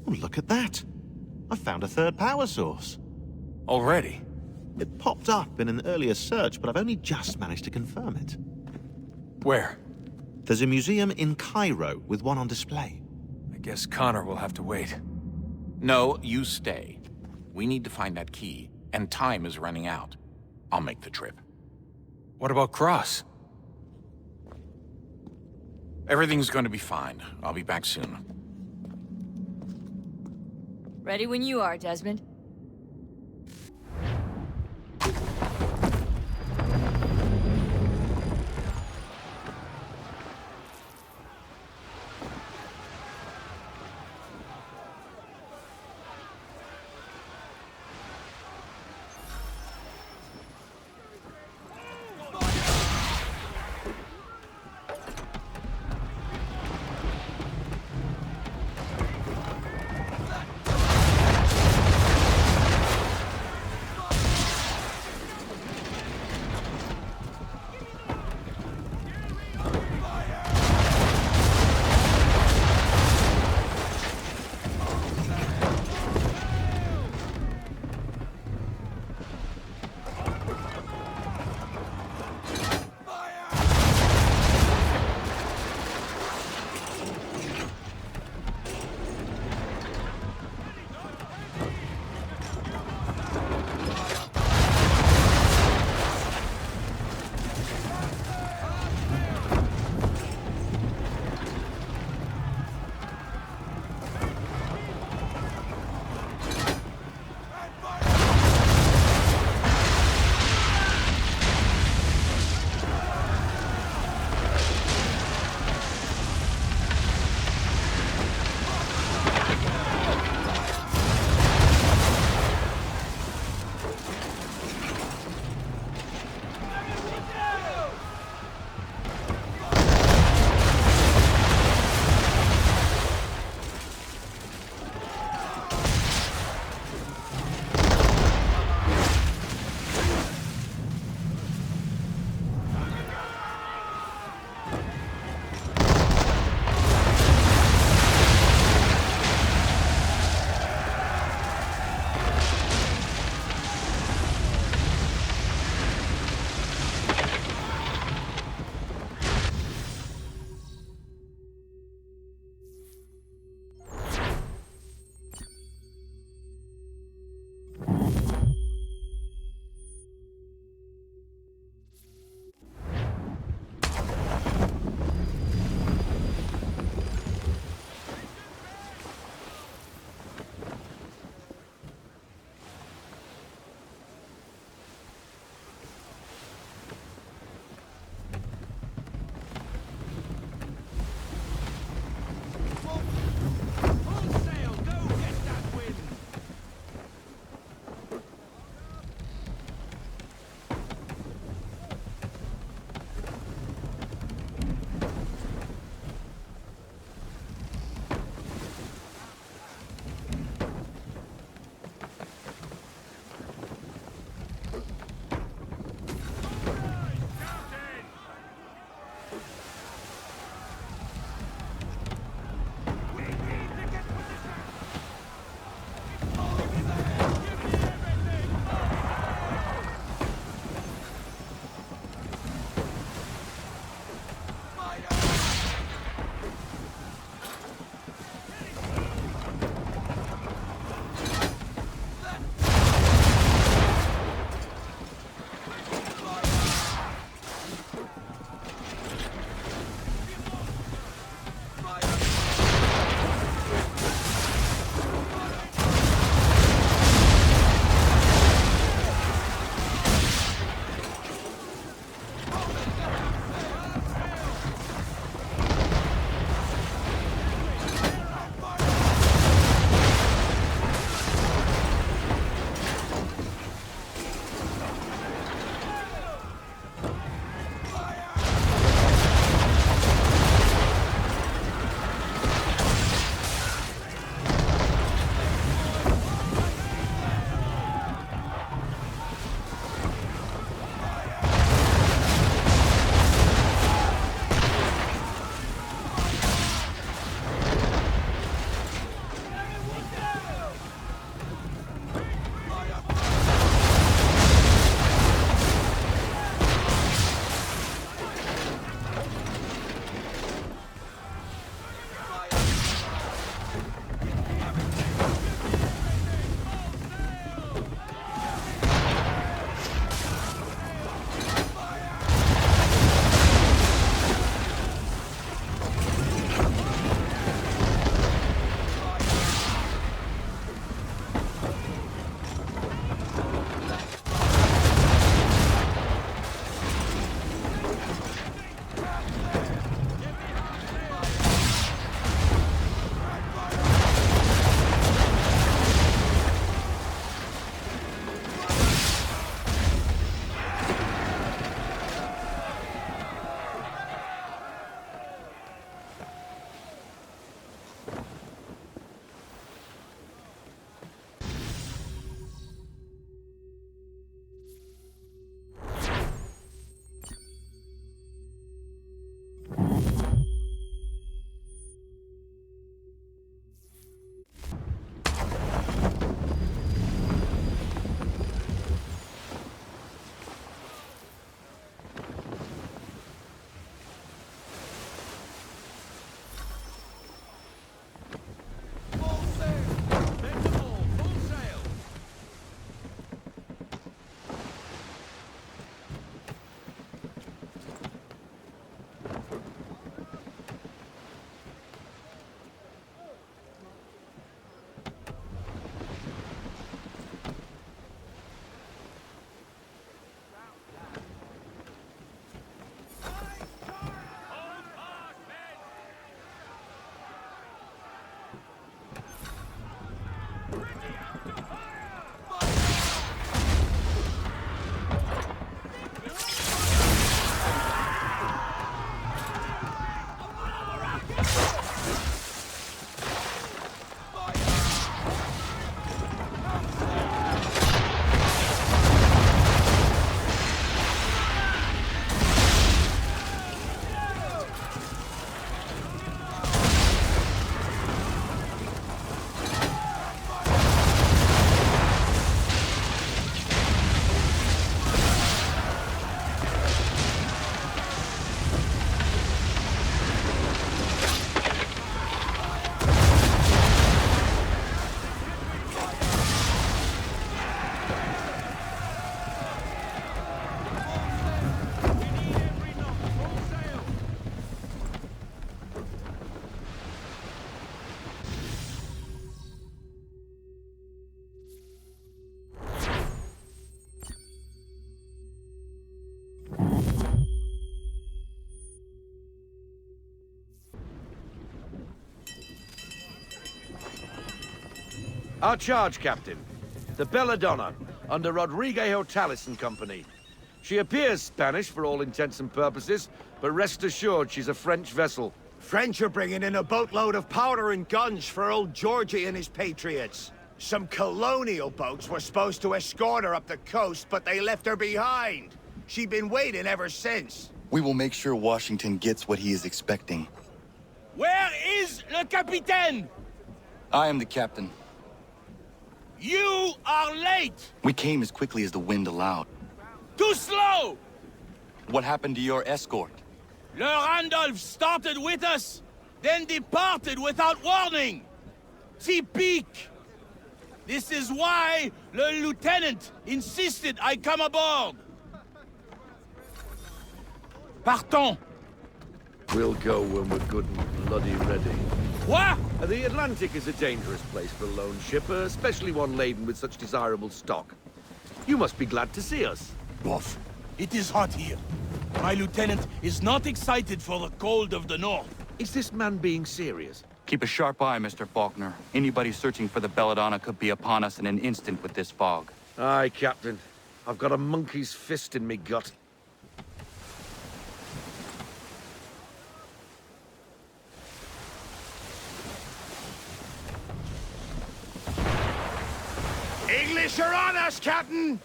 Oh, look at that. I found a third power source. Already? It popped up in an earlier search, but I've only just managed to confirm it. Where? There's a museum in Cairo with one on display. I guess Connor will have to wait. No, you stay. We need to find that key, and time is running out. I'll make the trip. What about Cross? Everything's going to be fine. I'll be back soon. Ready when you are, Desmond. Our charge, Captain. The Belladonna, under Rodrigo Talis and Company. She appears Spanish for all intents and purposes, but rest assured she's a French vessel. French are bringing in a boatload of powder and guns for old Georgie and his patriots. Some colonial boats were supposed to escort her up the coast, but they left her behind. She's been waiting ever since. We will make sure Washington gets what he is expecting. Where is le capitaine? I am the captain. You are late! We came as quickly as the wind allowed. Too slow! What happened to your escort? Le Randolph started with us, then departed without warning. Typique! This is why le lieutenant insisted I come aboard. Partons! We'll go when we're good and bloody ready. What? The Atlantic is a dangerous place for a lone ship, especially one laden with such desirable stock. You must be glad to see us. Boss, it is hot here. My lieutenant is not excited for the cold of the north. Is this man being serious? Keep a sharp eye, Mr. Faulkner. Anybody searching for the Belladonna could be upon us in an instant with this fog. Aye, Captain. I've got a monkey's fist in me gut. English are on us, Captain!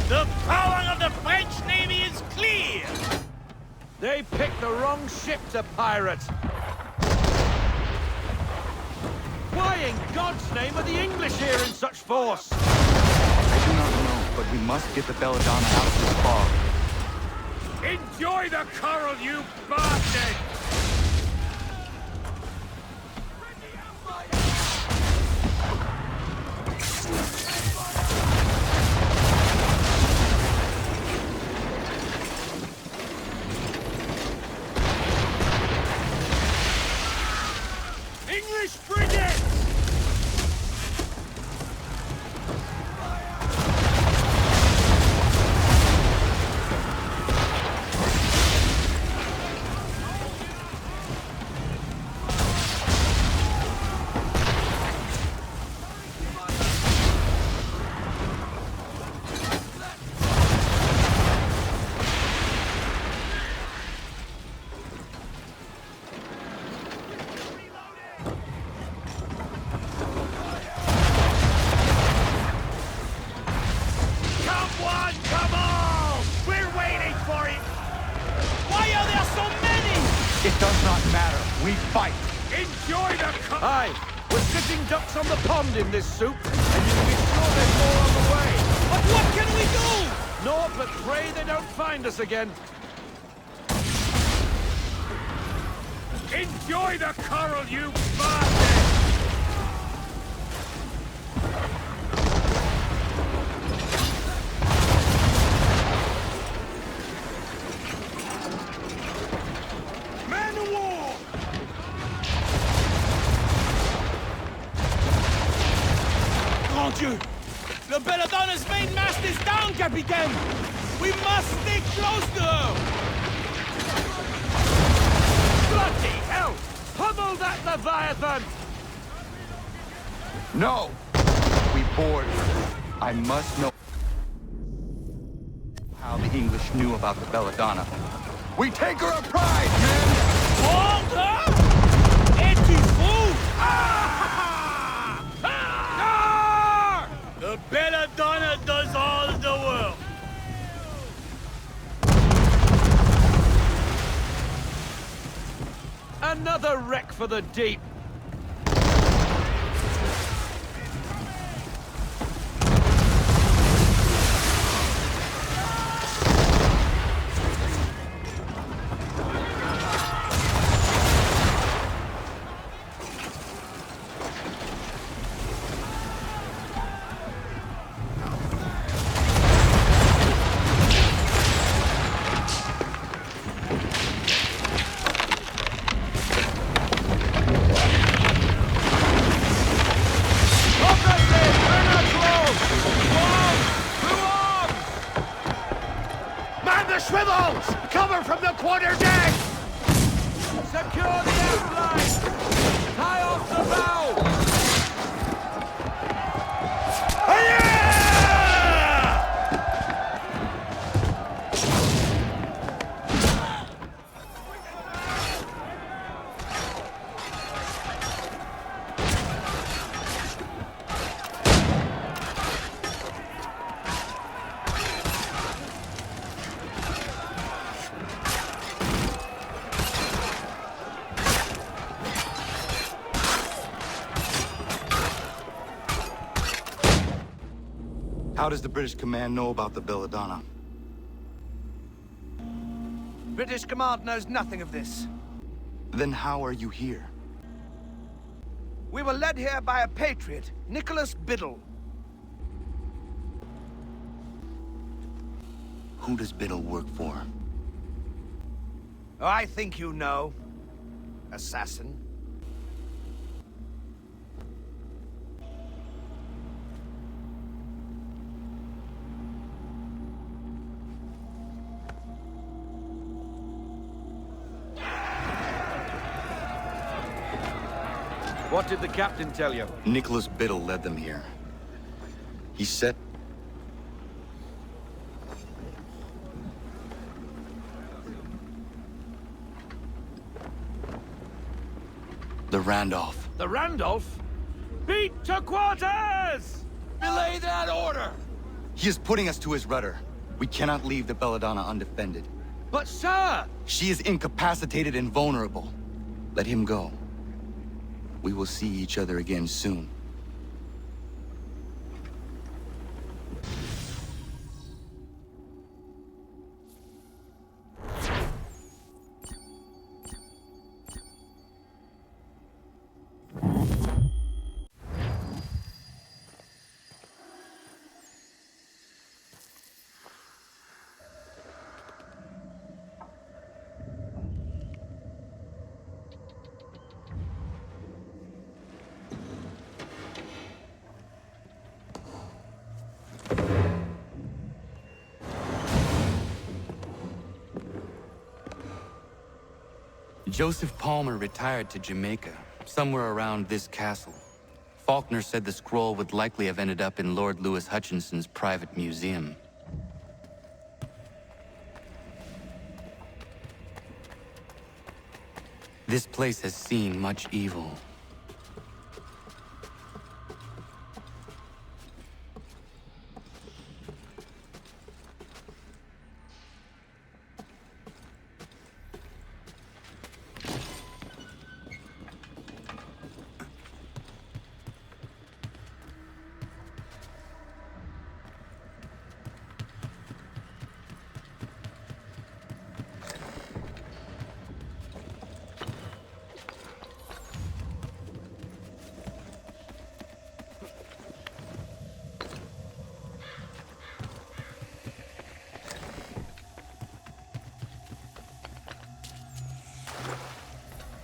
The power of the French Navy is clear! They picked the wrong ship to pirate! Why in God's name are the English here in such force? I do not know, but we must get the Belladonna out of this fog. Enjoy the coral, you bastard! English frigate! It does not matter. We fight. Enjoy the Aye, we're sitting ducks on the pond in this soup, and you can be sure there's more on the way. But what can we do? Naught but pray they don't find us again. Enjoy the coral, you bastard! Man of war! Grand Dieu! Le Belladonna's main mast is down, Capitaine! We must stay close to her! Bloody hell! Pummel that Leviathan! No! We board her. I must know how the English knew about the Belladonna. We take her a prize, men! Hold her! Es-tu fou? The Belladonna does all the work! Another wreck for the deep! Man the swivels! Cover from the quarter deck! Secure the outline! How does the British command know about the Belladonna? British command knows nothing of this. Then how are you here? We were led here by a patriot, Nicholas Biddle. Who does Biddle work for? Oh, I think you know. Assassin. What did the captain tell you? Nicholas Biddle led them here. He said... The Randolph. The Randolph? Beat to quarters! Belay that order! He is putting us to his rudder. We cannot leave the Belladonna undefended. But sir! She is incapacitated and vulnerable. Let him go. We will see each other again soon. Joseph Palmer retired to Jamaica, somewhere around this castle. Faulkner said the scroll would likely have ended up in Lord Louis Hutchinson's private museum. This place has seen much evil.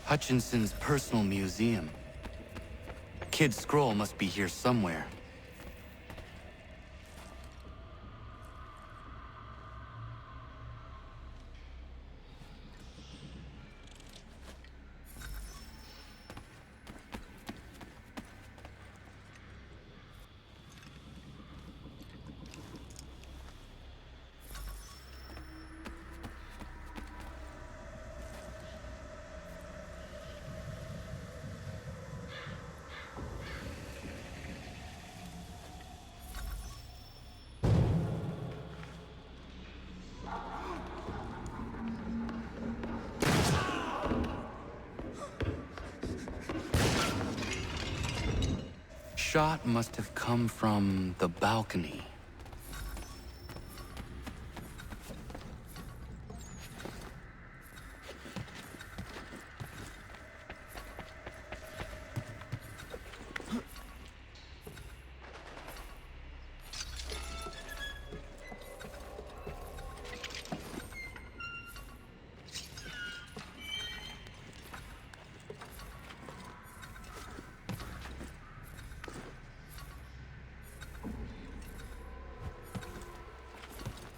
Hutchinson's personal museum. Kid's scroll must be here somewhere. Shot must have come from the balcony.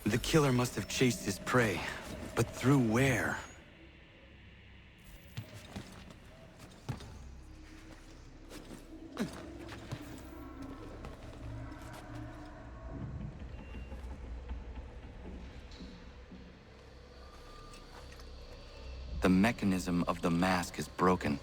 The killer must have chased his prey, but through where? The mechanism of the mask is broken.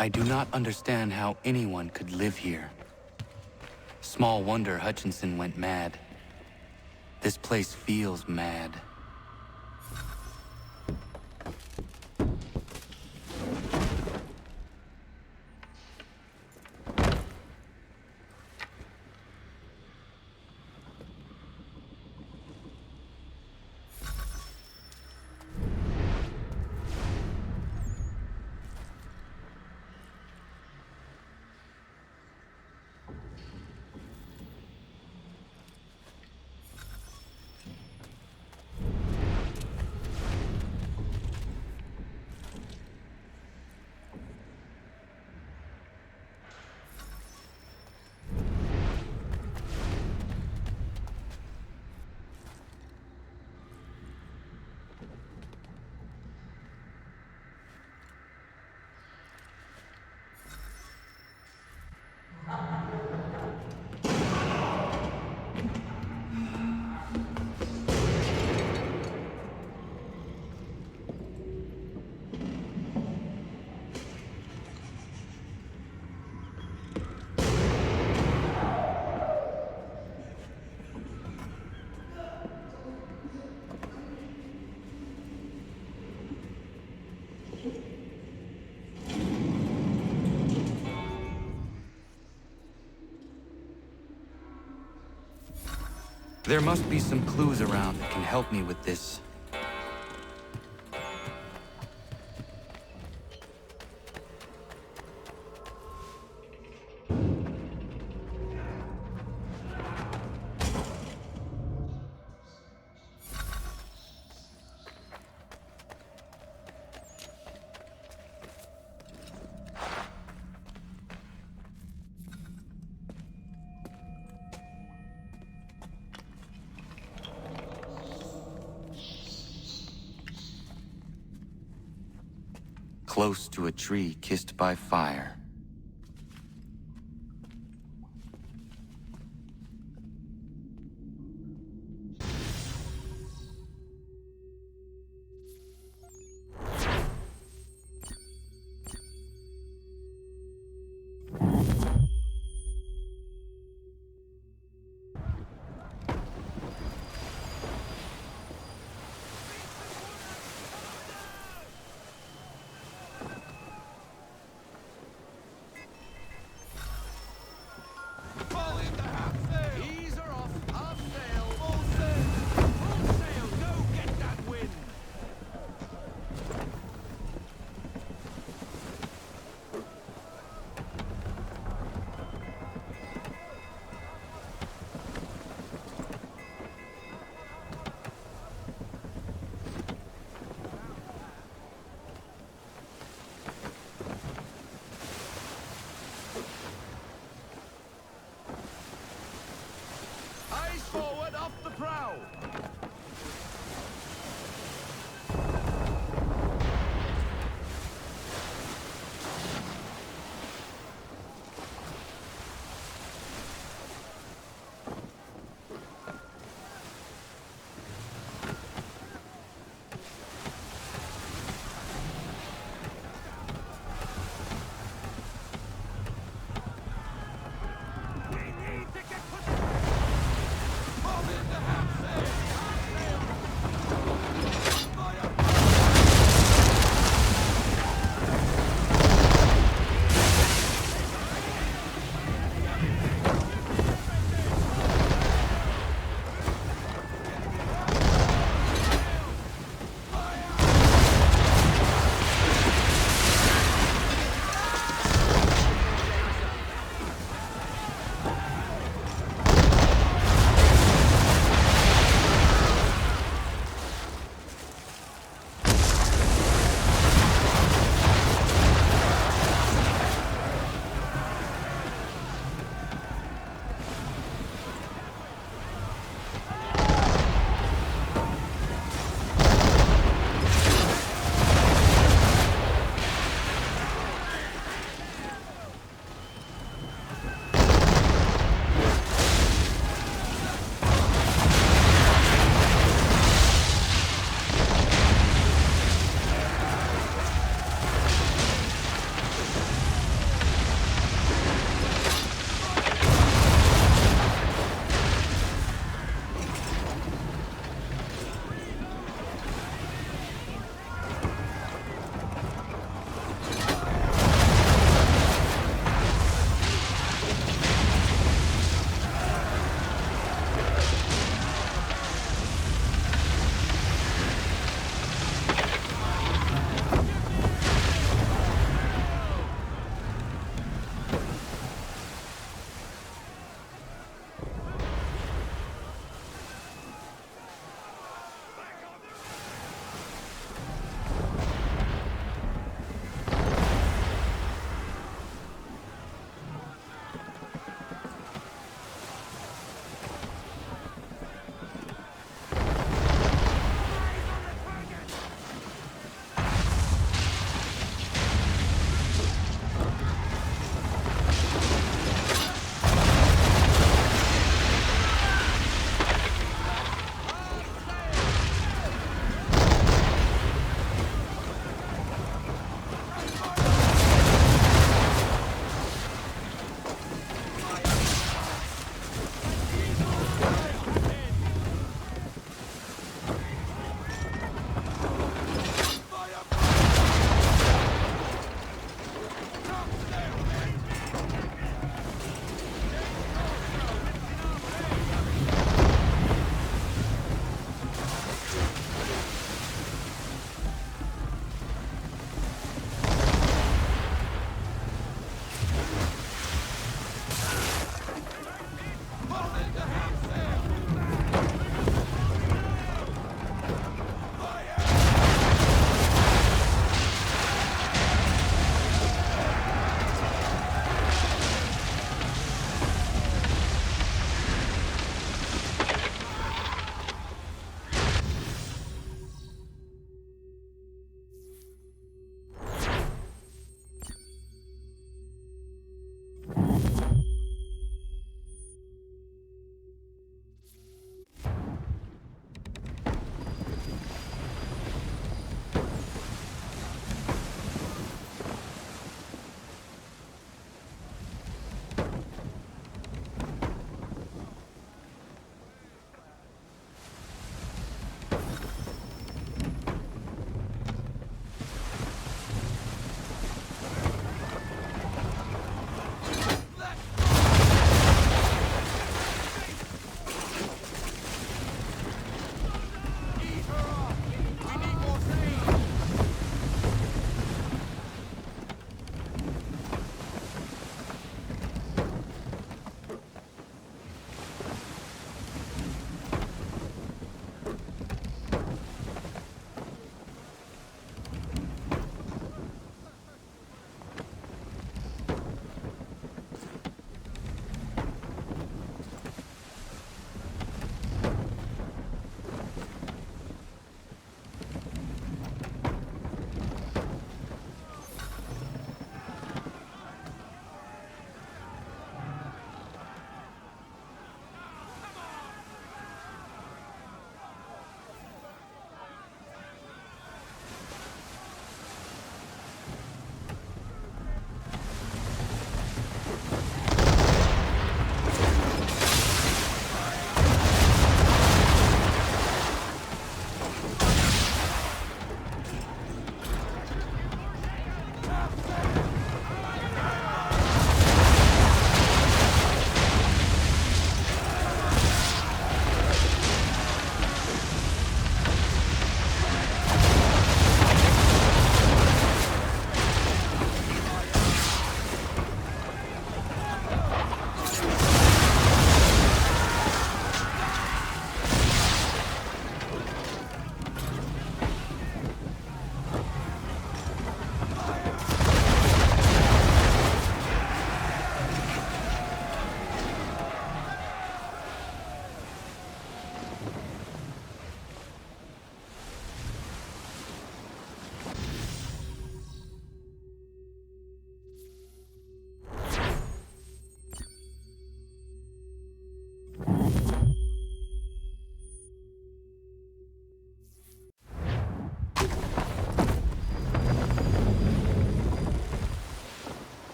I do not understand how anyone could live here. Small wonder Hutchinson went mad. This place feels mad. There must be some clues around that can help me with this. Close to a tree kissed by fire. Ease her off. Half sail. Full sail. Full sail. Go get that wind. Eyes forward, off the prow. We need to get put. Fall in the half sail.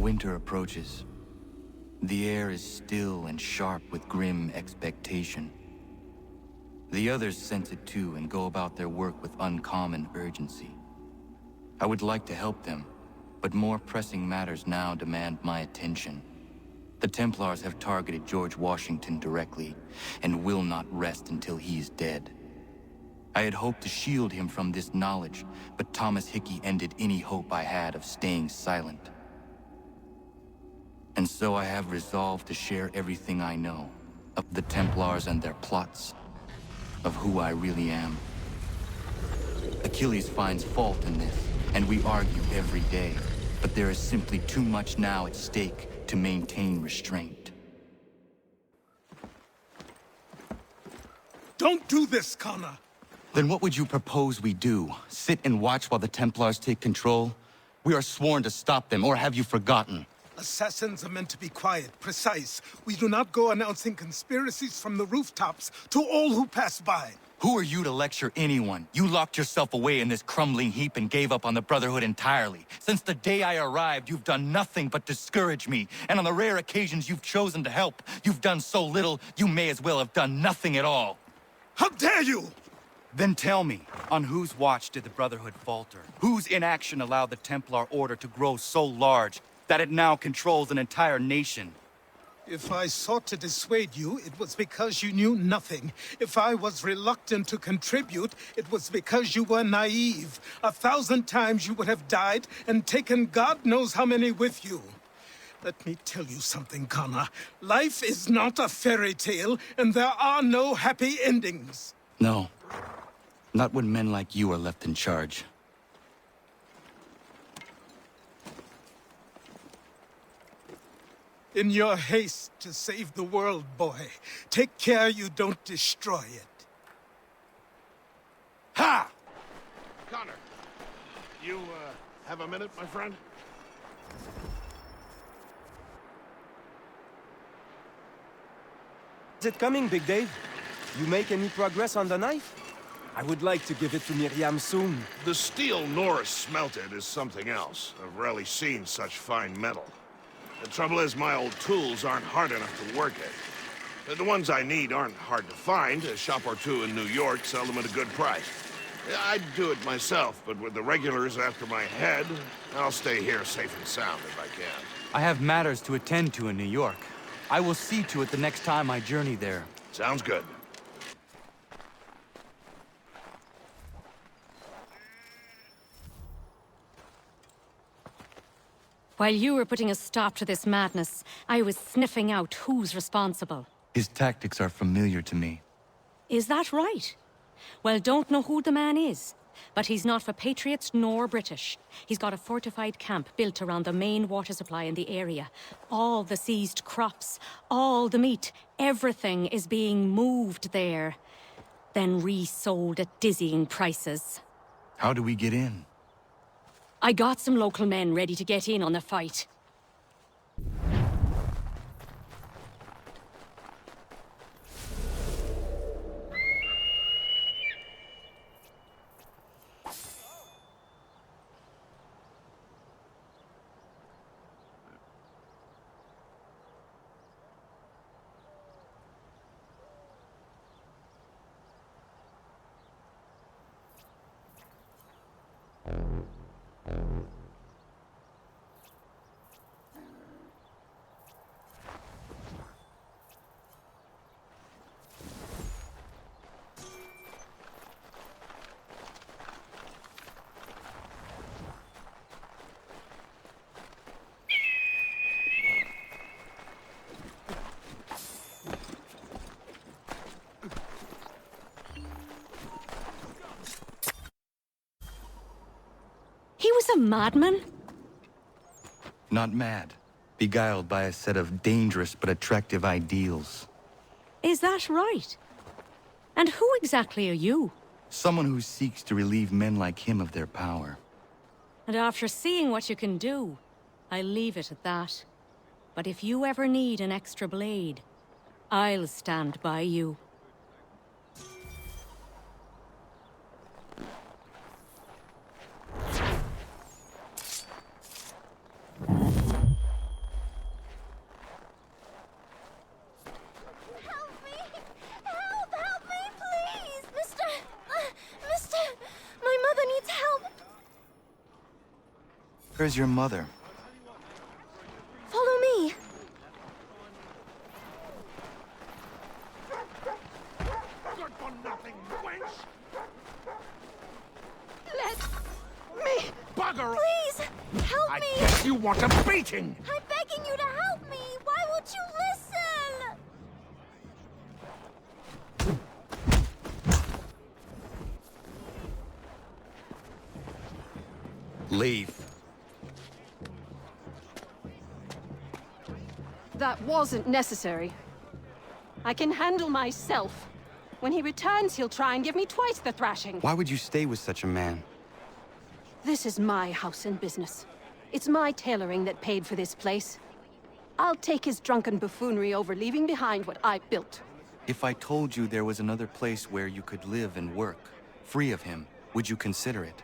Winter approaches. The air is still and sharp with grim expectation. The others sense it too and go about their work with uncommon urgency. I would like to help them, but more pressing matters now demand my attention. The Templars have targeted George Washington directly, and will not rest until he is dead. I had hoped to shield him from this knowledge, but Thomas Hickey ended any hope I had of staying silent. And so I have resolved to share everything I know, of the Templars and their plots, of who I really am. Achilles finds fault in this, and we argue every day, but there is simply too much now at stake to maintain restraint. Don't do this, Connor! Then what would you propose we do? Sit and watch while the Templars take control? We are sworn to stop them, or have you forgotten? Assassins are meant to be quiet, precise. We do not go announcing conspiracies from the rooftops to all who pass by. Who are you to lecture anyone? You locked yourself away in this crumbling heap and gave up on the Brotherhood entirely. Since the day I arrived, you've done nothing but discourage me. And on the rare occasions you've chosen to help, you've done so little, you may as well have done nothing at all. How dare you! Then tell me, on whose watch did the Brotherhood falter? Whose inaction allowed the Templar Order to grow so large that it now controls an entire nation? If I sought to dissuade you, it was because you knew nothing. If I was reluctant to contribute, it was because you were naive. 1,000 times you would have died and taken God knows how many with you. Let me tell you something, Connor. Life is not a fairy tale, and there are no happy endings. No. Not when men like you are left in charge. In your haste to save the world, boy, take care you don't destroy it. Ha! Connor, you, have a minute, my friend? Is it coming, Big Dave? You make any progress on the knife? I would like to give it to Miriam soon. The steel Norris smelted is something else. I've rarely seen such fine metal. The trouble is, my old tools aren't hard enough to work it. The ones I need aren't hard to find. A shop or two in New York sell them at a good price. I'd do it myself, but with the regulars after my head, I'll stay here safe and sound if I can. I have matters to attend to in New York. I will see to it the next time I journey there. Sounds good. While you were putting a stop to this madness, I was sniffing out who's responsible. His tactics are familiar to me. Is that right? Well, don't know who the man is, but he's not for Patriots nor British. He's got a fortified camp built around the main water supply in the area. All the seized crops, all the meat, everything is being moved there, then resold at dizzying prices. How do we get in? I got some local men ready to get in on the fight. He was a madman? Not mad. Beguiled by a set of dangerous but attractive ideals. Is that right? And who exactly are you? Someone who seeks to relieve men like him of their power. And after seeing what you can do, I'll leave it at that. But if you ever need an extra blade, I'll stand by you. Where's your mother? Follow me. Good for nothing, wench! Let me... Bugger off! Please, help I me! guess you want a beating! I'm begging you to help me! Why won't you listen? Leave. That wasn't necessary. I can handle myself. When he returns, he'll try and give me twice the thrashing. Why would you stay with such a man? This is my house and business. It's my tailoring that paid for this place. I'll take his drunken buffoonery over leaving behind what I built. If I told you there was another place where you could live and work, free of him, would you consider it?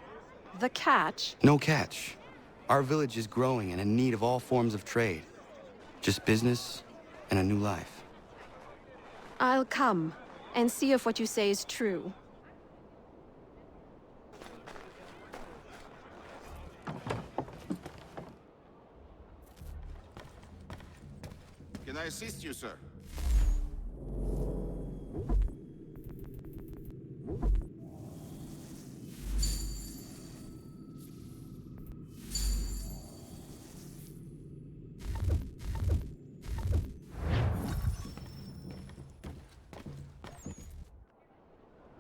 The catch? No catch. Our village is growing and in need of all forms of trade. Just business and a new life. I'll come and see if what you say is true. Can I assist you, sir?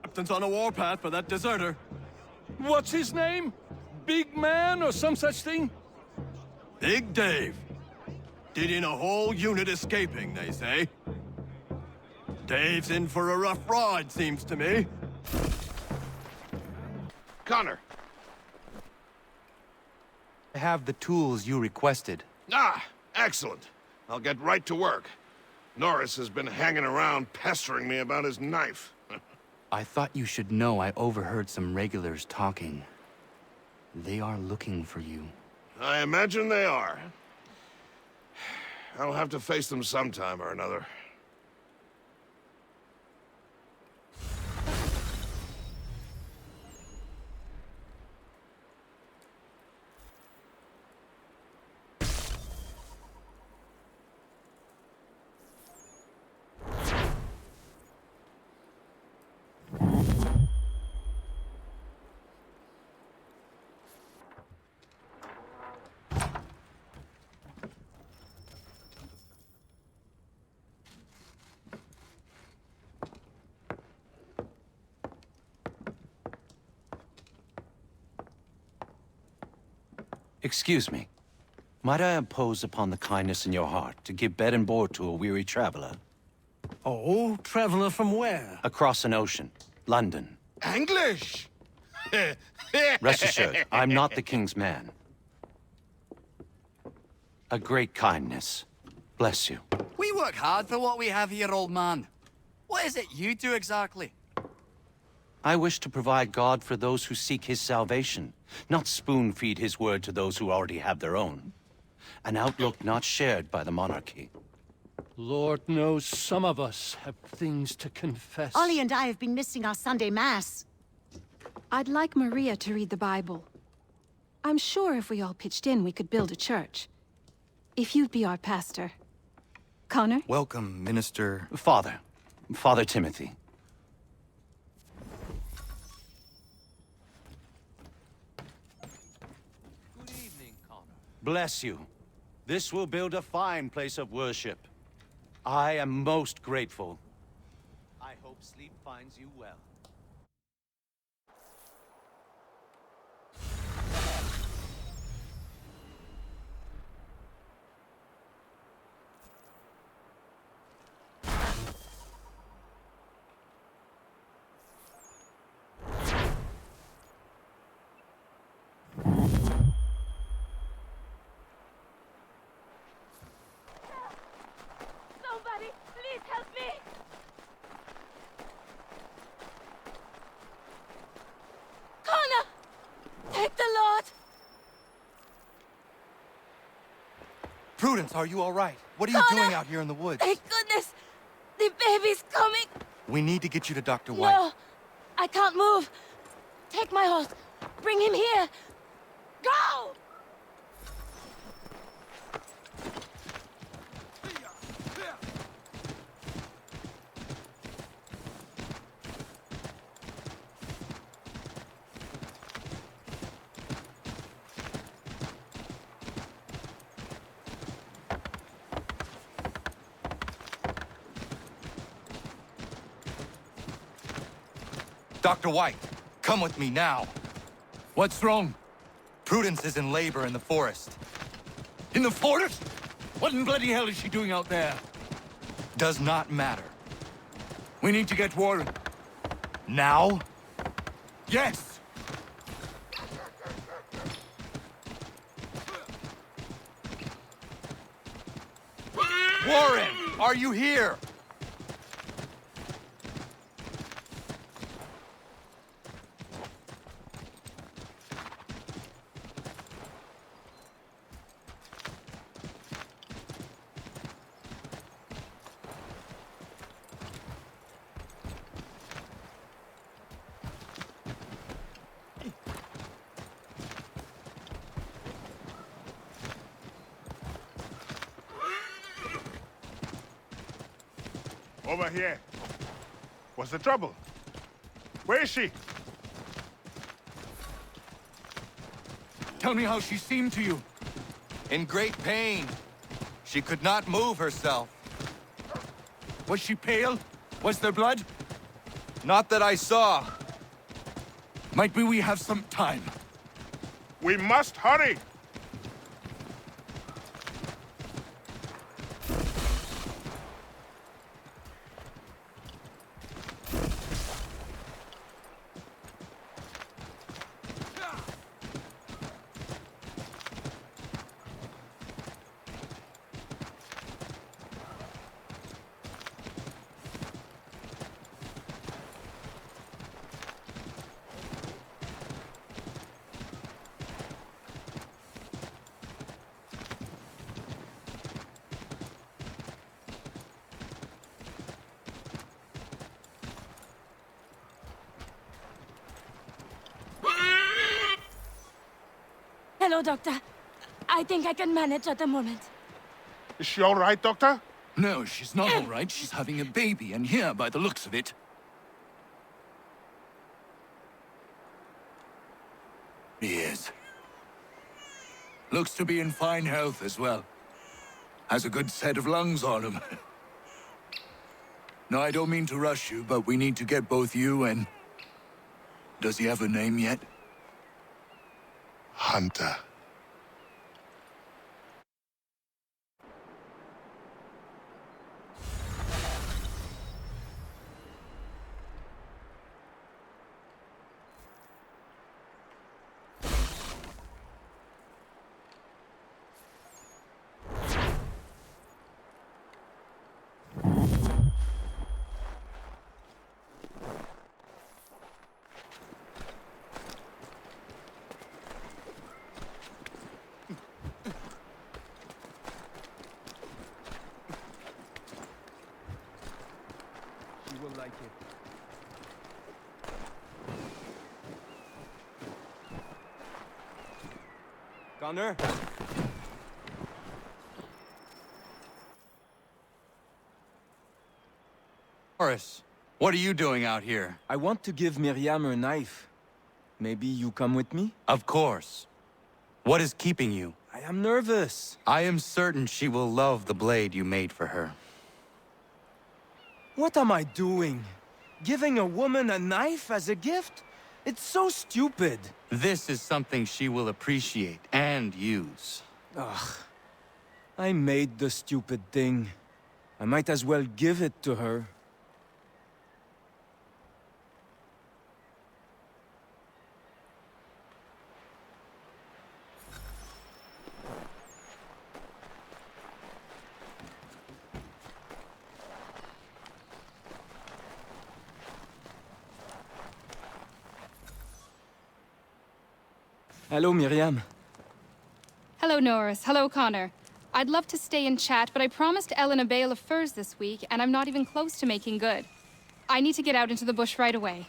Captain's on a warpath for that deserter. What's his name? Big Man or some such thing? Big Dave. Did in a whole unit escaping, they say. Dave's in for a rough ride, seems to me. Connor. I have the tools you requested. Ah, excellent. I'll get right to work. Norris has been hanging around pestering me about his knife. I thought you should know I overheard some regulars talking. They are looking for you. I imagine they are. I'll have to face them sometime or another. Excuse me. Might I impose upon the kindness in your heart to give bed and board to a weary traveler? Oh, traveler from where? Across an ocean. London. English! Rest assured, I'm not the king's man. A great kindness. Bless you. We work hard for what we have here, old man. What is it you do exactly? I wish to provide God for those who seek his salvation, not spoon-feed his word to those who already have their own. An outlook not shared by the monarchy. Lord knows some of us have things to confess. Ollie and I have been missing our Sunday Mass. I'd like Maria to read the Bible. I'm sure if we all pitched in, we could build a church. If you'd be our pastor. Connor? Welcome, Minister... Father Timothy. Good evening, Connor. Bless you. This will build a fine place of worship. I am most grateful. I hope sleep finds you well. Somebody, please help me! Connor! Thank the Lord! Prudence, are you all right? What are you Connor! doing out here in the woods? Thank goodness! The baby's coming! We need to get you to Dr. White. No! I can't move! Take my horse! Bring him here! Go! Dr. White, come with me now. What's wrong? Prudence is in labor in the forest. In the forest? What in bloody hell is she doing out there? Does not matter. We need to get Warren. Now? Yes! Warren, are you here? Over here. What's the trouble? Where is she? Tell me how she seemed to you. In great pain. She could not move herself. Was she pale? Was there blood? Not that I saw. Might we have some time? We must hurry! Hello, Doctor. I think I can manage at the moment. Is she all right, Doctor? No, she's not all right. She's having a baby, and here, by the looks of it. He is. Looks to be in fine health as well. Has a good set of lungs on him. No, I don't mean to rush you, but we need to get both you and... Does he have a name yet? Hunter. You will like it. Connor? Horace, what are you doing out here? I want to give Miriam her knife. Maybe you come with me? Of course. What is keeping you? I am nervous. I am certain she will love the blade you made for her. What am I doing? Giving a woman a knife as a gift? It's so stupid. This is something she will appreciate and use. Ugh. I made the stupid thing. I might as well give it to her. Hello, Miriam. Hello, Norris. Hello, Connor. I'd love to stay and chat, but I promised Ellen a bale of furs this week, and I'm not even close to making good. I need to get out into the bush right away.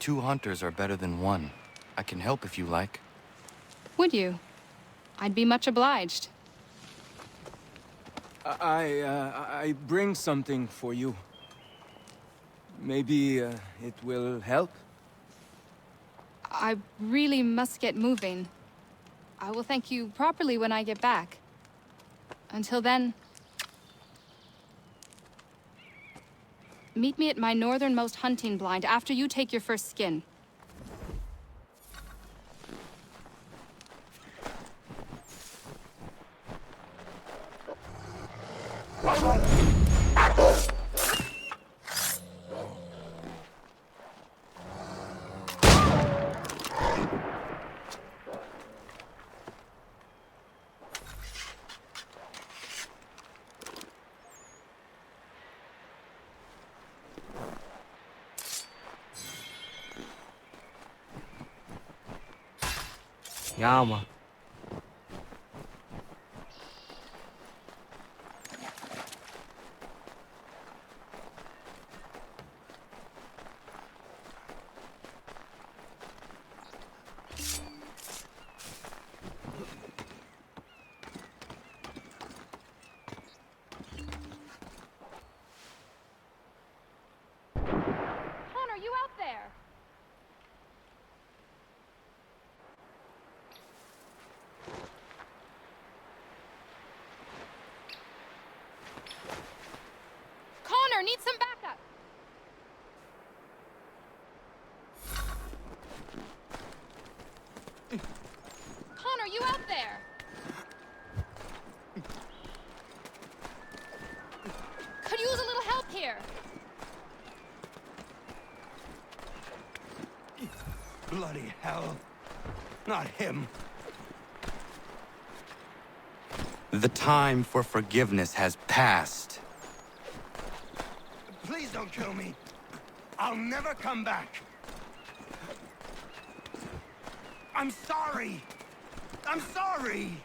2 hunters are better than 1. I can help if you like. Would you? I'd be much obliged. I bring something for you. Maybe it will help? I really must get moving. I will thank you properly when I get back. Until then... Meet me at my northernmost hunting blind after you take your first skin. Yama. Connor, you out there? Connor, need some backup. Connor, you out there? Could use a little help here. Bloody hell. Not him. The time for forgiveness has passed. Please don't kill me. I'll never come back. I'm sorry. I'm sorry.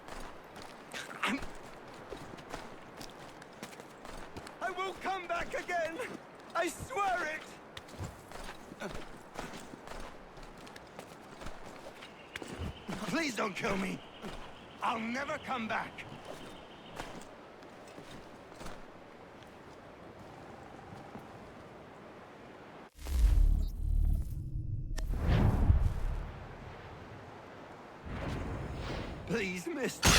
I won't come back again. I swear it. Please don't kill me. I'll never come back. Please, mister.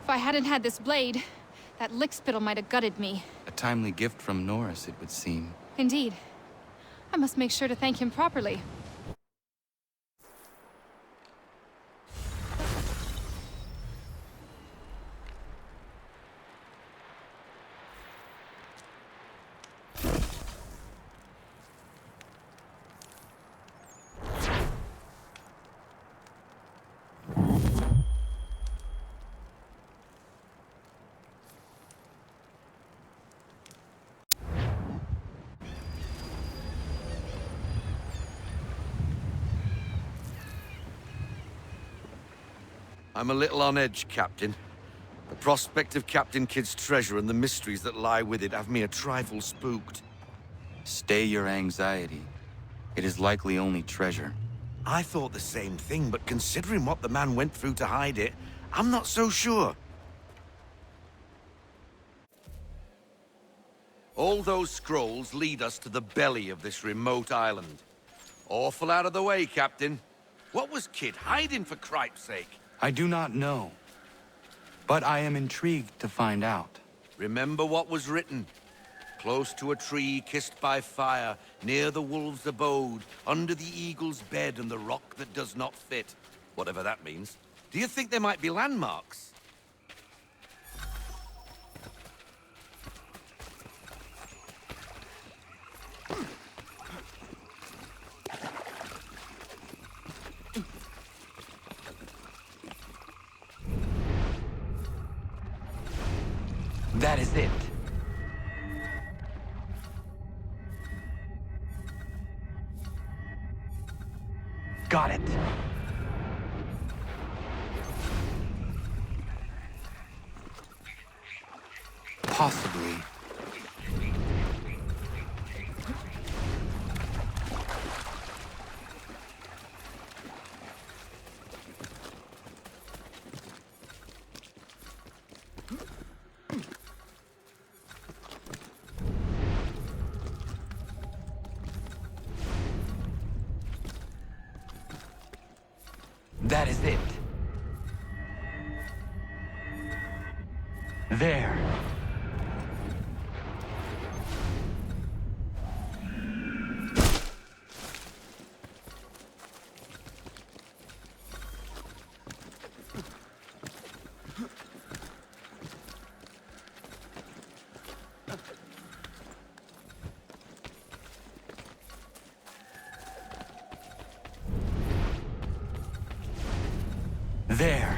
If I hadn't had this blade, that lickspittle might have gutted me. A timely gift from Norris, it would seem. Indeed. I must make sure to thank him properly. I'm a little on edge, Captain. The prospect of Captain Kidd's treasure and the mysteries that lie with it have me a trifle spooked. Stay your anxiety. It is likely only treasure. I thought the same thing, but considering what the man went through to hide it, I'm not so sure. All those scrolls lead us to the belly of this remote island. Awful out of the way, Captain. What was Kidd hiding, for cripe's sake? I do not know, but I am intrigued to find out. Remember what was written. Close to a tree kissed by fire, near the wolf's abode, under the eagle's bed and the rock that does not fit. Whatever that means. Do you think there might be landmarks? That is it. Got it. Possibly. That is it. There. There.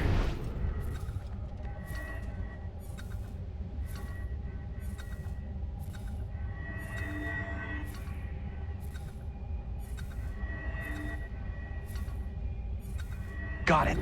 Got it.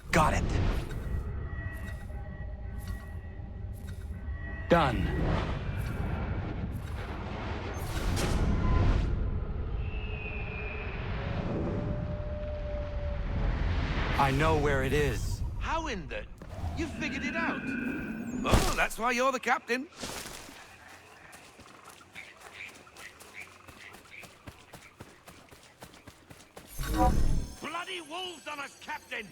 Got it. Done. I know where it is. How in the... You figured it out? Oh, that's why you're the captain. Bloody wolves on us, Captain!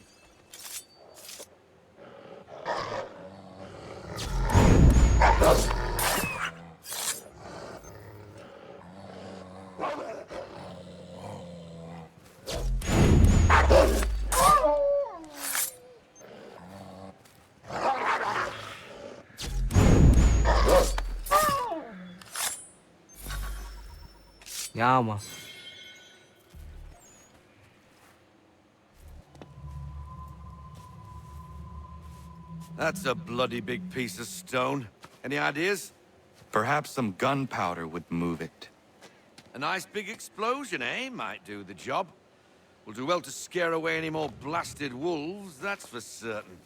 Ja, man. That's a bloody big piece of stone. Any ideas? Perhaps some gunpowder would move it. A nice big explosion, eh? Might do the job. We'll do well to scare away any more blasted wolves, that's for certain.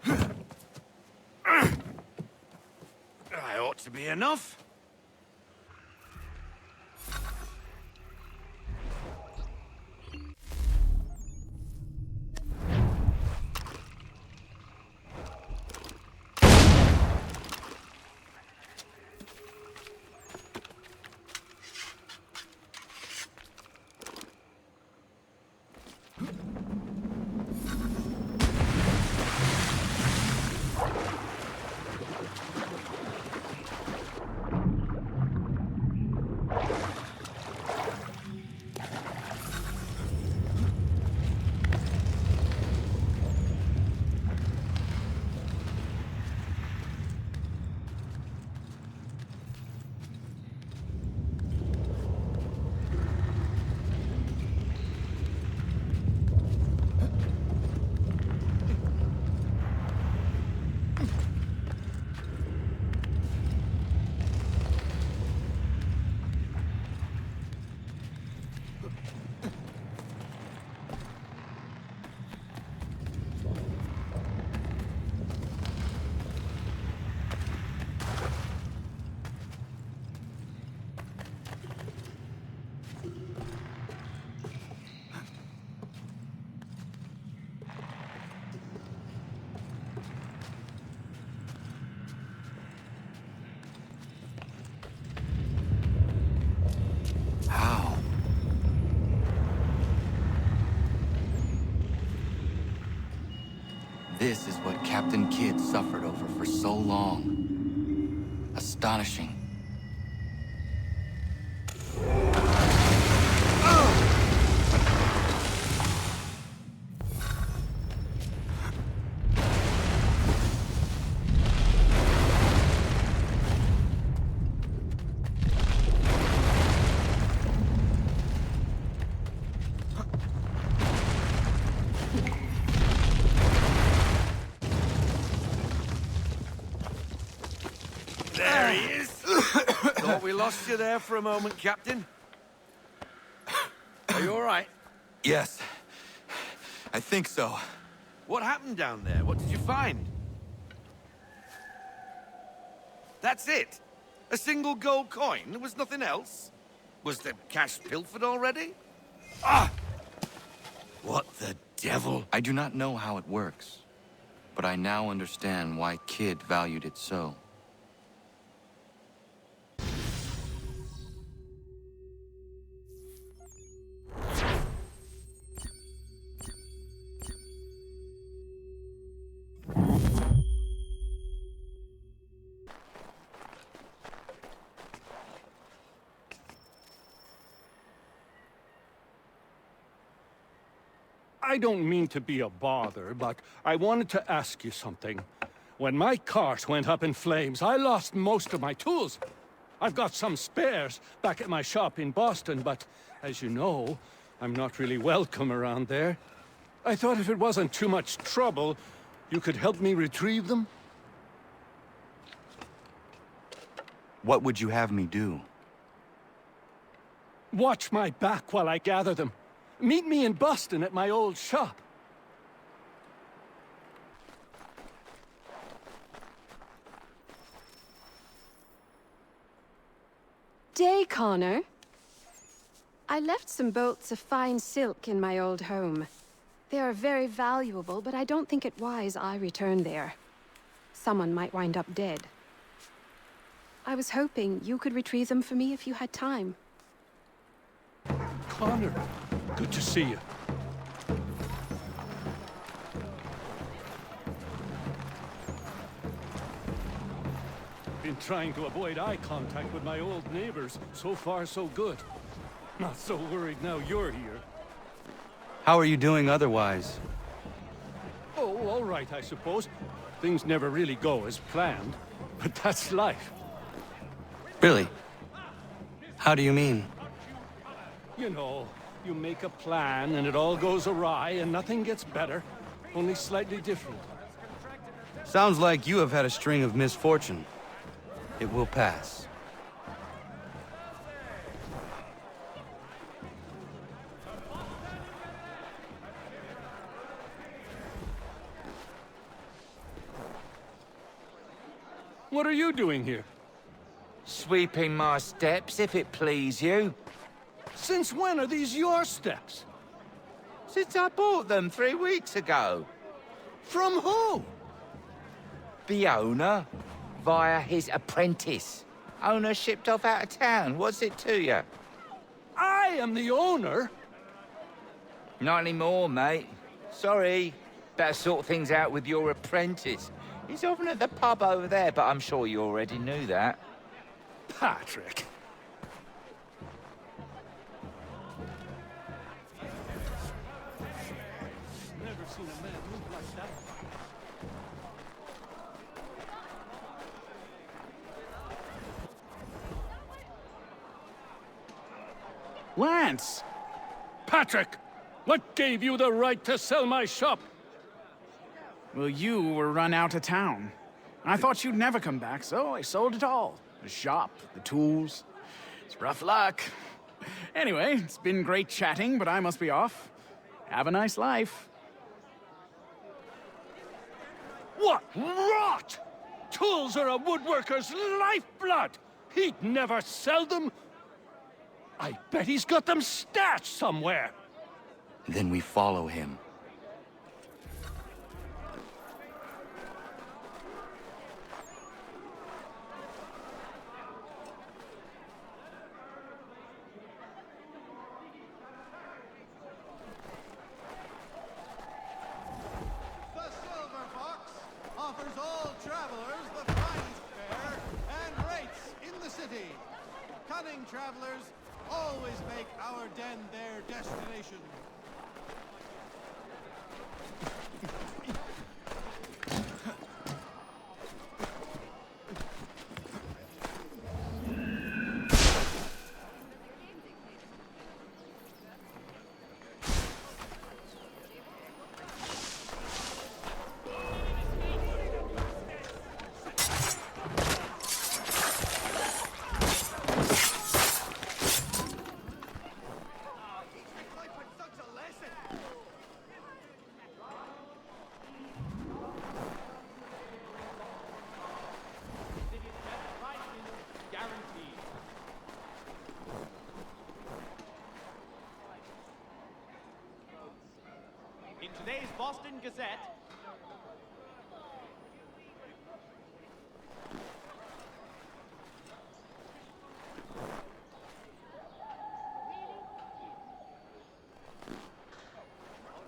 That ought to be enough. How? This is what Captain Kidd suffered over for so long. Astonishing. There he is. Thought we lost you there for a moment, Captain. Are you all right? Yes. I think so. What happened down there? What did you find? That's it? A single gold coin? There was nothing else? Was the cash pilfered already? Ah! What the devil? I do not know how it works, but I now understand why Kid valued it so. I don't mean to be a bother, but I wanted to ask you something. When my cart went up in flames, I lost most of my tools. I've got some spares back at my shop in Boston, but as you know, I'm not really welcome around there. I thought if it wasn't too much trouble, you could help me retrieve them? What would you have me do? Watch my back while I gather them. Meet me in Boston at my old shop. Day, Connor. I left some bolts of fine silk in my old home. They are very valuable, but I don't think it wise I return there. Someone might wind up dead. I was hoping you could retrieve them for me if you had time. Connor, good to see you. Been trying to avoid eye contact with my old neighbors. So far, so good. Not so worried now you're here. How are you doing otherwise? Oh, all right, I suppose. Things never really go as planned, but that's life. Really? How do you mean? You know, you make a plan and it all goes awry and nothing gets better, only slightly different. Sounds like you have had a string of misfortune. It will pass. What are you doing here? Sweeping my steps, if it please you. Since when are these your steps? Since I bought them 3 weeks ago. From who? The owner, via his apprentice. Owner shipped off out of town. What's it to you? I am the owner? Not anymore, mate. Sorry. Better sort things out with your apprentice. He's often at the pub over there, but I'm sure you already knew that. Patrick. Never seen a man move like that. Lance! Patrick! What gave you the right to sell my shop? Well, you were run out of town. I thought you'd never come back, so I sold it all. The shop, the tools. It's rough luck. Anyway, it's been great chatting, but I must be off. Have a nice life. What rot! Tools are a woodworker's lifeblood! He'd never sell them! I bet he's got them stashed somewhere! Then we follow him. Offers all travelers the finest fare and rates in the city. Cunning travelers always make our den their destination. In today's Boston Gazette,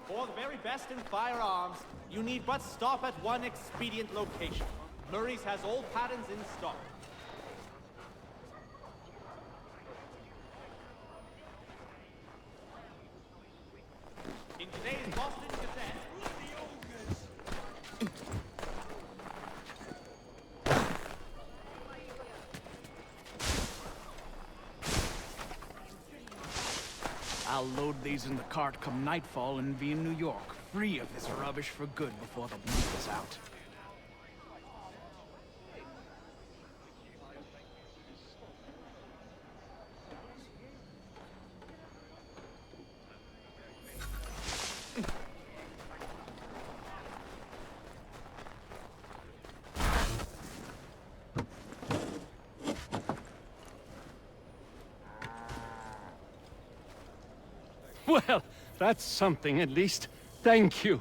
for the very best in firearms, you need but stop at one expedient location. Murray's has all patterns in stock. In today's Boston Gazette, I'll load these in the cart come nightfall and be in New York, free of this rubbish for good before the month is out. Well, that's something at least. Thank you.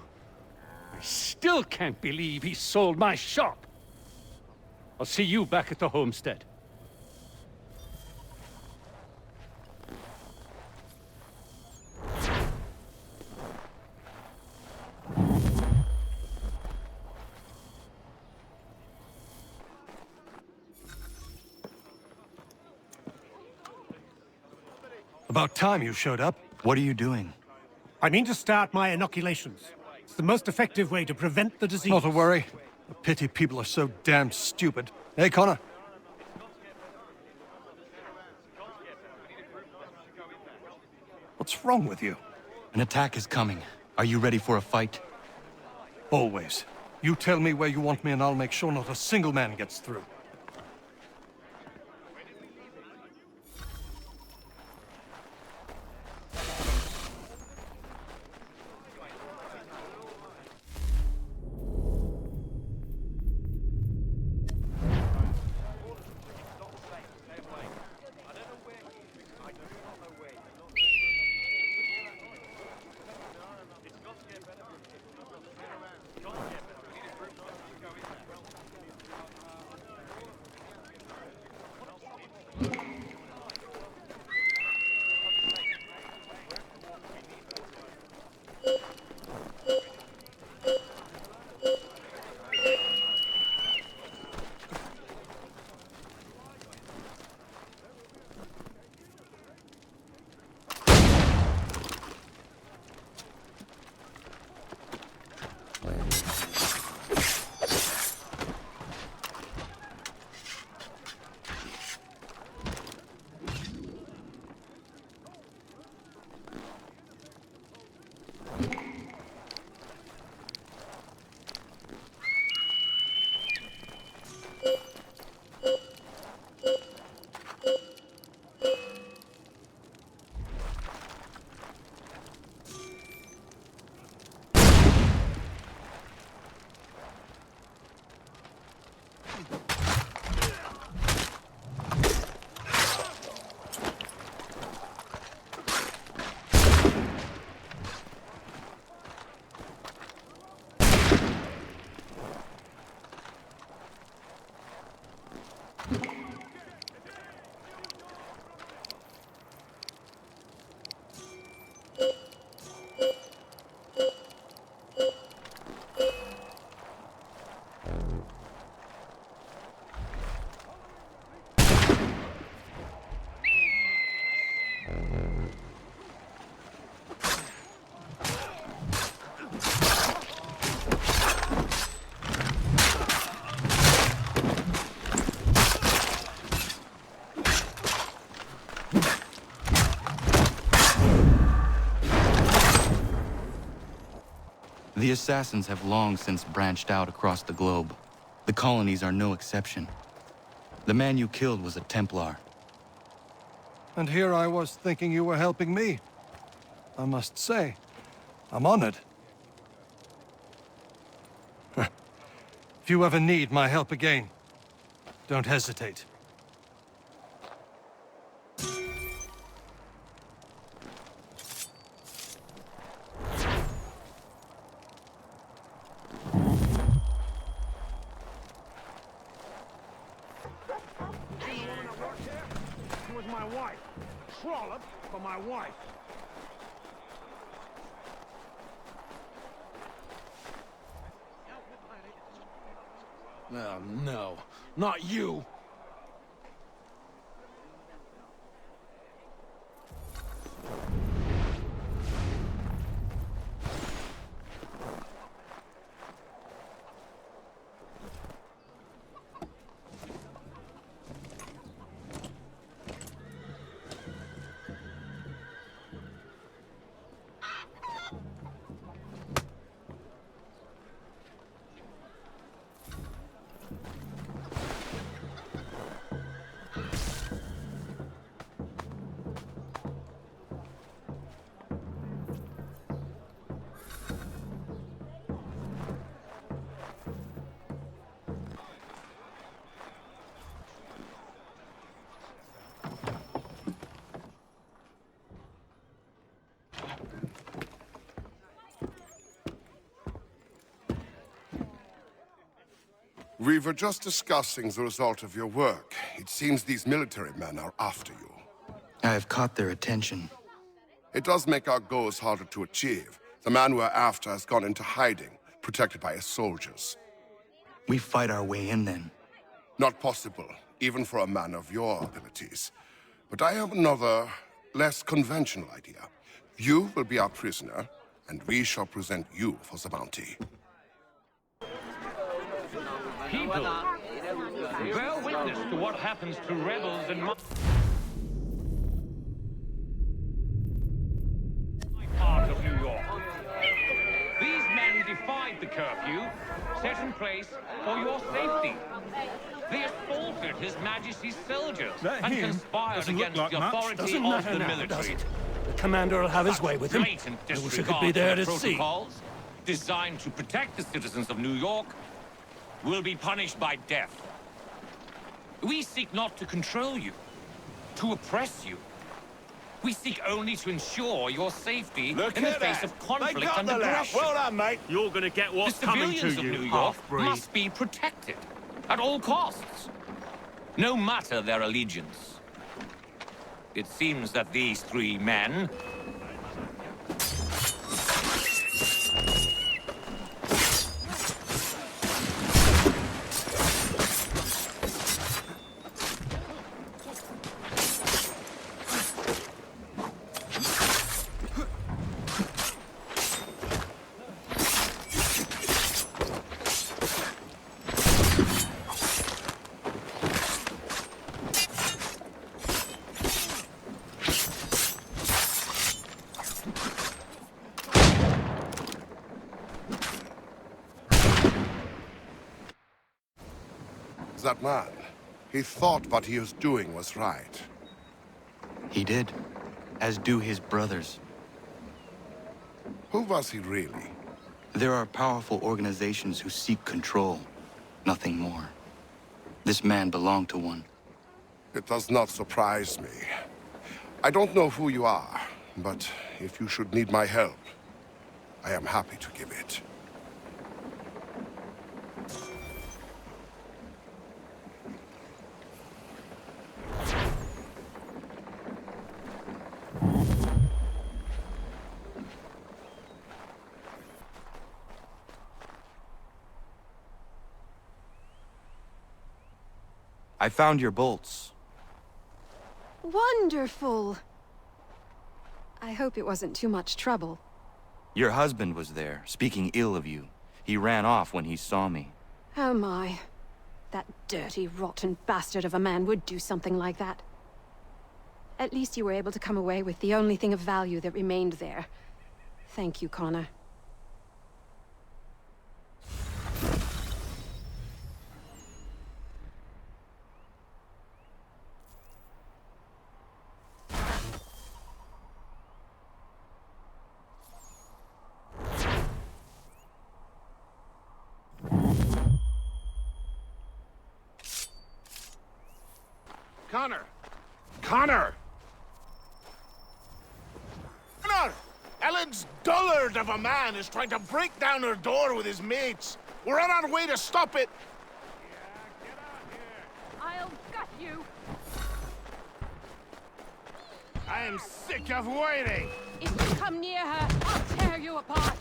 I still can't believe he sold my shop. I'll see you back at the homestead. About time you showed up. What are you doing? I mean to start my inoculations. It's the most effective way to prevent the disease. Not to worry. A pity people are so damn stupid. Hey, Connor. What's wrong with you? An attack is coming. Are you ready for a fight? Always. You tell me where you want me and I'll make sure not a single man gets through. The assassins have long since branched out across the globe. The colonies are no exception. The man you killed was a Templar. And here I was thinking you were helping me. I must say, I'm honored. If you ever need my help again, don't hesitate. wife. Trollop for my wife. Oh, no. Not you! We were just discussing the result of your work. It seems these military men are after you. I have caught their attention. It does make our goals harder to achieve. The man we're after has gone into hiding, protected by his soldiers. We fight our way in then. Not possible, even for a man of your abilities. But I have another, less conventional idea. You will be our prisoner, and we shall present you for the bounty. People, bear witness to what happens to rebels in my part of New York. These men defied the curfew set in place for your safety. They assaulted His Majesty's soldiers and conspired against the authority of the military. The commander will have his way with him. Blatant I wish I could disregard be there for to see. protocols designed to protect the citizens of New York will be punished by death. We seek not to control you, to oppress you. We seek only to ensure your safety in the face of conflict and aggression. Well done, mate. You're gonna get what's The coming to civilians of you, New York half-breed. must be protected at all costs, no matter their allegiance. It seems that these three men That man, he thought what he was doing was right. He did, as do his brothers. Who was he really? There are powerful organizations who seek control, nothing more. This man belonged to one. It does not surprise me. I don't know who you are, but if you should need my help, I am happy to give it. I found your bolts. Wonderful! I hope it wasn't too much trouble. Your husband was there, speaking ill of you. He ran off when he saw me. Oh my. That dirty, rotten bastard of a man would do something like that. At least you were able to come away with the only thing of value that remained there. Thank you, Connor. Connor! Connor! Connor! Ellen's dullard of a man is trying to break down her door with his mates. We're on our way to stop it. I'll gut you. I am sick of waiting! If you come near her, I'll tear you apart.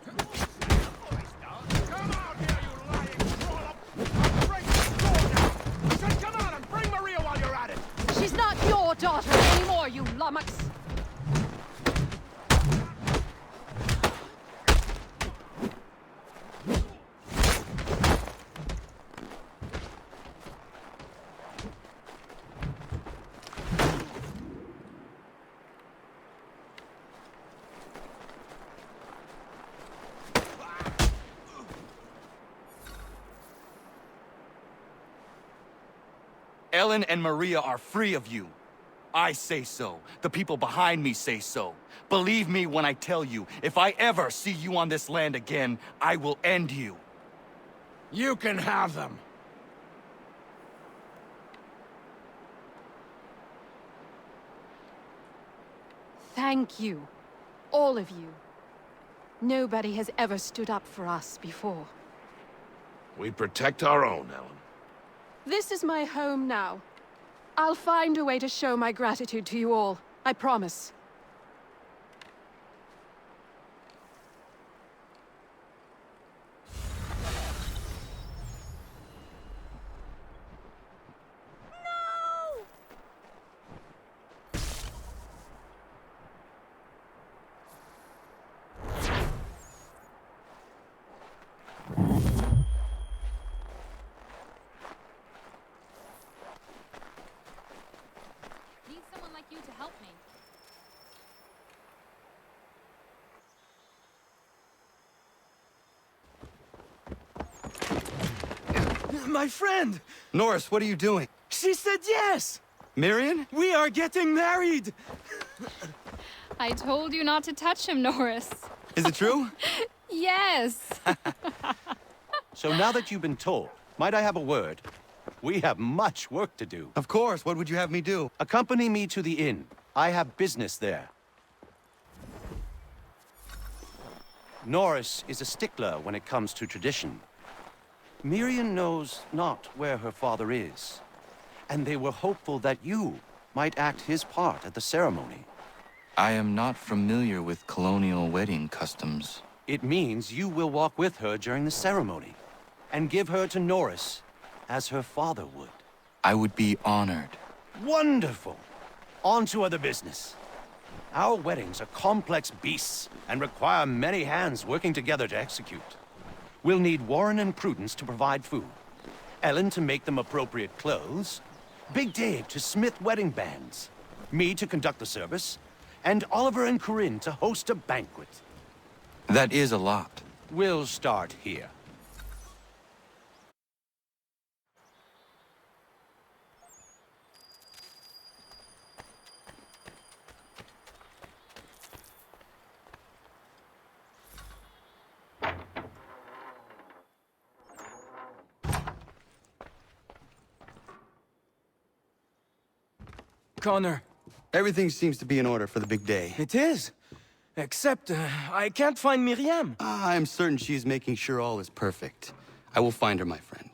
Come out here, you lying trollop! I'll break this door down! I said come out and bring Maria while you're at it! She's not your daughter anymore, you lummox. Ellen and Maria are free of you. I say so. The people behind me say so. Believe me when I tell you, if I ever see you on this land again, I will end you. You can have them. Thank you. All of you. Nobody has ever stood up for us before. We protect our own, Ellen. This is my home now. I'll find a way to show my gratitude to you all. I promise. Need someone like you to help me. My friend! Norris, what are you doing? She said yes! Miriam? We are getting married! I told you not to touch him, Norris. Is it true? Yes. So now that you've been told, might I have a word? We have much work to do. Of course. What would you have me do? Accompany me to the inn. I have business there. Norris is a stickler when it comes to tradition. Miriam knows not where her father is, and they were hopeful that you might act his part at the ceremony. I am not familiar with colonial wedding customs. It means you will walk with her during the ceremony, and give her to Norris, as her father would. I would be honored. Wonderful! On to other business. Our weddings are complex beasts, and require many hands working together to execute. We'll need Warren and Prudence to provide food, Ellen to make them appropriate clothes, Big Dave to smith wedding bands, me to conduct the service, and Oliver and Corinne to host a banquet. That is a lot. We'll start here. Connor. Everything seems to be in order for the big day. It is. Except, I can't find Miriam. I'm certain she's making sure all is perfect. I will find her, my friend.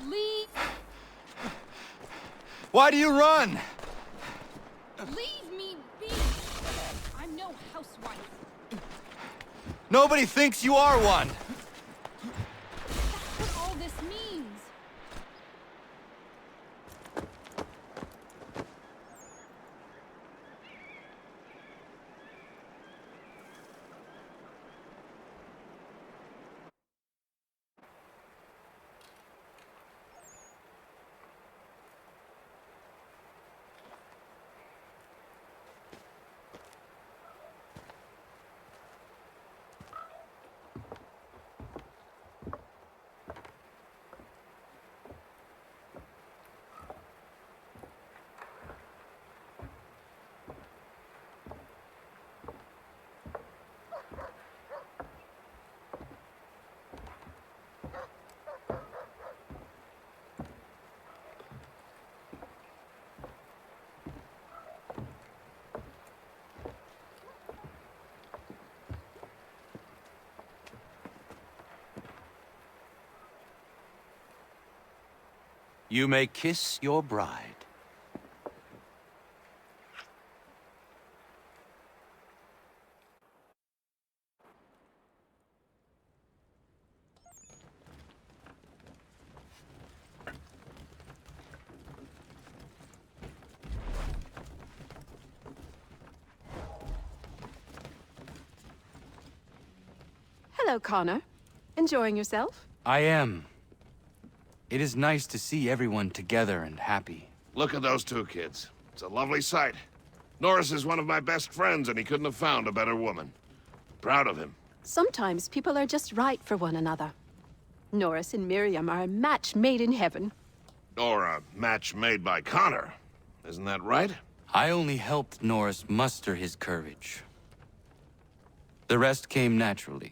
Leave! Why do you run? Leave me be! I'm no housewife. Nobody thinks you are one. That's what all this means. You may kiss your bride. Hello, Connor. Enjoying yourself? I am. It is nice to see everyone together and happy. Look at those two kids. It's a lovely sight. Norris is one of my best friends, and he couldn't have found a better woman. Proud of him. Sometimes people are just right for one another. Norris and Miriam are a match made in heaven. Or a match made by Connor. Isn't that right? I only helped Norris muster his courage. The rest came naturally.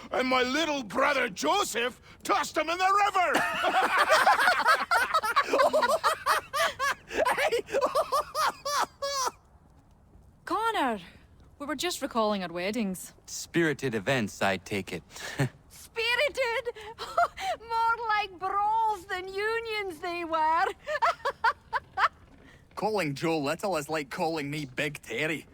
And my little brother Joseph tossed him in the river! Connor! We were just recalling our weddings. Spirited events, I take it. Spirited? More like brawls than unions they were. Calling Joe Little is like calling me Big Terry.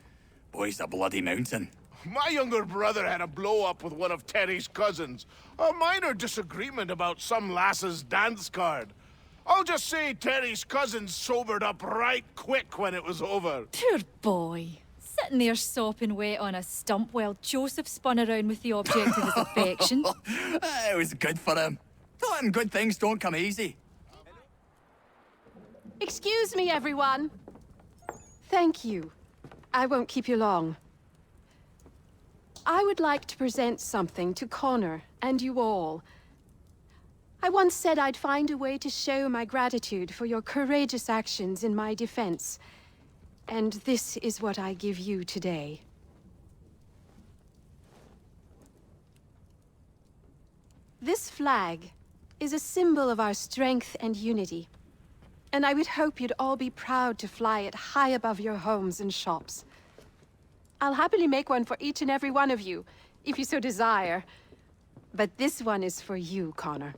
Boy's a bloody mountain. My younger brother had a blow-up with one of Terry's cousins. A minor disagreement about some lass's dance card. I'll just say Terry's cousins sobered up right quick when it was over. Poor boy. Sitting there sopping wet on a stump while Joseph spun around with the object of his affection. It was good for him. Taught him good things don't come easy. Excuse me, everyone. Thank you. I won't keep you long. I would like to present something to Connor and you all. I once said I'd find a way to show my gratitude for your courageous actions in my defense. And this is what I give you today. This flag is a symbol of our strength and unity. And I would hope you'd all be proud to fly it high above your homes and shops. I'll happily make one for each and every one of you, if you so desire. But this one is for you, Connor.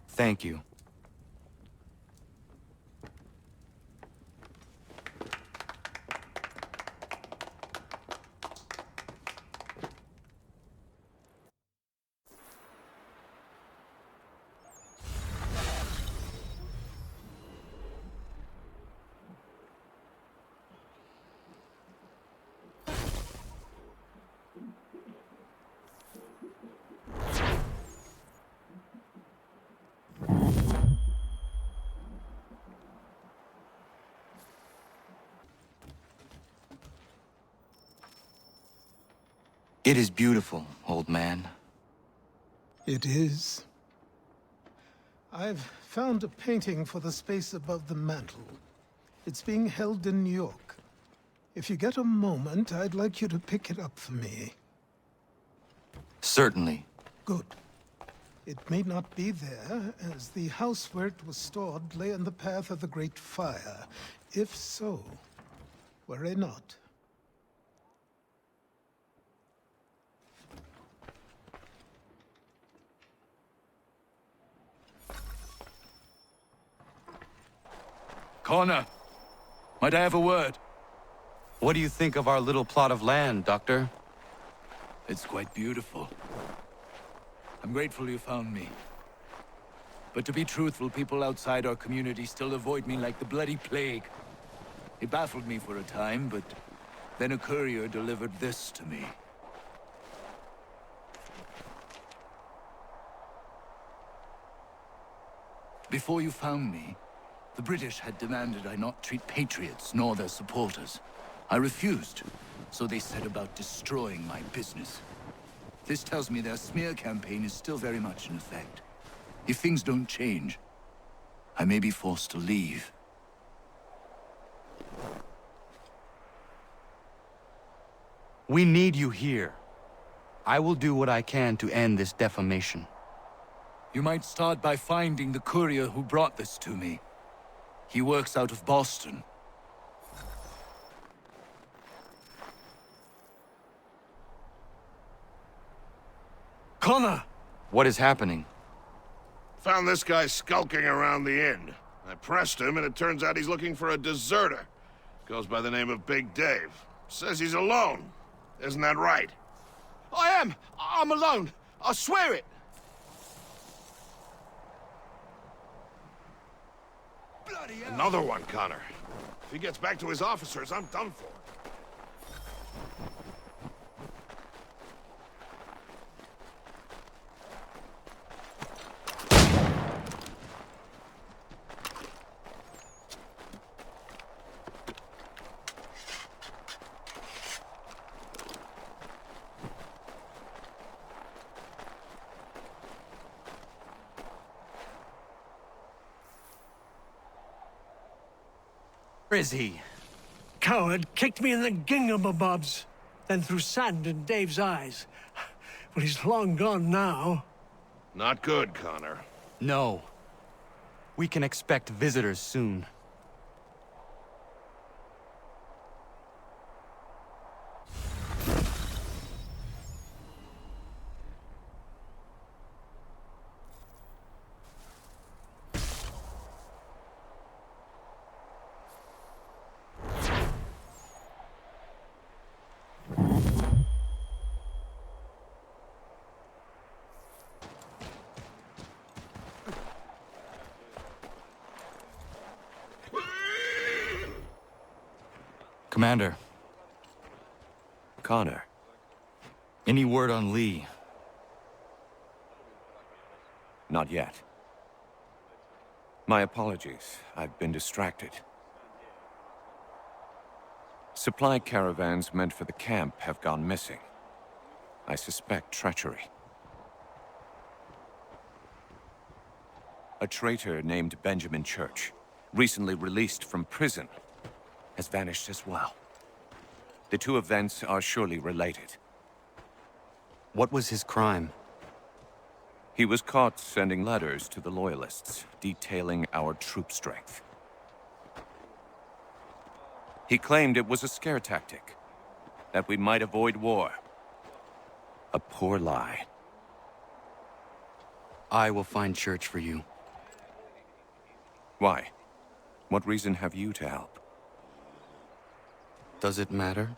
Thank you. It is beautiful, old man. It is. I've found a painting for the space above the mantle. It's being held in New York. If you get a moment, I'd like you to pick it up for me. Certainly. Good. It may not be there, as the house where it was stored lay in the path of the Great Fire. If so, worry not. Connor, might I have a word? What do you think of our little plot of land, Doctor? It's quite beautiful. I'm grateful you found me. But to be truthful, people outside our community still avoid me like the bloody plague. It baffled me for a time, but then a courier delivered this to me. Before you found me, the British had demanded I not treat patriots nor their supporters. I refused, so they set about destroying my business. This tells me their smear campaign is still very much in effect. If things don't change, I may be forced to leave. We need you here. I will do what I can to end this defamation. You might start by finding the courier who brought this to me. He works out of Boston. Connor! What is happening? Found this guy skulking around the inn. I pressed him, and it turns out he's looking for a deserter. Goes by the name of Big Dave. Says he's alone. Isn't that right? I am! I'm alone! I swear it! Another one, Connor. If he gets back to his officers, I'm done for. Where is he? Coward kicked me in the gingamabobs, then threw sand in Dave's eyes. Well, he's long gone now. Not good, Connor. No. We can expect visitors soon. Commander. Connor. Any word on Lee? Not yet. My apologies. I've been distracted. Supply caravans meant for the camp have gone missing. I suspect treachery. A traitor named Benjamin Church, recently released from prison, has vanished as well. The two events are surely related. What was his crime? He was caught sending letters to the Loyalists, detailing our troop strength. He claimed it was a scare tactic, that we might avoid war. A poor lie. I will find Church for you. Why? What reason have you to help? Does it matter?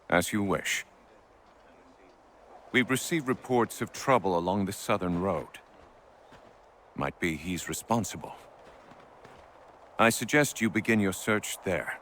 As you wish. We've received reports of trouble along the southern road. Might be he's responsible. I suggest you begin your search there.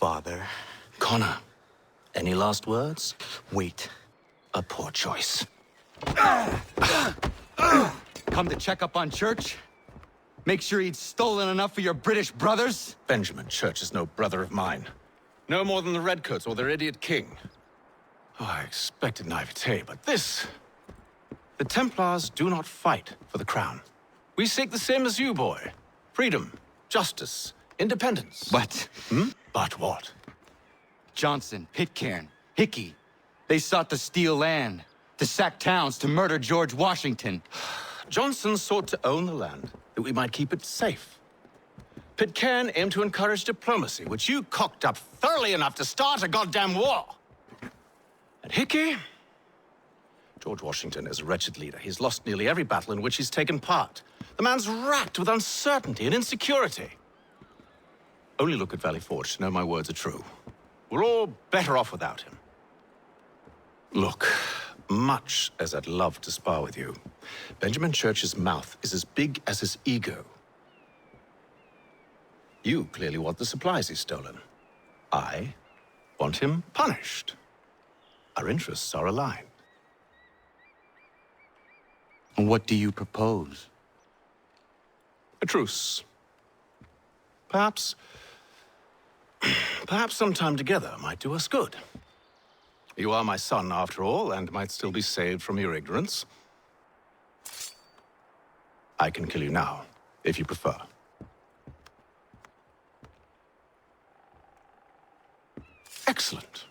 Father. Connor, any last words? Wait. A poor choice. Come to check up on Church? Make sure he'd stolen enough for your British brothers? Benjamin Church is no brother of mine. No more than the Redcoats or their idiot king. Oh, I expected naivete, but this... The Templars do not fight for the crown. We seek the same as you, boy. Freedom, justice, independence. But... But what? Johnson, Pitcairn, Hickey, they sought to steal land, to sack towns, to murder George Washington. Johnson sought to own the land, that we might keep it safe. Pitcairn aimed to encourage diplomacy, which you cocked up thoroughly enough to start a goddamn war. And Hickey? George Washington is a wretched leader. He's lost nearly every battle in which he's taken part. The man's racked with uncertainty and insecurity. Only look at Valley Forge to know my words are true. We're all better off without him. Look, much as I'd love to spar with you, Benjamin Church's mouth is as big as his ego. You clearly want the supplies he's stolen. I want him punished. Our interests are aligned. What do you propose? A truce. Perhaps some time together might do us good. You are my son, after all, and might still be saved from your ignorance. I can kill you now, if you prefer. Excellent.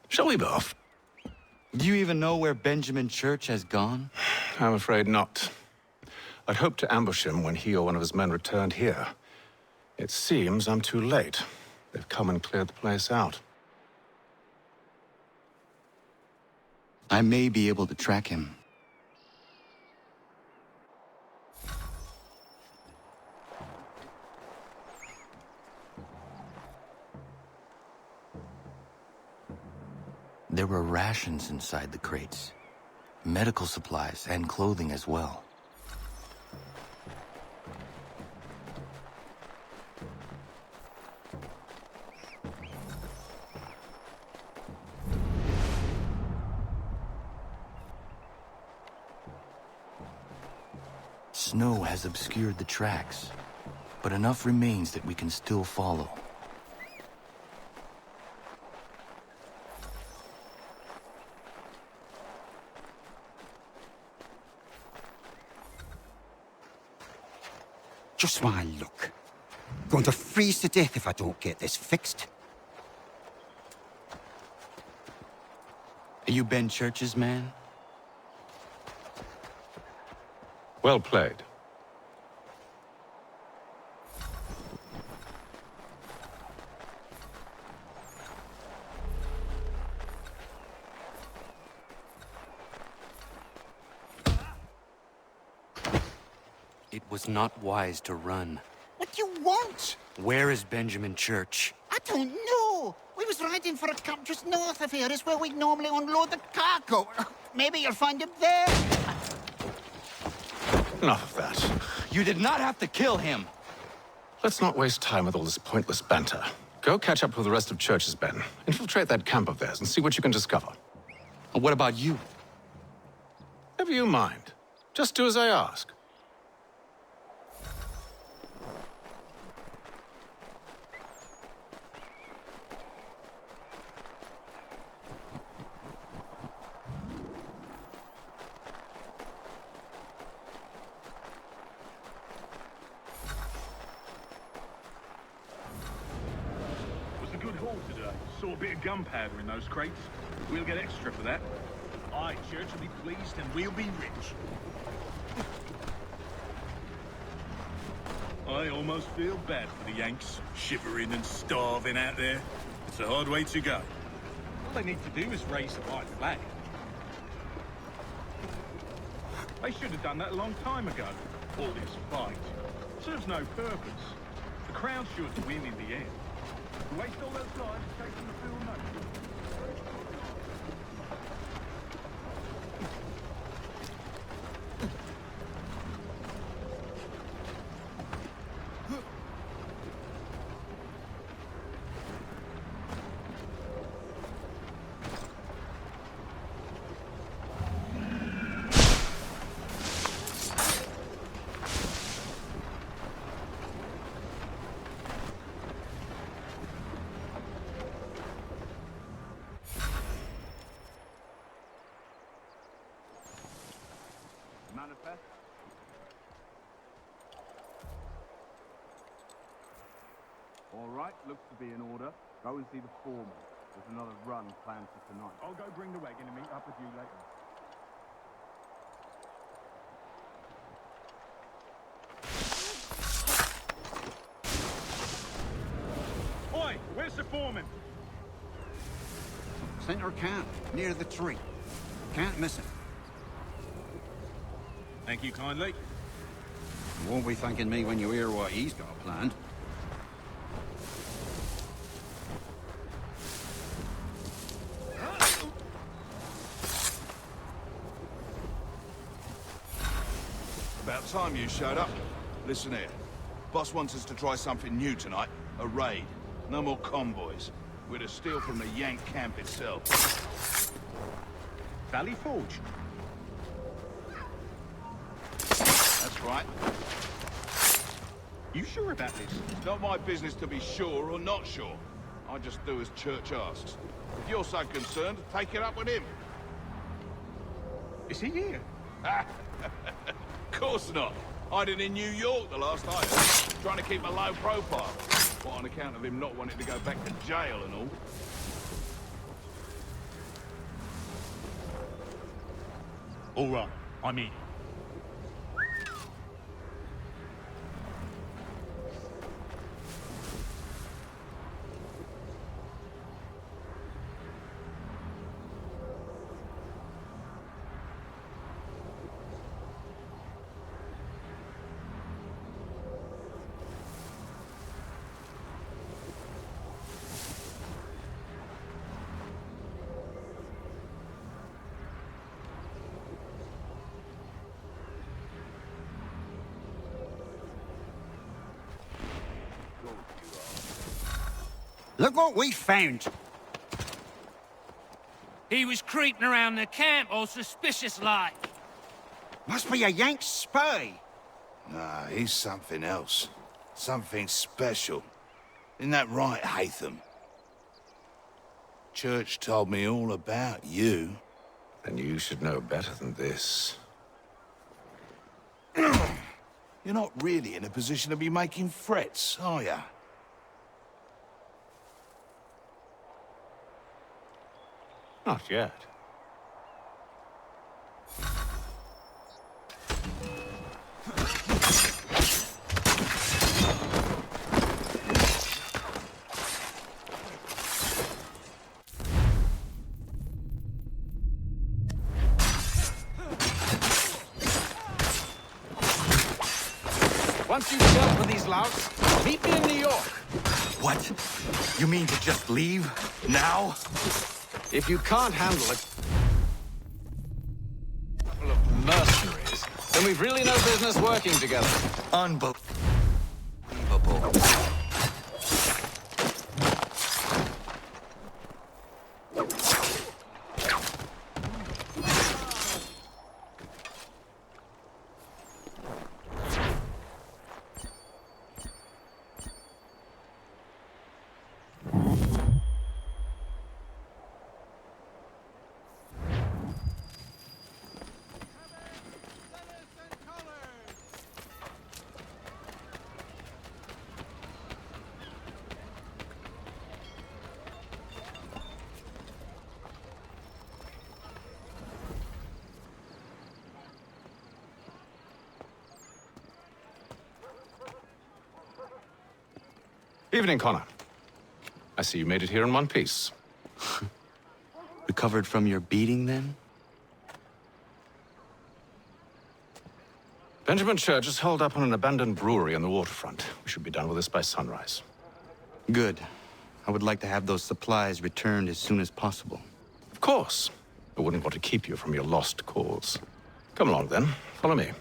Shall we be off? Do you even know where Benjamin Church has gone? I'm afraid not. I'd hoped to ambush him when he or one of his men returned here. It seems I'm too late. They've come and cleared the place out. I may be able to track him. There were rations inside the crates. Medical supplies and clothing as well. Snow has obscured the tracks, but enough remains that we can still follow. Just my luck. Going to freeze to death if I don't get this fixed. Are you Ben Church's man? Well played. It was not wise to run. What do you want? Where is Benjamin Church? I don't know. We was riding for a camp just north of here. Is where we'd normally unload the cargo. Maybe you'll find him there. Enough of that. You did not have to kill him. Let's not waste time with all this pointless banter. Go catch up with the rest of Church's men. Infiltrate that camp of theirs and see what you can discover. What about you? Never you mind. Just do as I ask. Saw a bit of gunpowder in those crates. We'll get extra for that. Aye, Church will be pleased and we'll be rich. I almost feel bad for the Yanks, shivering and starving out there. It's a hard way to go. All they need to do is raise the white flag. They should have done that a long time ago. All this fight serves no purpose. The crown's sure to win in the end. Waste all those lives taking the field note. All right, looks to be in order. Go and see the foreman. There's another run planned for tonight. I'll go bring the wagon and meet up with you later. Oi, where's the foreman? Center camp, near the tree. Can't miss it. Thank you kindly. You won't be thanking me when you hear what he's got planned. About time you showed up. Listen here. Boss wants us to try something new tonight. A raid. No more convoys. We're to steal from the Yank camp itself. Valley Forge? That's right. You sure about this? It's not my business to be sure or not sure. I just do as Church asks. If you're so concerned, take it up with him. Is he here? Of course not. Hiding in New York the last I heard. Trying to keep a low profile. What, on account of him not wanting to go back to jail and all? All right, I'm in. Look what we found! He was creeping around the camp all suspicious like. Must be a Yank spy! Nah, he's something else. Something special. Isn't that right, Hatham? Church told me all about you. Then you should know better than this. You're not really in a position to be making threats, are you? Not yet. Once you've dealt with these louts, meet me in New York. What? You mean to just leave? Now? If you can't handle it, couple of mercenaries, then we've really no business working together. Unbelievable. Evening, Connor. I see you made it here in one piece. Recovered from your beating, then? Benjamin Church is holed up on an abandoned brewery on the waterfront. We should be done with this by sunrise. Good. I would like to have those supplies returned as soon as possible. Of course. I wouldn't want to keep you from your lost cause. Come along, then. Follow me.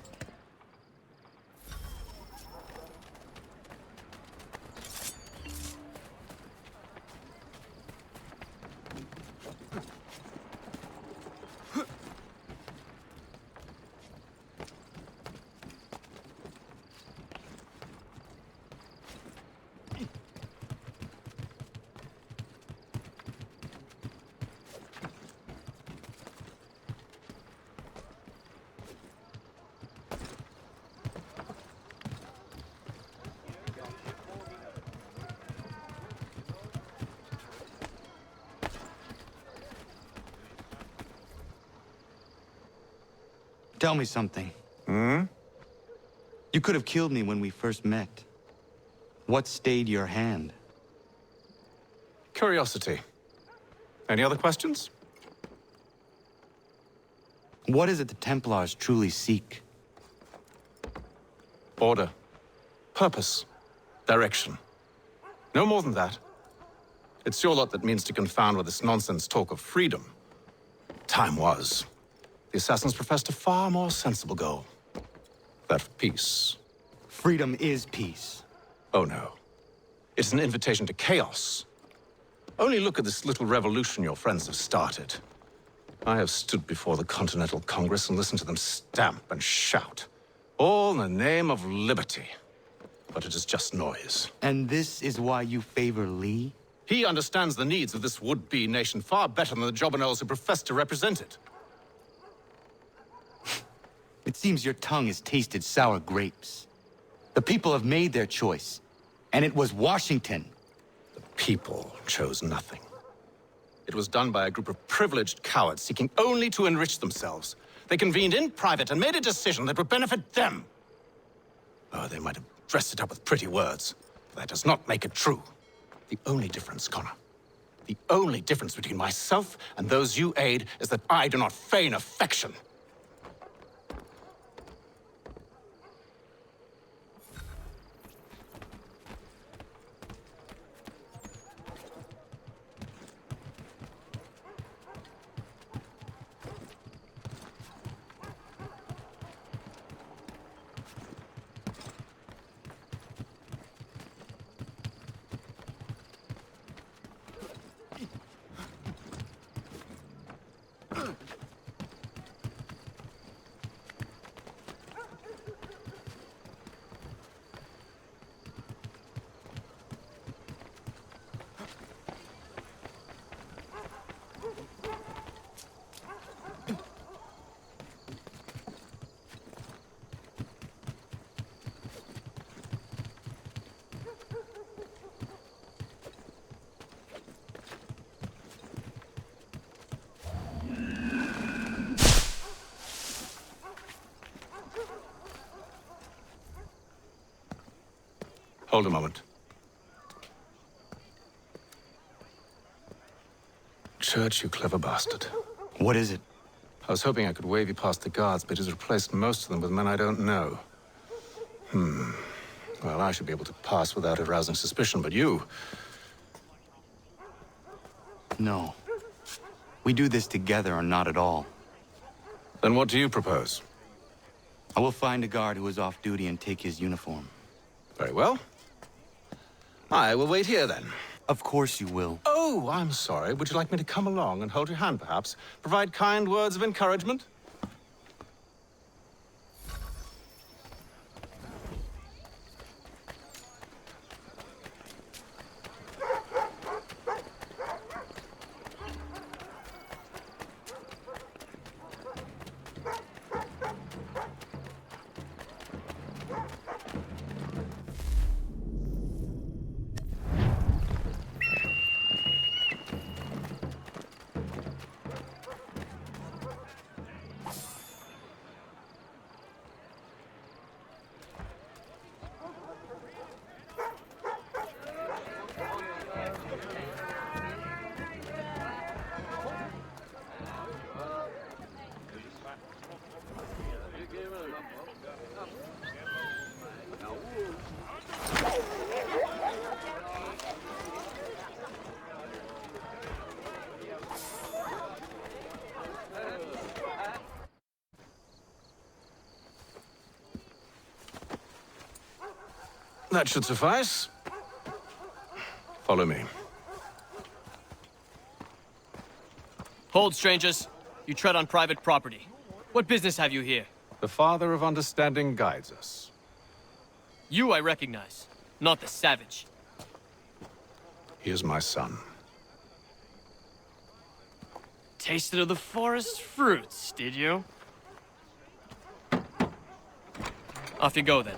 Tell me something. Hmm? You could have killed me when we first met. What stayed your hand? Curiosity. Any other questions? What is it the Templars truly seek? Order. Purpose. Direction. No more than that. It's your lot that means to confound with this nonsense talk of freedom. Time was. The assassins professed a far more sensible goal. That of peace. Freedom is peace. Oh no. It's an invitation to chaos. Only look at this little revolution your friends have started. I have stood before the Continental Congress and listened to them stamp and shout. All in the name of liberty. But it is just noise. And this is why you favor Lee? He understands the needs of this would-be nation far better than the jobberknolls who profess to represent it. It seems your tongue has tasted sour grapes. The people have made their choice, and it was Washington. The people chose nothing. It was done by a group of privileged cowards seeking only to enrich themselves. They convened in private and made a decision that would benefit them. Oh, they might have dressed it up with pretty words, but that does not make it true. The only difference, Connor, the only difference between myself and those you aid is that I do not feign affection. Hold a moment. Church, you clever bastard. What is it? I was hoping I could wave you past the guards, but he's replaced most of them with men I don't know. Well, I should be able to pass without arousing suspicion, but you... No. We do this together or not at all. Then what do you propose? I will find a guard who is off duty and take his uniform. Very well. I will wait here, then. Of course you will. Oh, I'm sorry. Would you like me to come along and hold your hand, perhaps? Provide kind words of encouragement? That should suffice. Follow me. Hold, strangers. You tread on private property. What business have you here? The Father of Understanding guides us. You I recognize, not the savage. He is my son. Tasted of the forest fruits, did you? Off you go, then.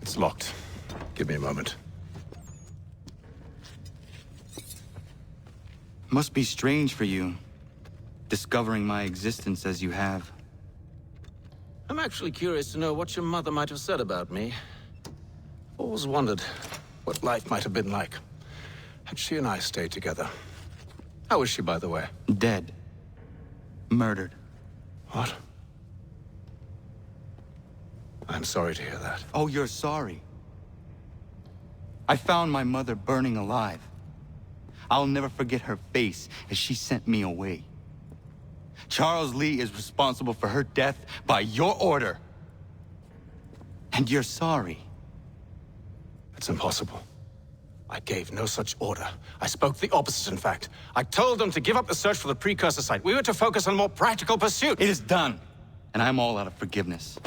It's locked. Give me a moment. Must be strange for you, discovering my existence as you have. I'm actually curious to know what your mother might have said about me. Always wondered what life might have been like had she and I stayed together. How is she, by the way? Dead. Murdered. What? I'm sorry to hear that. Oh, you're sorry? I found my mother burning alive. I'll never forget her face as she sent me away. Charles Lee is responsible for her death by your order. And you're sorry. It's impossible. I gave no such order. I spoke the opposite, in fact. I told them to give up the search for the precursor site. We were to focus on a more practical pursuit. It is done, and I'm all out of forgiveness.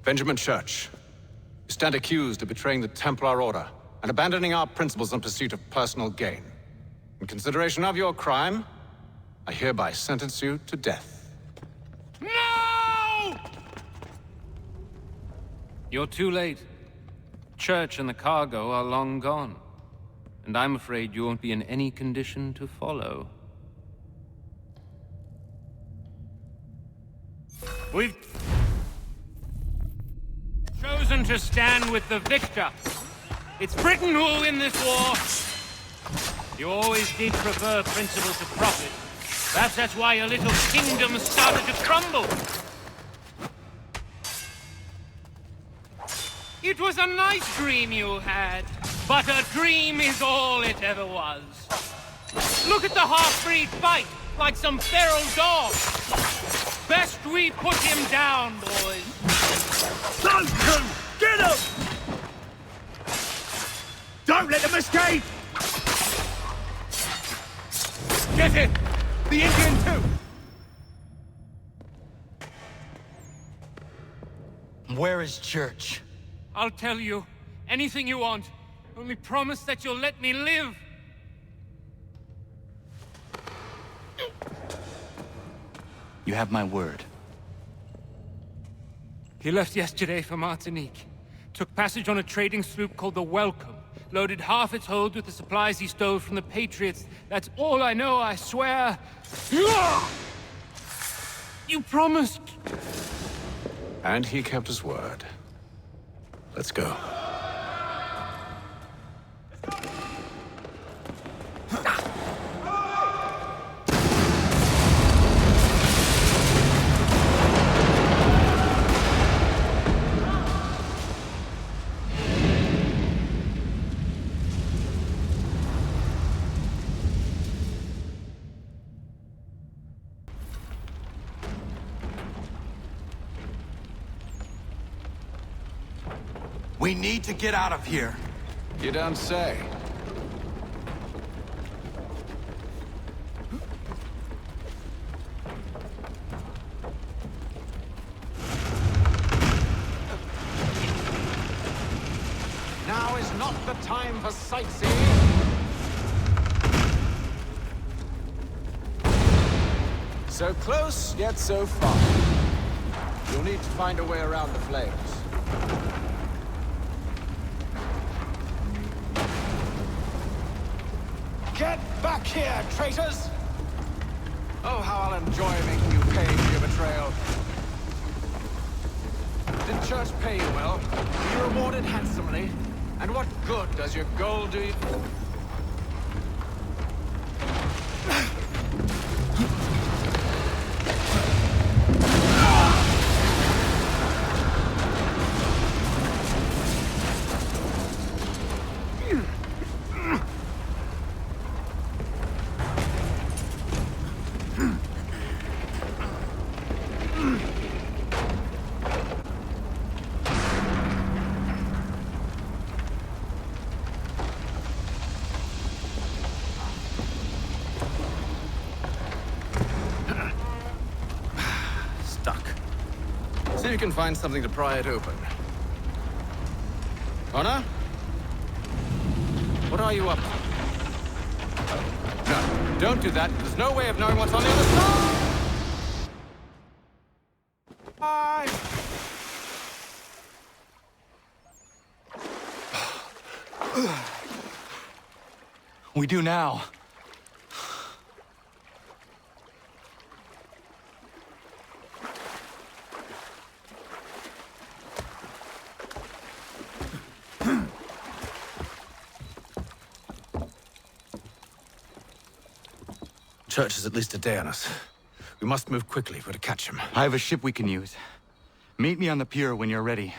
Benjamin Church, you stand accused of betraying the Templar Order and abandoning our principles in pursuit of personal gain. In consideration of your crime, I hereby sentence you to death. No! You're too late. Church and the cargo are long gone. And I'm afraid you won't be in any condition to follow. We've chosen to stand with the victor. It's Britain who will win this war. You always did prefer principle to profit. Perhaps that's why your little kingdom started to crumble. It was a nice dream you had, but a dream is all it ever was. Look at the half-breed fight, like some feral dog. Best we put him down, boys. Duncan! Get him! Don't let them escape! Get it! The Indian too! Where is Church? I'll tell you. Anything you want. Only promise that you'll let me live. You have my word. He left yesterday for Martinique. Took passage on a trading sloop called the Welcome. Loaded half its hold with the supplies he stole from the Patriots. That's all I know, I swear. You promised. And he kept his word. Let's go. We need to get out of here. You don't say. Now is not the time for sightseeing. So close, yet so far. You'll need to find a way around the flames. Get back here, traitors! Oh, how I'll enjoy making you pay for your betrayal. Did Church pay you well? Were you rewarded handsomely? And what good does your gold do you? See if you can find something to pry it open. Connor? What are you up to? No, don't do that. There's no way of knowing what's on the other side! We do now. Church is at least a day on us. We must move quickly if we're to catch him. I have a ship we can use. Meet me on the pier when you're ready.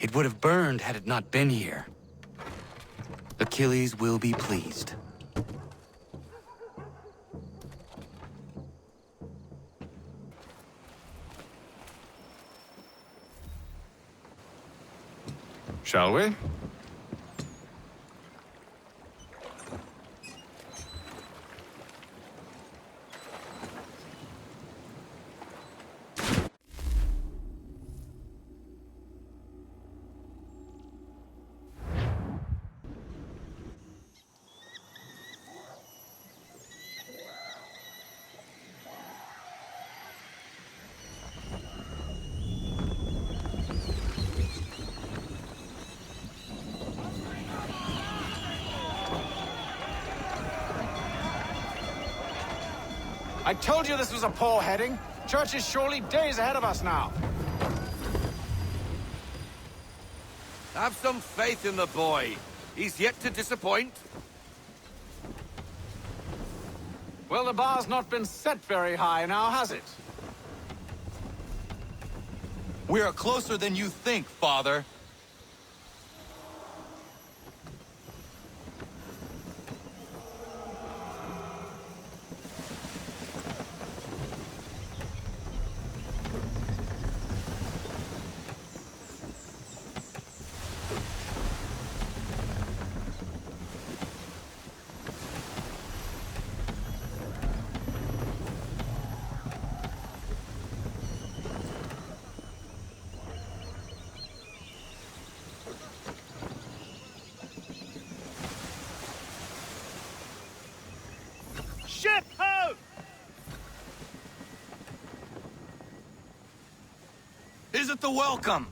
It would have burned had it not been here. Achilles will be pleased. Shall we? I told you this was a poor heading. Church is surely days ahead of us now. Have some faith in the boy. He's yet to disappoint. Well, the bar's not been set very high now, has it? We are closer than you think, Father. Ship ho! Is it the welcome?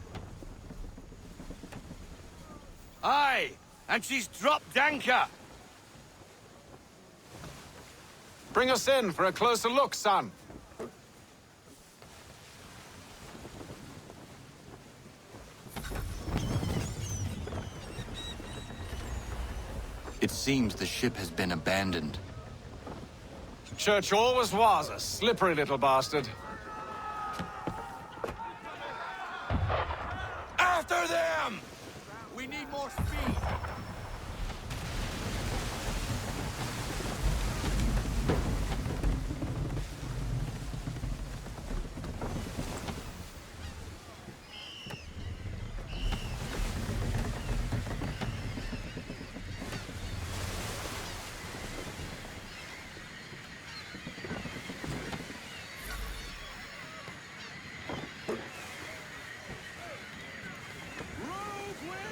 Aye, and she's dropped anchor. Bring us in for a closer look, son. It seems the ship has been abandoned. Church always was a slippery little bastard. After them! We need more speed.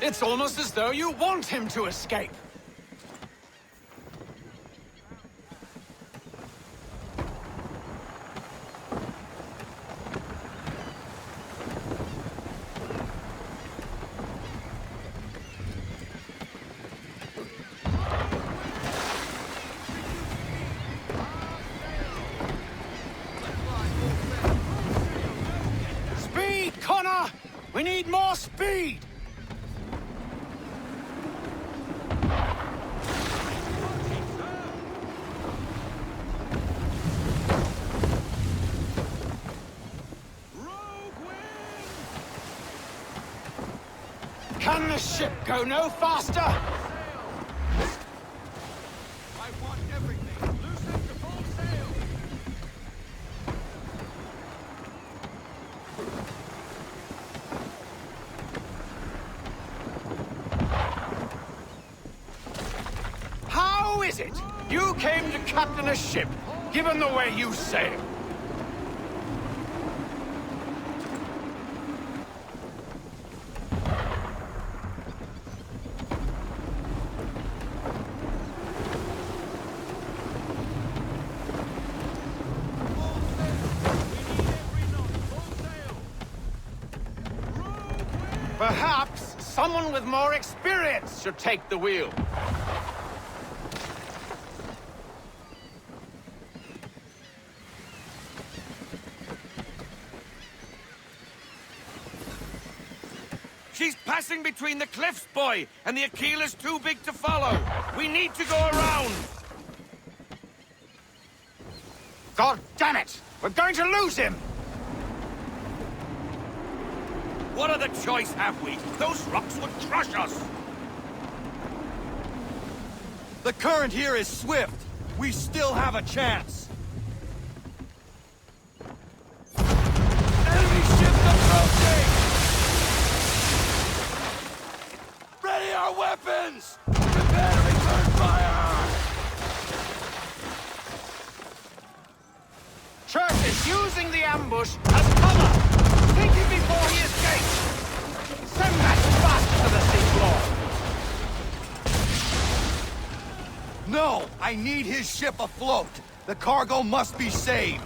It's almost as though you want him to escape. Speed, Connor! We need more speed! Can the ship go no faster? I want everything. Loosen to full sail. How is it you came to captain a ship, given the way you sail? Perhaps someone with more experience should take the wheel. She's passing between the cliffs, boy, and the Aquila's too big to follow. We need to go around. God damn it! We're going to lose him! What other choice have we? Those rocks would crush us! The current here is swift. We still have a chance. Enemy ship approaching! Ready our weapons! Prepare to return fire! Church is using the ambush as cover! Thinking before he escapes! Send that bastard to the seafloor! No! I need his ship afloat! The cargo must be saved!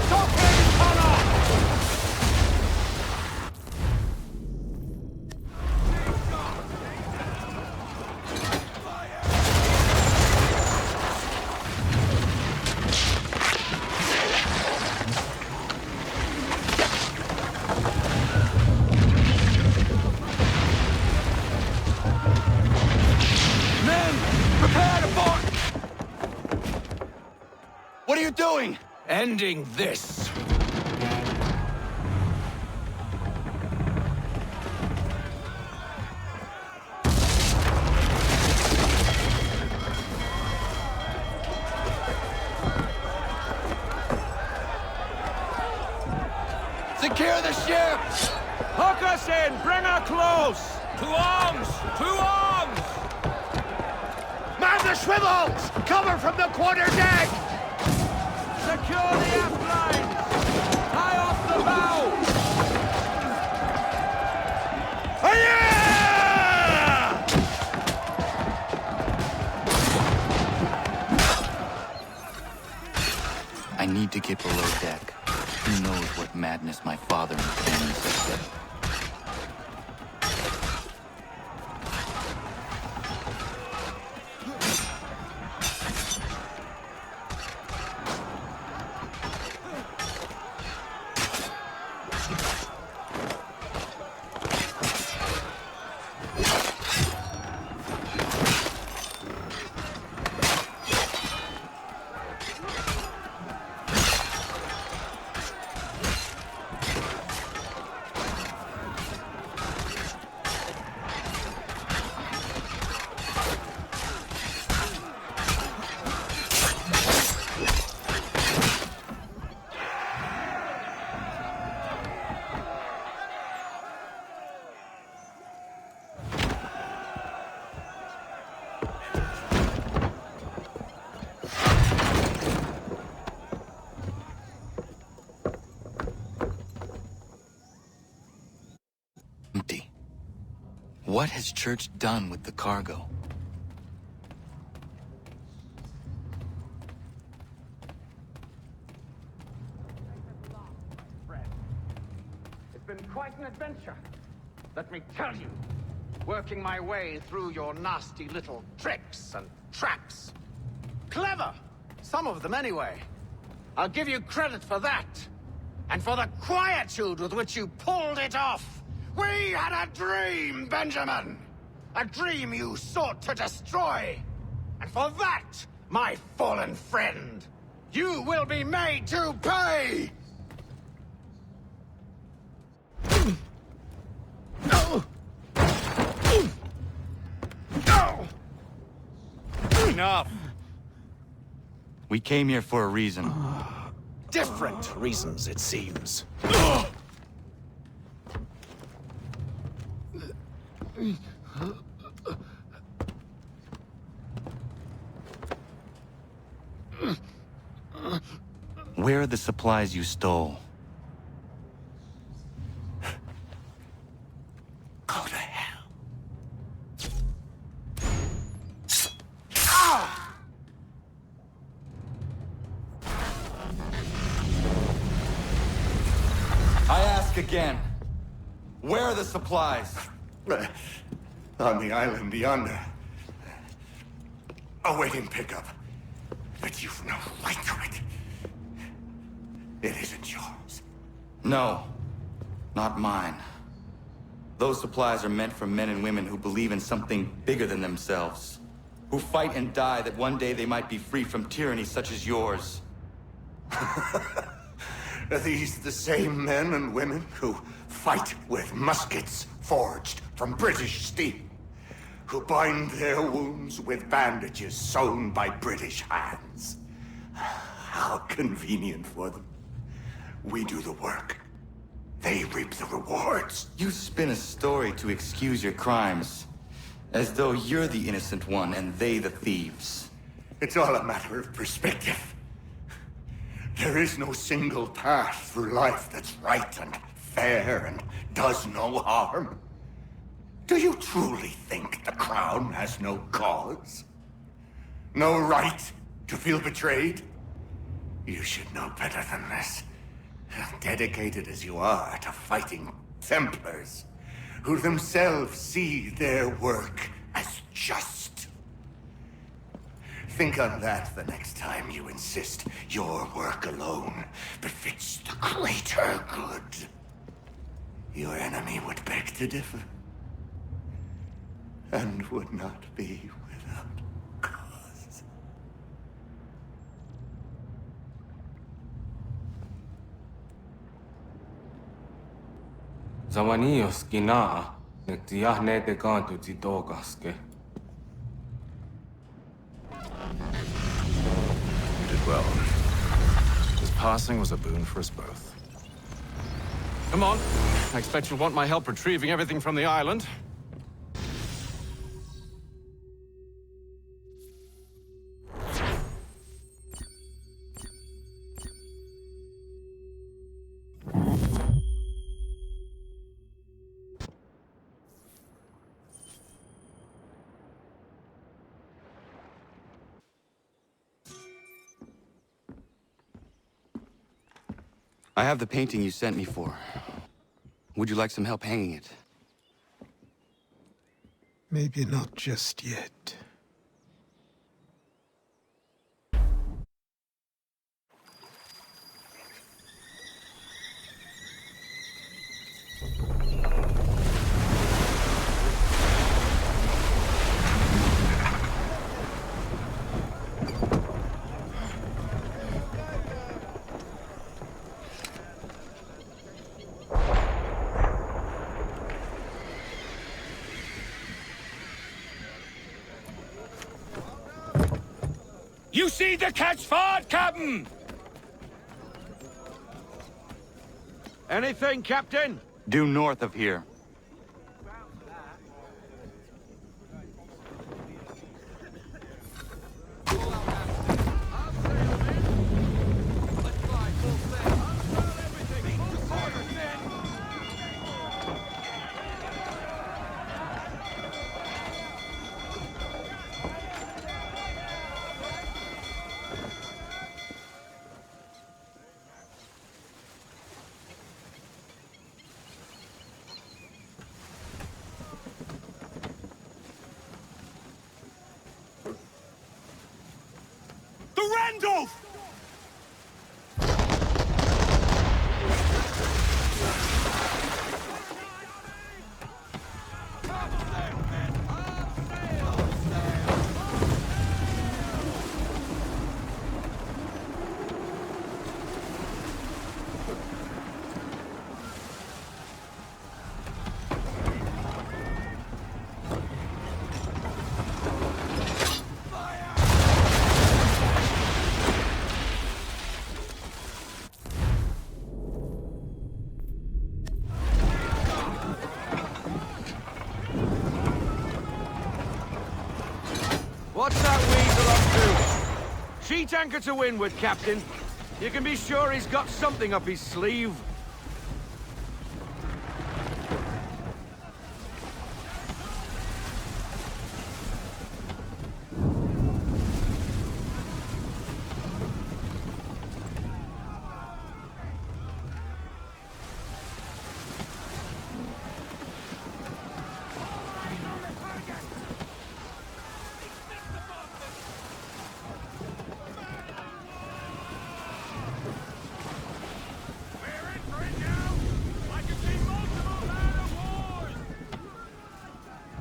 Stop him, Connor! What are you doing? Ending this. Secure the ship! Hook us in! Bring her close! To arms! To arms! Man the swivels! Cover from the quarter deck! Secure the aft lines! Tie off the bow! I need to get below deck. Who knows what madness my father intends. Empty. What has Church done with the cargo? It's been quite an adventure. Let me tell you. Working my way through your nasty little tricks and traps. Clever! Some of them anyway. I'll give you credit for that. And for the quietude with which you pulled it off. We had a dream, Benjamin! A dream you sought to destroy! And for that, my fallen friend, You will be made to pay! Enough! We came here for a reason. Different reasons, it seems. Where are the supplies you stole? Go to hell. I ask again. Where are the supplies? On the island yonder. Awaiting pickup. But you've no right to it. It isn't yours. No, not mine. Those supplies are meant for men and women who believe in something bigger than themselves. Who fight and die that one day they might be free from tyranny such as yours. Are these the same men and women who fight with muskets forged from British steel? Who bind their wounds with bandages sewn by British hands? How convenient for them. We do the work. They reap the rewards. You spin a story to excuse your crimes, as though you're the innocent one and they the thieves. It's all a matter of perspective. There is no single path through life that's right and fair and does no harm. Do you truly think the Crown has no cause? No right to feel betrayed? You should know better than this. Dedicated as you are to fighting Templars, who themselves see their work as just. Think on that the next time you insist your work alone befits the greater good. Your enemy would beg to differ, and would not be without cause. Zawanios kinaa, nektiahne te kantu titokaske. You did well. His passing was a boon for us both. Come on. I expect you'll want my help retrieving everything from the island. I have the painting you sent me for. Would you like some help hanging it? Maybe not just yet. You see the catch ford, Captain? Anything, Captain? Due north of here. Randolph! Neat anchor to windward, Captain. You can be sure he's got something up his sleeve.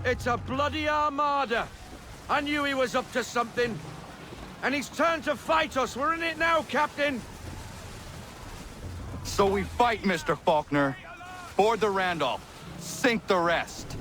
It's a bloody armada. I knew he was up to something. And he's turned to fight us. We're in it now, Captain. So we fight, Mr. Faulkner. Board the Randolph. Sink the rest.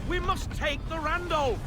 We must take the Randolph!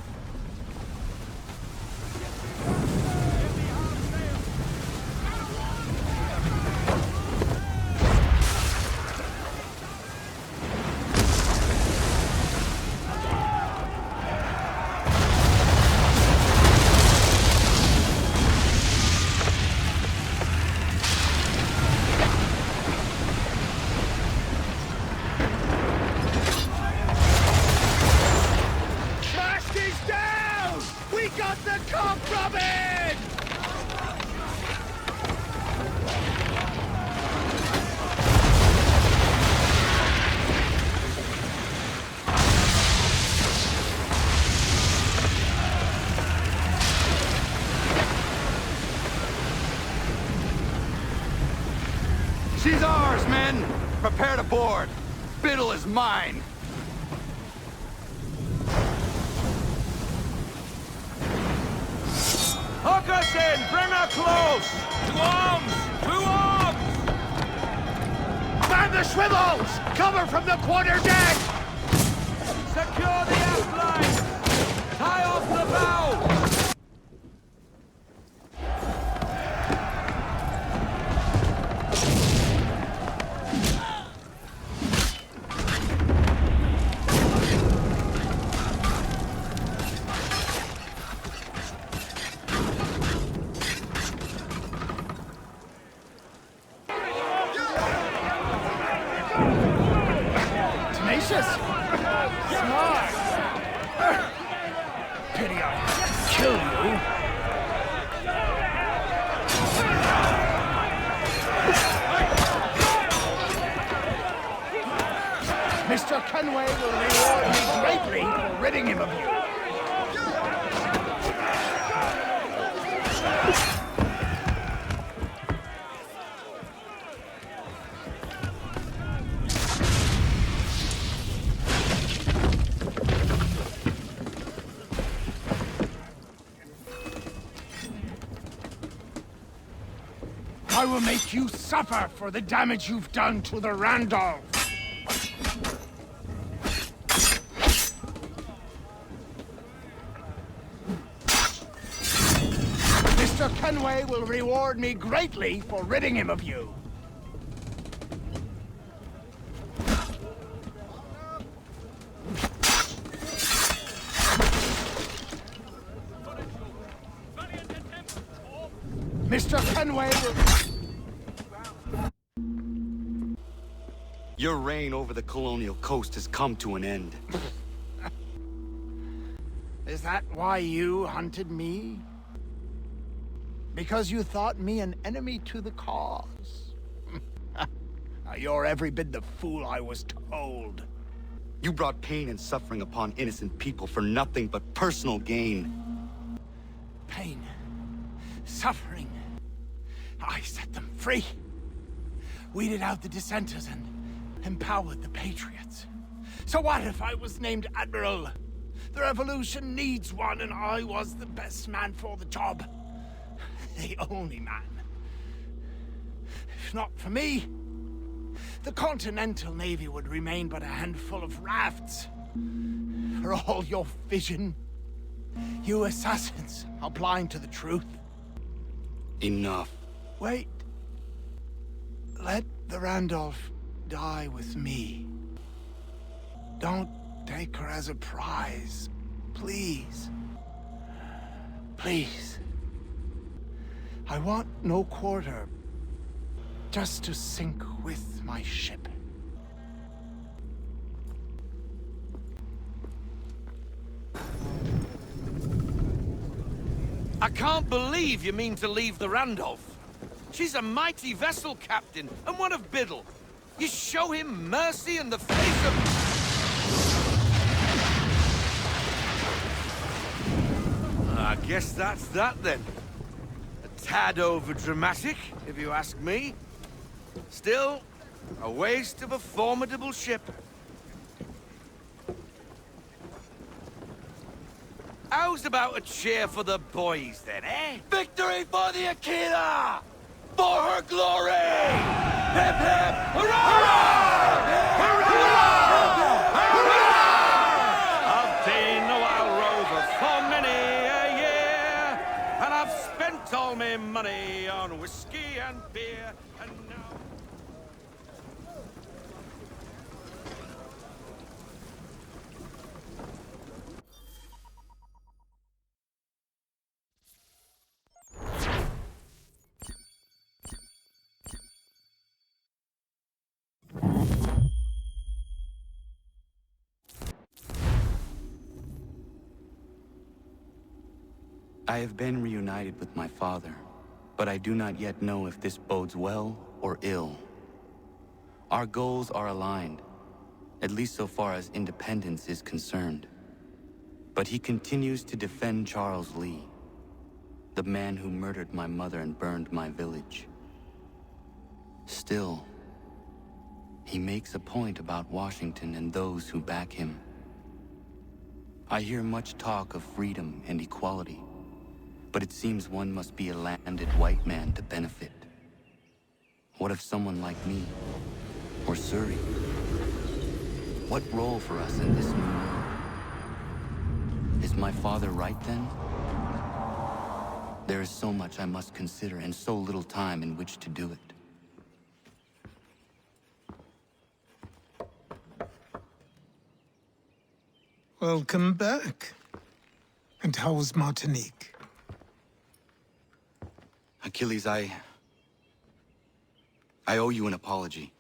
She's ours, men! Prepare to board. Biddle is mine! Hook us in! Bring her close! To arms! To arms! Man the swivels! Cover from the quarter deck! Secure the aft line! Tie off the bow! Smart! Pity I had to kill you. Mr. Kenway will reward me greatly for ridding him of you. I will make you suffer for the damage you've done to the Randolph. Mr. Kenway will reward me greatly for ridding him of you. Mr. Kenway will... Your reign over the colonial coast has come to an end. Is that why you hunted me? Because you thought me an enemy to the cause? You're every bit the fool I was told. You brought pain and suffering upon innocent people for nothing but personal gain. Pain. Suffering. I set them free. Weeded out the dissenters and empowered the patriots. So what if I was named Admiral? The revolution needs one, and I was the best man for the job. The only man. If not for me, the Continental Navy would remain but a handful of rafts. For all your vision, you assassins are blind to the truth. Enough. Wait. Let the Randolph die with me. Don't take her as a prize. Please. Please. I want no quarter. Just to sink with my ship. I can't believe you mean to leave the Randolph. She's a mighty vessel captain, and one of Biddle. You show him mercy in the face of... I guess that's that then. A tad over-dramatic, if you ask me. Still, a waste of a formidable ship. How's about a cheer for the boys, then, eh? Victory for the Akita! For her glory! Hip hip! Hurrah! I've been a wild rover for many a year, and I've spent all my money on whiskey and beer, and now... I have been reunited with my father, but I do not yet know if this bodes well or ill. Our goals are aligned, at least so far as independence is concerned. But he continues to defend Charles Lee, the man who murdered my mother and burned my village. Still, he makes a point about Washington and those who back him. I hear much talk of freedom and equality, but it seems one must be a landed white man to benefit. What of someone like me, or Surrey? What role for us in this new world? Is my father right then? There is so much I must consider and so little time in which to do it. Welcome back. And how was Martinique? Achilles, I owe you an apology.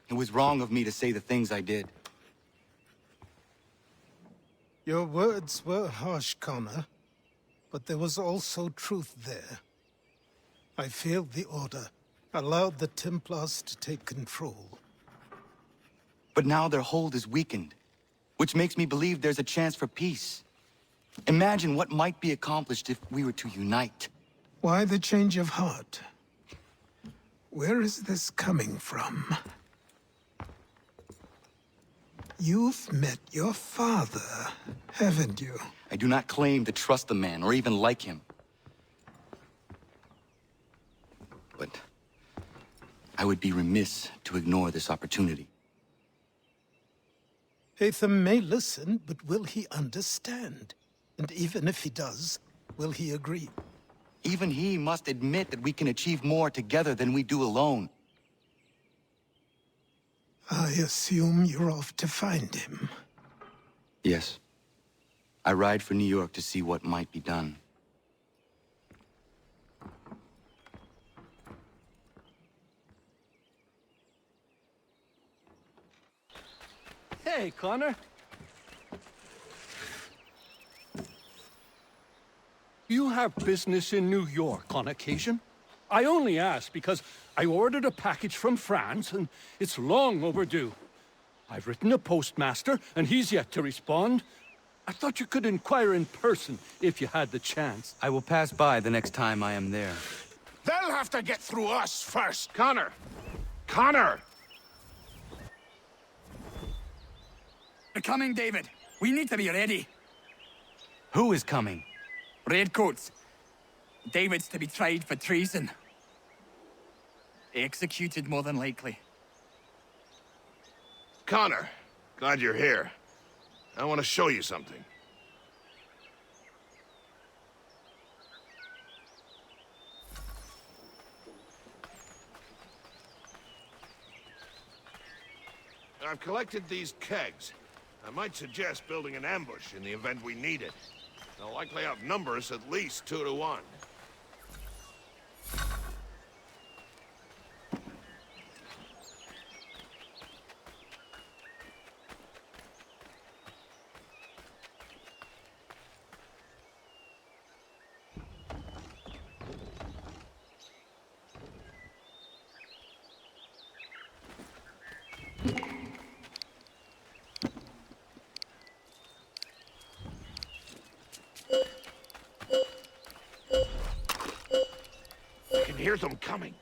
It was wrong of me to say the things I did. Your words were harsh, Connor, but there was also truth there. I failed the Order, allowed the Templars to take control. But now their hold is weakened, which makes me believe there's a chance for peace. Imagine what might be accomplished if we were to unite. Why the change of heart? Where is this coming from? You've met your father, haven't you? I do not claim to trust the man, or even like him. But I would be remiss to ignore this opportunity. Hatham may listen, but will he understand? And even if he does, will he agree? Even he must admit that we can achieve more together than we do alone. I assume you're off to find him. Yes. I ride for New York to see what might be done. Hey, Connor. You have business in New York on occasion? I only ask because I ordered a package from France, and it's long overdue. I've written a postmaster, and he's yet to respond. I thought you could inquire in person if you had the chance. I will pass by the next time I am there. They'll have to get through us first. Connor! Connor! They're coming, David. We need to be ready. Who is coming? Redcoats. David's to be tried for treason. Executed, more than likely. Connor, glad you're here. I want to show you something. I've collected these kegs. I might suggest building an ambush in the event we need it. They'll likely outnumber us at least 2 to 1. I can hear them coming.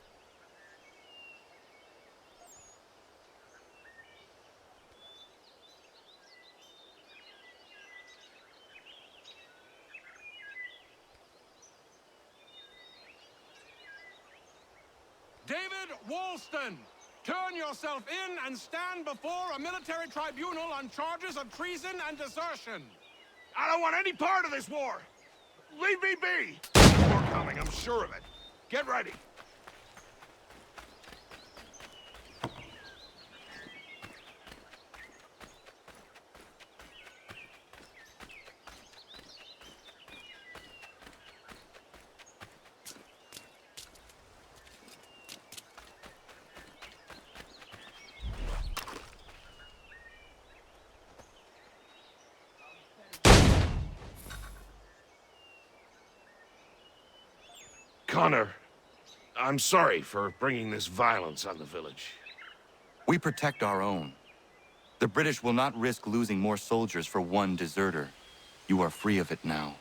David Walston, turn yourself in and stand before a military tribunal on charges of treason and desertion. I don't want any part of this war! Leave me be! More coming, I'm sure of it. Get ready. Connor, I'm sorry for bringing this violence on the village. We protect our own. The British will not risk losing more soldiers for one deserter. You are free of it now.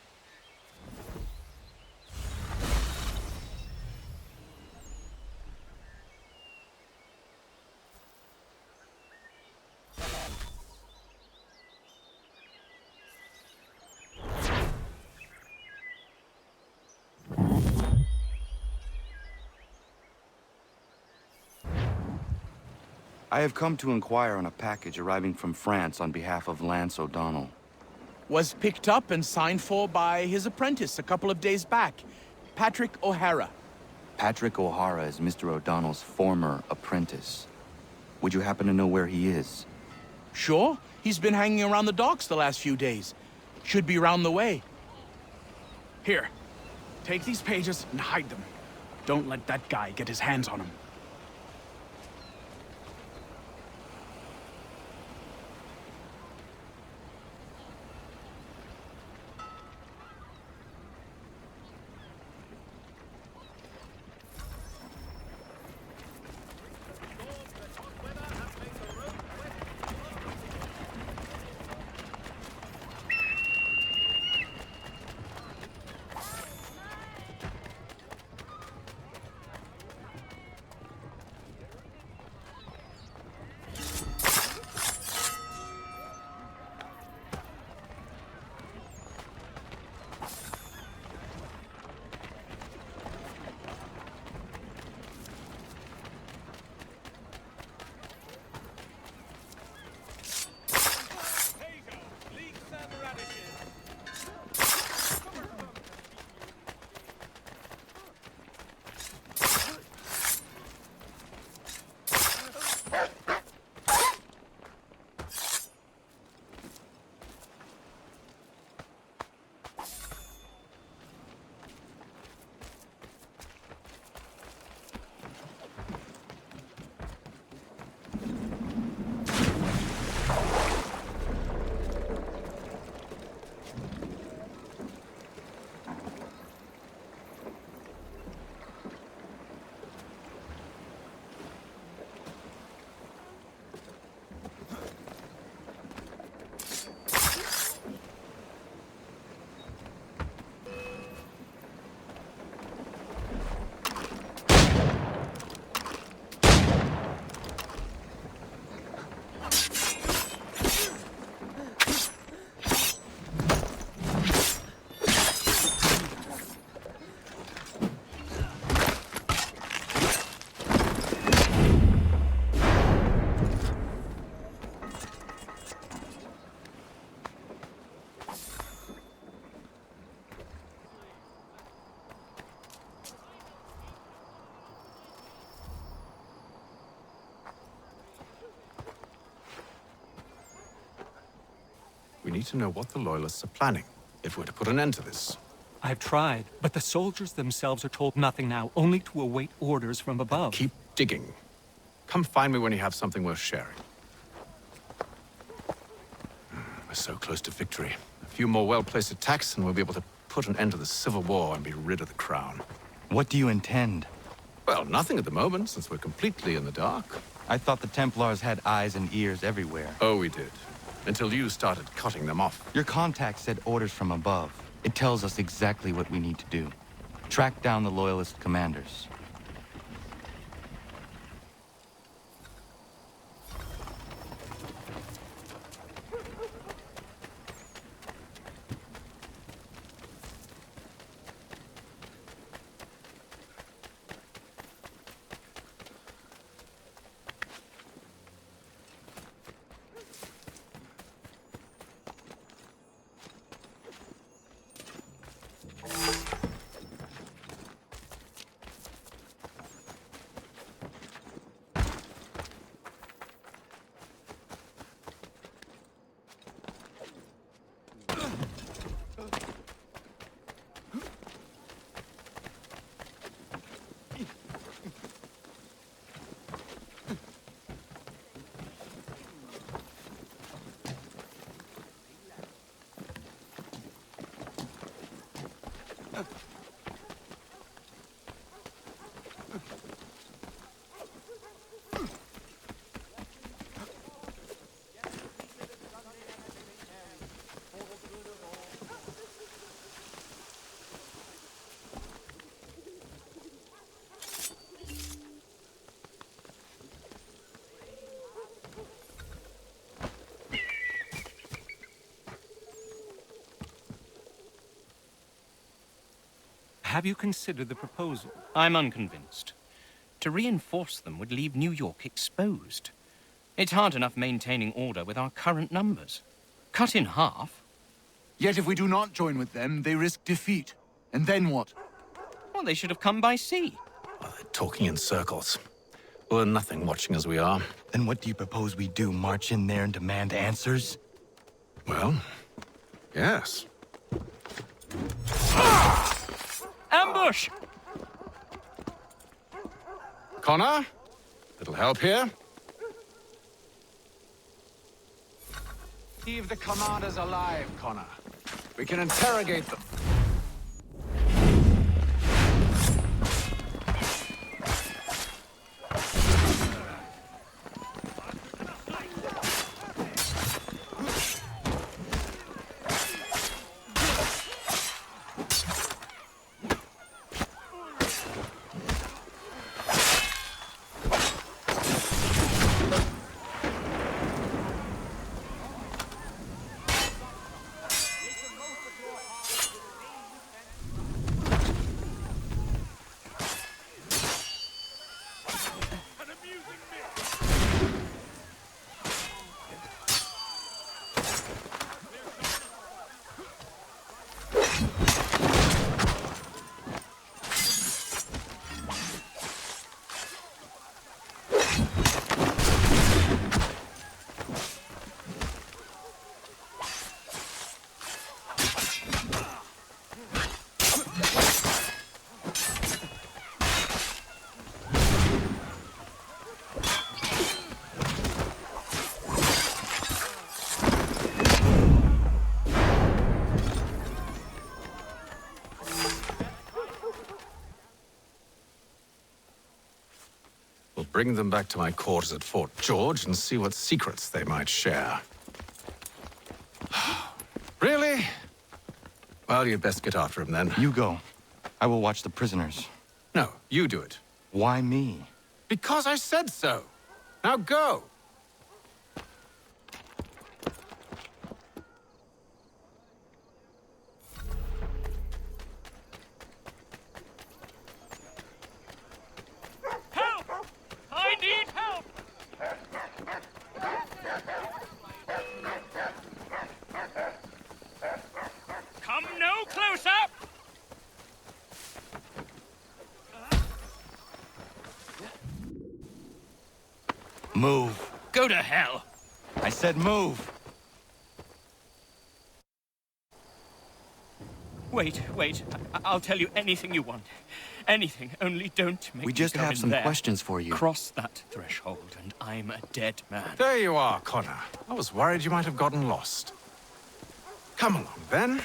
I have come to inquire on a package arriving from France on behalf of Lance O'Donnell. Was picked up and signed for by his apprentice a couple of days back, Patrick O'Hara. Patrick O'Hara is Mr. O'Donnell's former apprentice. Would you happen to know where he is? Sure, he's been hanging around the docks the last few days. Should be round the way. Here, take these pages and hide them. Don't let that guy get his hands on them. We need to know what the Loyalists are planning, if we're to put an end to this. I've tried, but the soldiers themselves are told nothing now, only to await orders from above. Keep digging. Come find me when you have something worth sharing. We're so close to victory. A few more well-placed attacks and we'll be able to put an end to the Civil War and be rid of the Crown. What do you intend? Well, nothing at the moment, since we're completely in the dark. I thought the Templars had eyes and ears everywhere. Oh, we did. Until you started cutting them off. Your contact said orders from above. It tells us exactly what we need to do. Track down the Loyalist commanders. Have you considered the proposal? I'm unconvinced. To reinforce them would leave New York exposed. It's hard enough maintaining order with our current numbers. Cut in half. Yet if we do not join with them, they risk defeat. And then what? Well, they should have come by sea. Well, they're talking in circles. We're nothing watching as we are. Then what do you propose we do? March in there and demand answers? Well, yes. Ambush! Connor? Little help here? Leave the commanders alive, Connor. We can interrogate them. Bring them back to my quarters at Fort George and see what secrets they might share. Really? Well, you'd best get after him then. You go. I will watch the prisoners. No, you do it. Why me? Because I said so. Now go. Move. Go to hell. I said move. Wait. I'll tell you anything you want. Anything, only don't make We me just go have in some there. questions for you. Cross that threshold, and I'm a dead man. There you are, Connor. I was worried you might have gotten lost. Come along, then.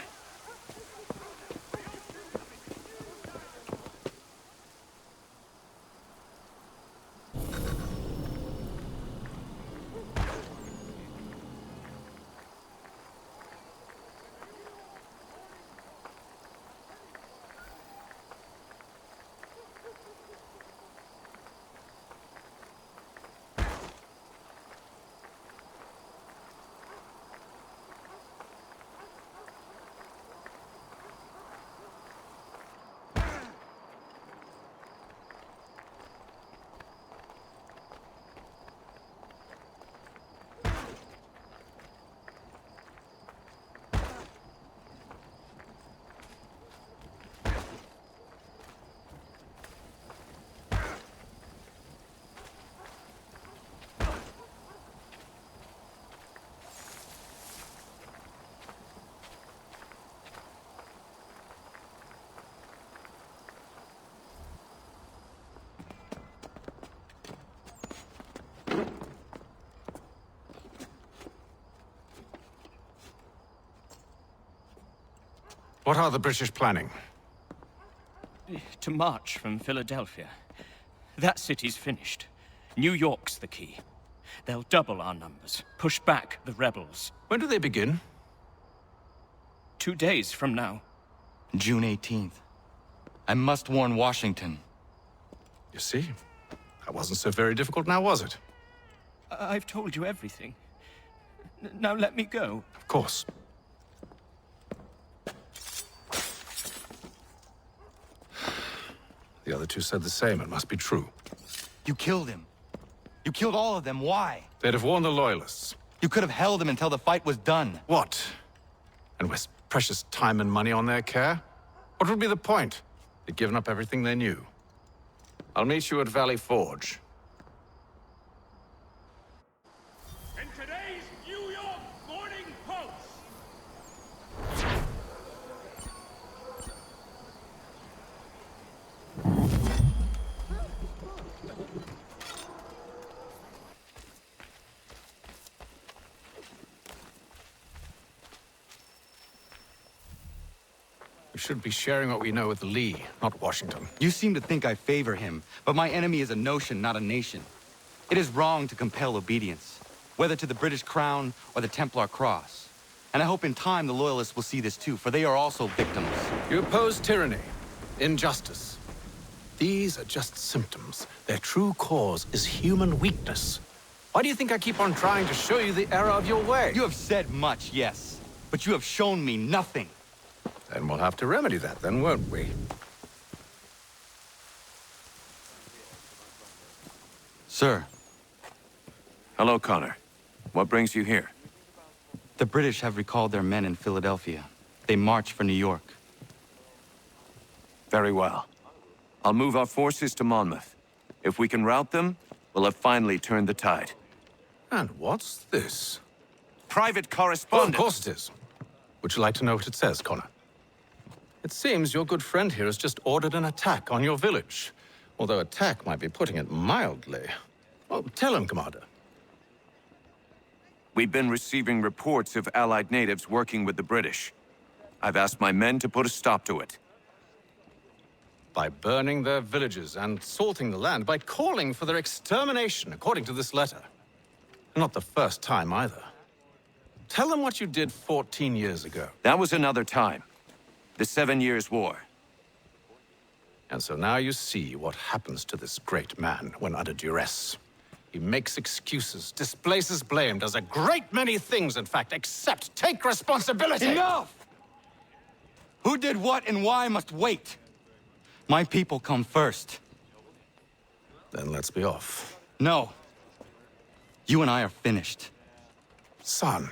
What are the British planning? To march from Philadelphia. That city's finished. New York's the key. They'll double our numbers, push back the rebels. When do they begin? 2 days from now. June 18th. I must warn Washington. You see? That wasn't so very difficult now, was it? I've told you everything. Now let me go. Of course. The other two said the same. It must be true. You killed him. You killed all of them. Why? They'd have warned the Loyalists. You could have held him until the fight was done. What? And waste precious time and money on their care? What would be the point? They'd given up everything they knew. I'll meet you at Valley Forge. In today's New York Morning Post. We should be sharing what we know with Lee, not Washington. You seem to think I favor him, but my enemy is a notion, not a nation. It is wrong to compel obedience, whether to the British Crown or the Templar Cross. And I hope in time the Loyalists will see this too, for they are also victims. You oppose tyranny, injustice. These are just symptoms. Their true cause is human weakness. Why do you think I keep on trying to show you the error of your way? You have said much, yes, but you have shown me nothing. Then we'll have to remedy that then, won't we? Sir. Hello, Connor. What brings you here? The British have recalled their men in Philadelphia. They march for New York. Very well. I'll move our forces to Monmouth. If we can rout them, we'll have finally turned the tide. And what's this? Private Oh, correspondence. of course it is. Would you like to know what it says, Connor? It seems your good friend here has just ordered an attack on your village. Although attack might be putting it mildly. Well, tell him, Commander. We've been receiving reports of Allied natives working with the British. I've asked my men to put a stop to it. By burning their villages and salting the land, by calling for their extermination, according to this letter. Not the first time, either. Tell them what you did 14 years ago. That was another time. The 7 Years' War. And so now you see what happens to this great man when under duress. He makes excuses, displaces blame, does a great many things, in fact, except take responsibility! Enough! Who did what and why must wait. My people come first. Then let's be off. No. You and I are finished. Son.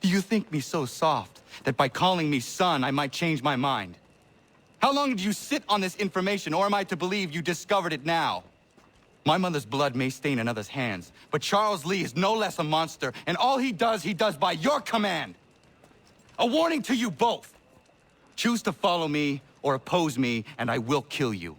Do you think me so soft that by calling me son, I might change my mind? How long did you sit on this information, or am I to believe you discovered it now? My mother's blood may stain another's hands, but Charles Lee is no less a monster, and all he does by your command. A warning to you both. Choose to follow me or oppose me, and I will kill you.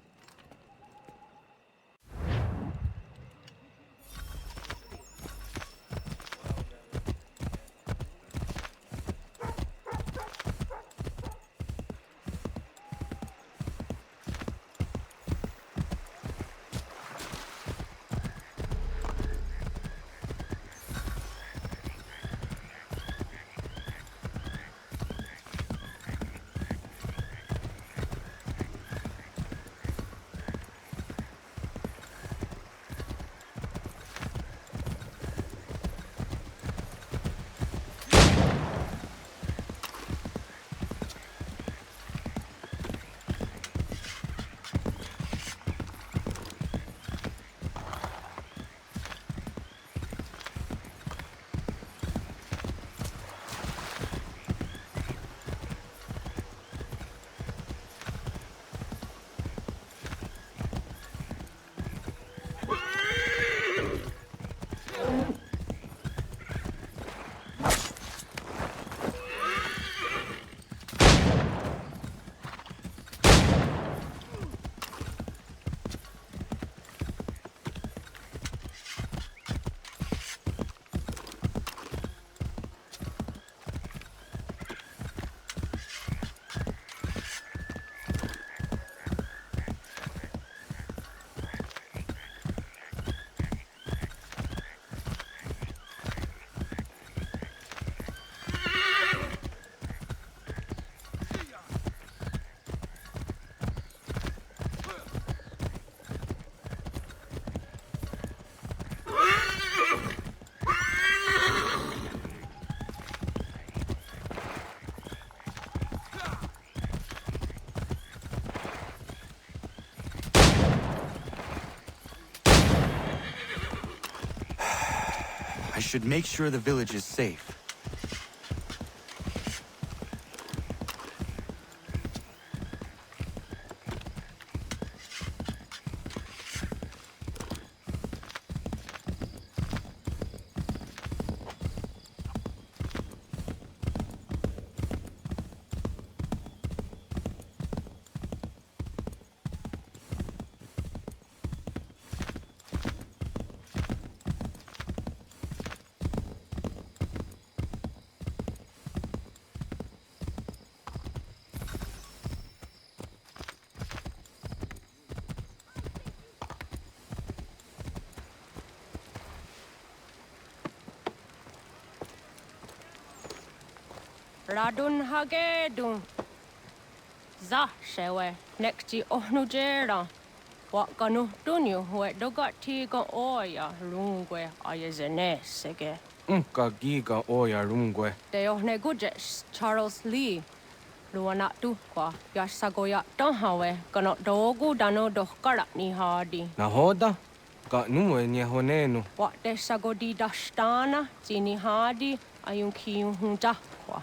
I should make sure the village is safe. Radun hagedun. Za shewe nekti ohnujera. Wakanu dunyu we dogati ga oya lungwe ayezene sege. Unka giga oya rungwe. De ohne gujes Charles Lee. Luana tu kwa yasagoya tahawe kano dogu dano dohkara ni hadi. Nahoda? Ka numwe nye honenu. Wa de sagodi dashtana zini hadi ayun kiyun hunta kwa.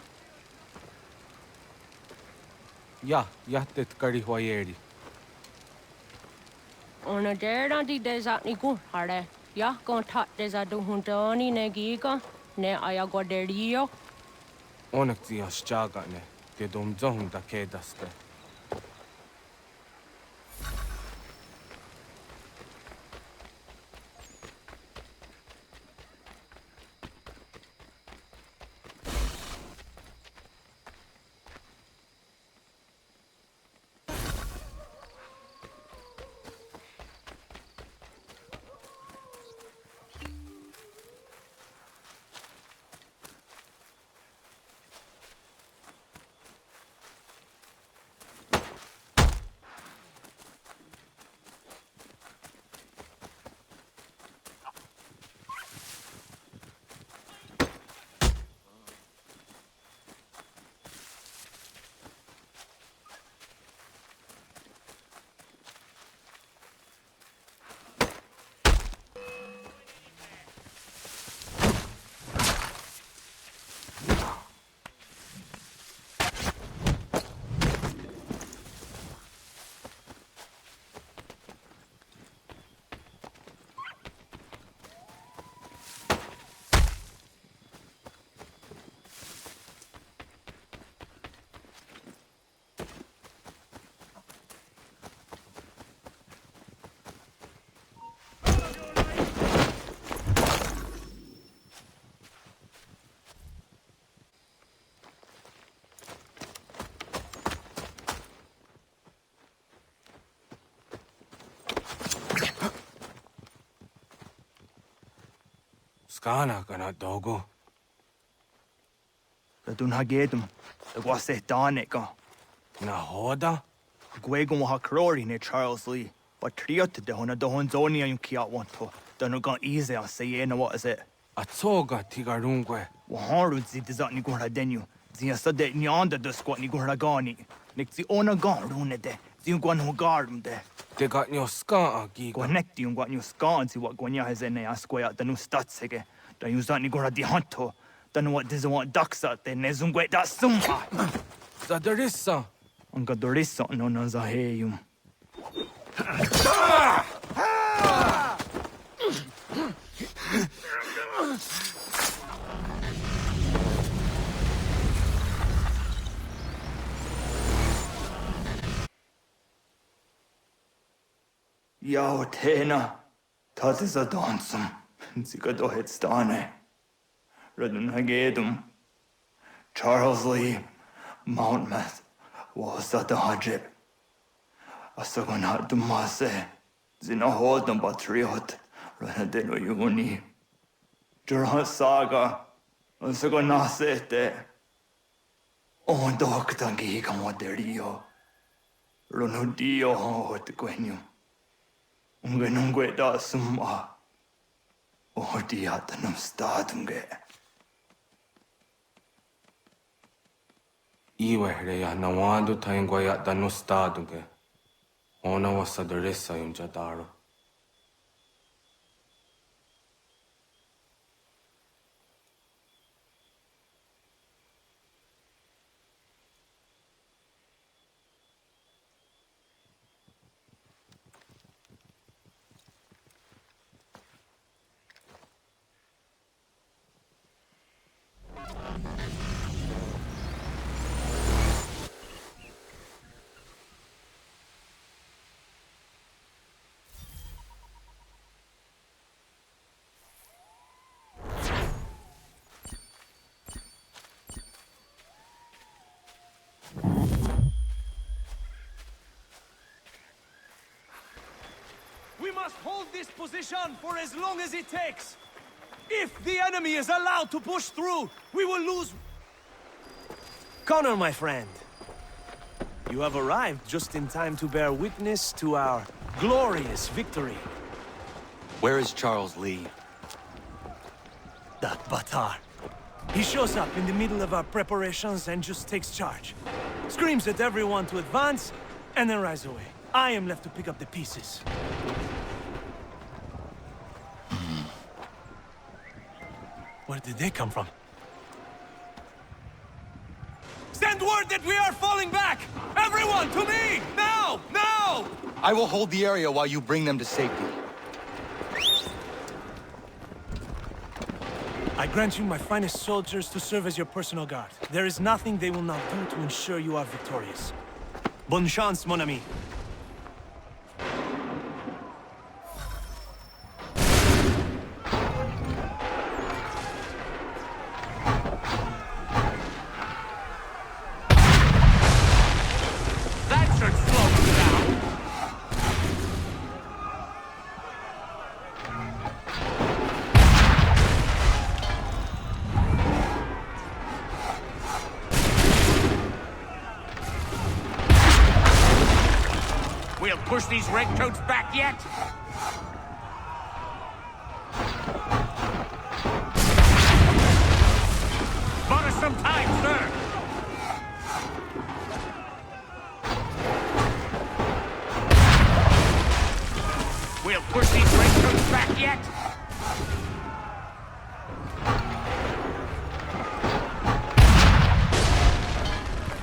Ya, yahtet karihwayeri. Ona dera di deza ni gun hare. Ya kontat deza du huntani ne giga ne ayagoderio. Onak tia shaga ne. Te dom zohun da kedaste. skana kana dogo. Radun hagedum. The gwase danika. Na hoda? Gwegon wa hakrori ne Charles Lee. But triot de hona dohon zoni ayun kiat wanto. Dano gan easy on say na what is it? Atoga tigarungwe. Waharu zi dizat ni gura denu. Zia sade nyanda de squat ni gura gani. Nik zi ona gan rune de. Zi gwan ho garum de. De got nyo ska giga. Gwanek di gwan nyo ska zi wat gwanya hezene asquaya danu statsege. Da yuzat ni gura di hanto. Dano what dizo want daksat de ne zungwe da summa. Zadarissa. Anga dorissa no na zaheyum. Yao tena, dat is a dansum. Zika dohet stane. Radun hagedum. Charles Lee, Mountmouth, was at the hajib. Asagonat dumase. Zina hodam patriot. Ranadeno yuni. Duran saga. Asagonasete. On doktangi kamoderio. Ronudio hot quenu. Ungenungue da summa. Odiatanum statunge. Iwe reya nawando taingwaya danu staduge. Ona wasadarissa yum jadaro. We must hold this position for as long as it takes. If the enemy is allowed to push through, we will lose. Connor, my friend. You have arrived just in time to bear witness to our glorious victory. Where is Charles Lee? That Batar. He shows up in the middle of our preparations and just takes charge. Screams at everyone to advance, and then rides away. I am left to pick up the pieces. Where did they come from? Send word that we are falling back! Everyone, to me! Now! Now! I will hold the area while you bring them to safety. I grant you my finest soldiers to serve as your personal guard. There is nothing they will not do to ensure you are victorious. Bonne chance, mon ami. We'll push these redcoats back yet? Bought us some time, sir. We'll push these redcoats back yet?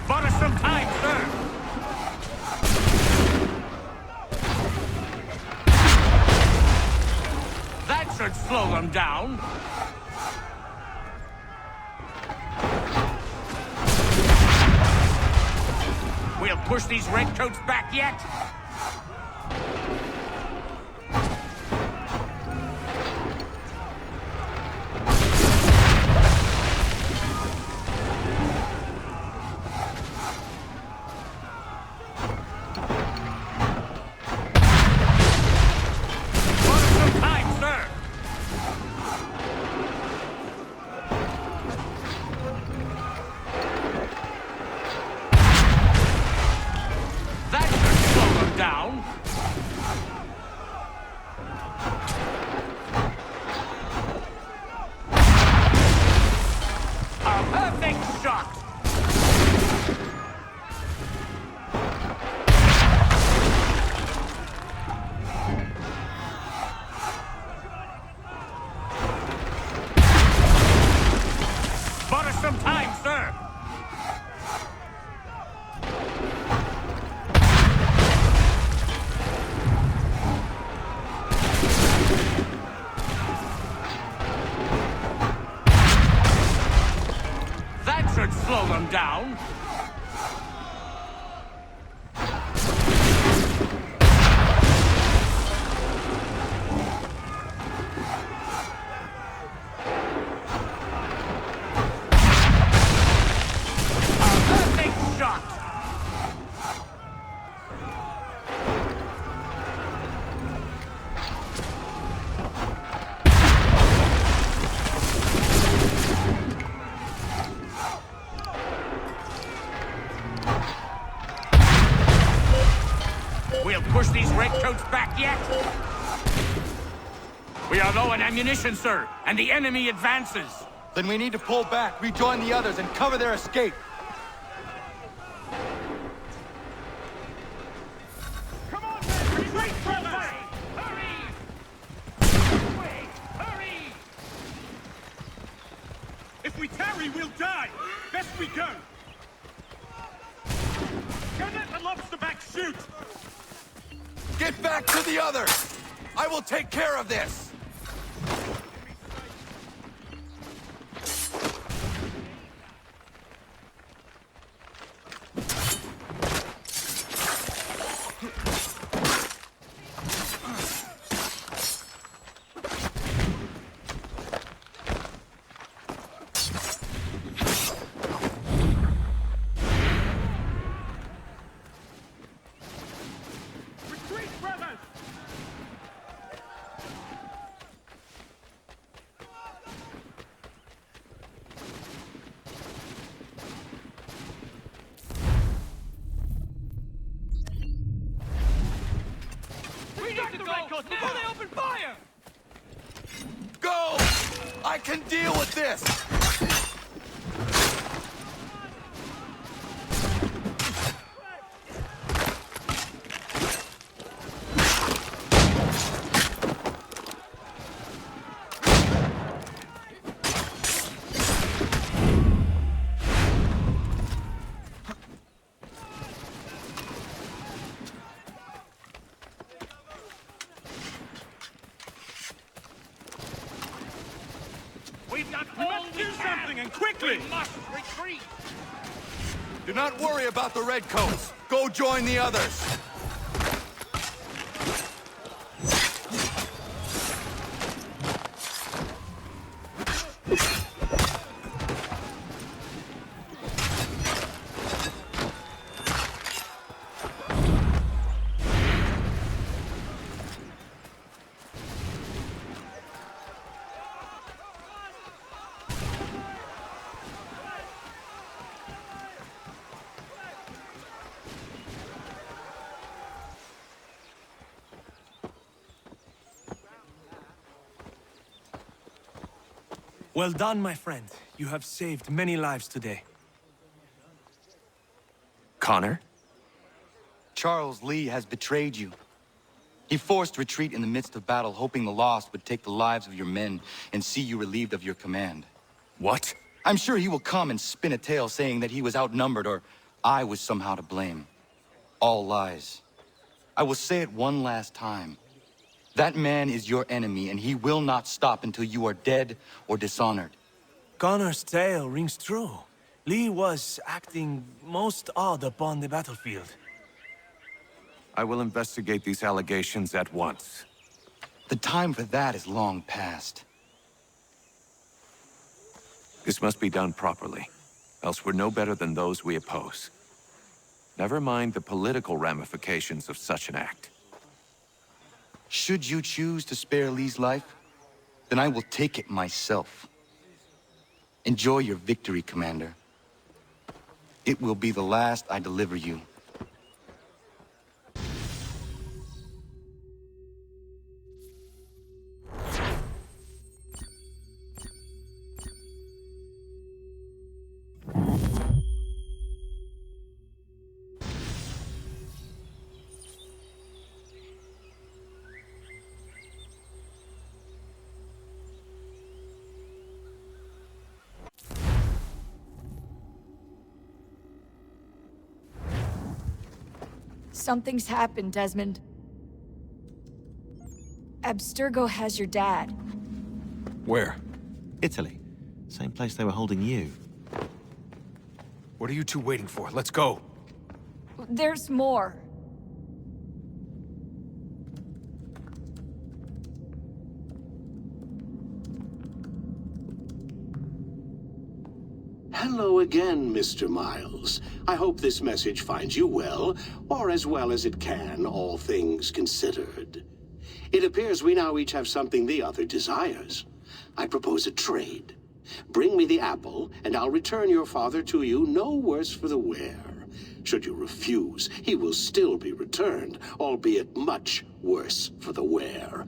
Bought us some time, sir. Should slow them down. We'll push these redcoats back yet? Perfect shot! Bought us some time, sir! That should slow them down. Perfect shot! We'll push these redcoats back yet? We are low on ammunition, sir, and the enemy advances. Then we need to pull back, rejoin the others, and cover their escape. Come on, then! Retreat, brothers! Hurry! Wait! Hurry! If we tarry, we'll die! Best we go! Can let the lobster-back shoot! Get back to the others! I will take care of this! Retreat, brothers! We need to go before they open fire! Go! I can deal with this! We've done all we must do something, and quickly! We must retreat! Do not worry about the redcoats. Go join the others. Well done, my friend. You have saved many lives today. Connor? Charles Lee has betrayed you. He forced retreat in the midst of battle, hoping the lost would take the lives of your men and see you relieved of your command. What? I'm sure he will come and spin a tale saying that he was outnumbered or I was somehow to blame. All lies. I will say it one last time. That man is your enemy, and he will not stop until you are dead or dishonored. Connor's tale rings true. Lee was acting most odd upon the battlefield. I will investigate these allegations at once. The time for that is long past. This must be done properly, else we're no better than those we oppose. Never mind the political ramifications of such an act. Should you choose to spare Lee's life, then I will take it myself. Enjoy your victory, Commander. It will be the last I deliver you. Something's happened, Desmond. Abstergo has your dad. Where? Italy. Same place they were holding you. What are you two waiting for? Let's go. There's more. Hello again, Mr. Miles. I hope this message finds you well, or as well as it can, all things considered. It appears we now each have something the other desires. I propose a trade. Bring me the apple, and I'll return your father to you no worse for the wear. Should you refuse, he will still be returned, albeit much worse for the wear.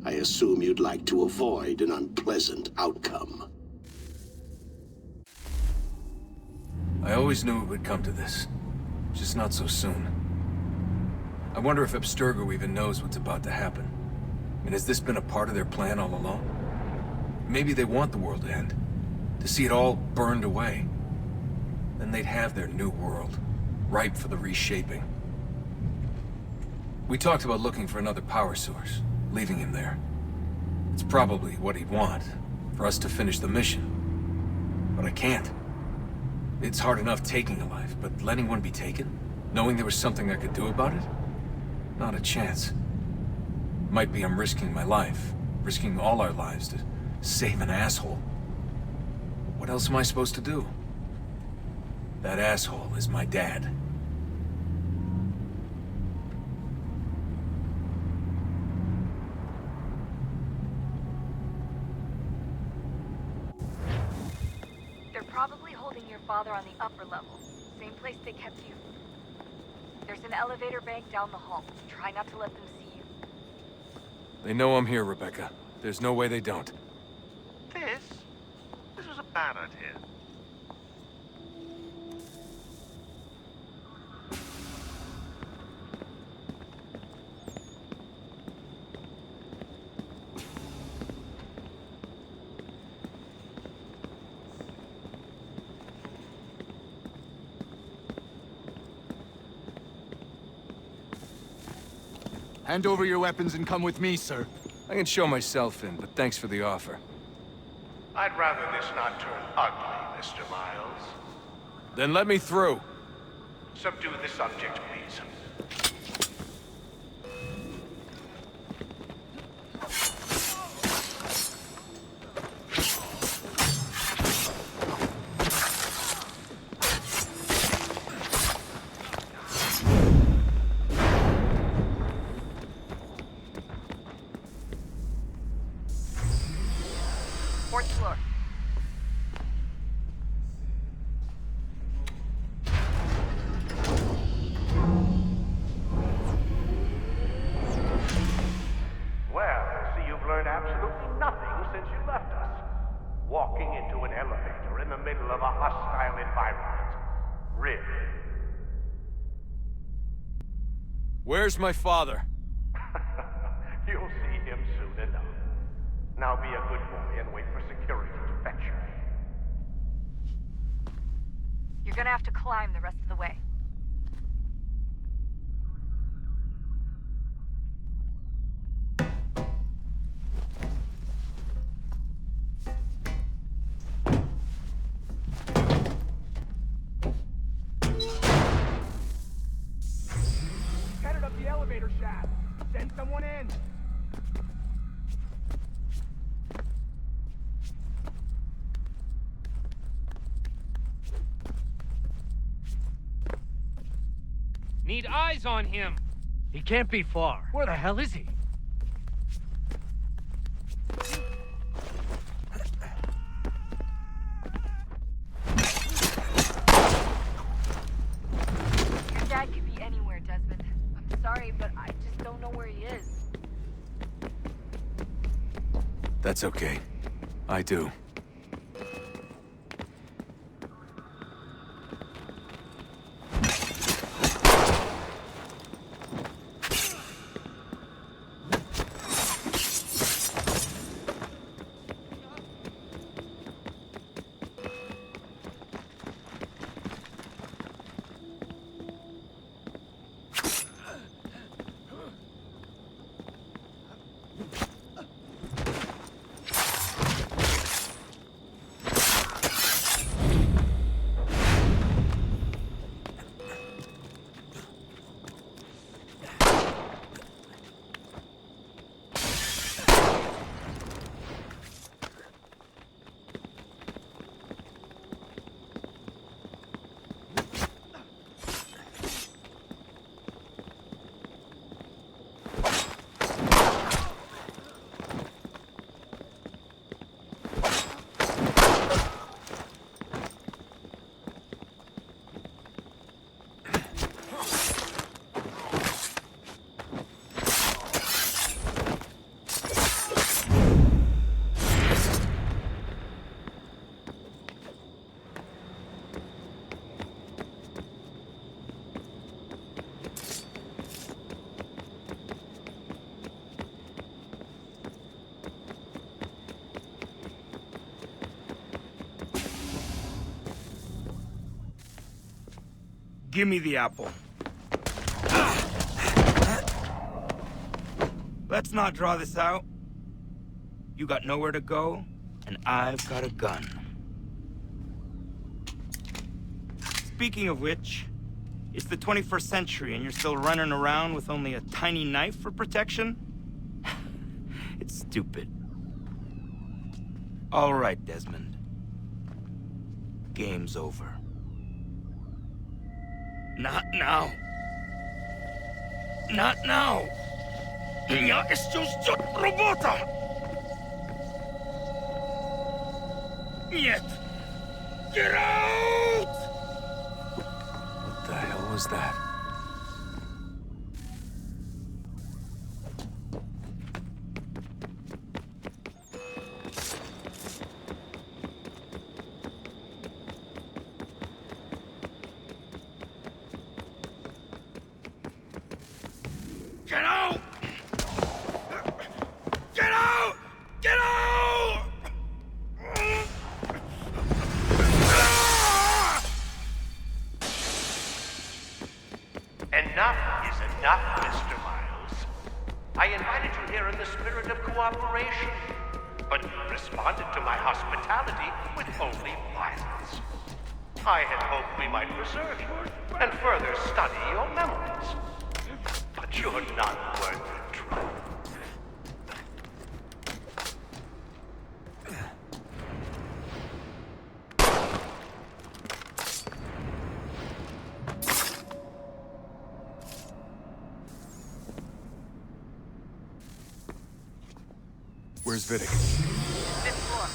I assume you'd like to avoid an unpleasant outcome. I always knew it would come to this. Just not so soon. I wonder if Abstergo even knows what's about to happen. I mean, has this been a part of their plan all along? Maybe they want the world to end. To see it all burned away. Then they'd have their new world, ripe for the reshaping. We talked about looking for another power source, leaving him there. It's probably what he'd want, for us to finish the mission. But I can't. It's hard enough taking a life, but letting one be taken? Knowing there was something I could do about it? Not a chance. Might be I'm risking my life, risking all our lives to save an asshole. What else am I supposed to do? That asshole is my dad. They're probably holding your father on the upper level. Same place they kept you. There's an elevator bank down the hall. Try not to let them see you. They know I'm here, Rebecca. There's no way they don't. This was a Barrett here. Hand over your weapons and come with me, sir. I can show myself in, but thanks for the offer. I'd rather this not turn ugly, Mr. Miles. Then let me through. Subdue the subject, please. Fourth floor. Well, I see you've learned absolutely nothing since you left us. Walking into an elevator in the middle of a hostile environment. Really? Where's my father? You'll see him soon enough. Now be a good boy and wait for security to fetch you. You're gonna have to climb the rest of the way. Headed up the elevator shaft. Send someone in. Need eyes on him. He can't be far. Where the hell is he? Your dad could be anywhere, Desmond. I'm sorry, but I just don't know where he is. That's okay. I do. Give me the apple. Let's not draw this out. You got nowhere to go, and I've got a gun. Speaking of which, it's the 21st century and you're still running around with only a tiny knife for protection? It's stupid. All right, Desmond. Game's over. Not now. Not now. Я еще ждет работа. Нет. Get out! What the hell was that? Get out! Get out! Get out! Enough is enough, Mr. Miles. I invited you here in the spirit of cooperation, but you responded to my hospitality with only violence. I had hoped we might preserve you and further study your memories. But you're not worth the trouble. Where's Vidic? Fifth floor.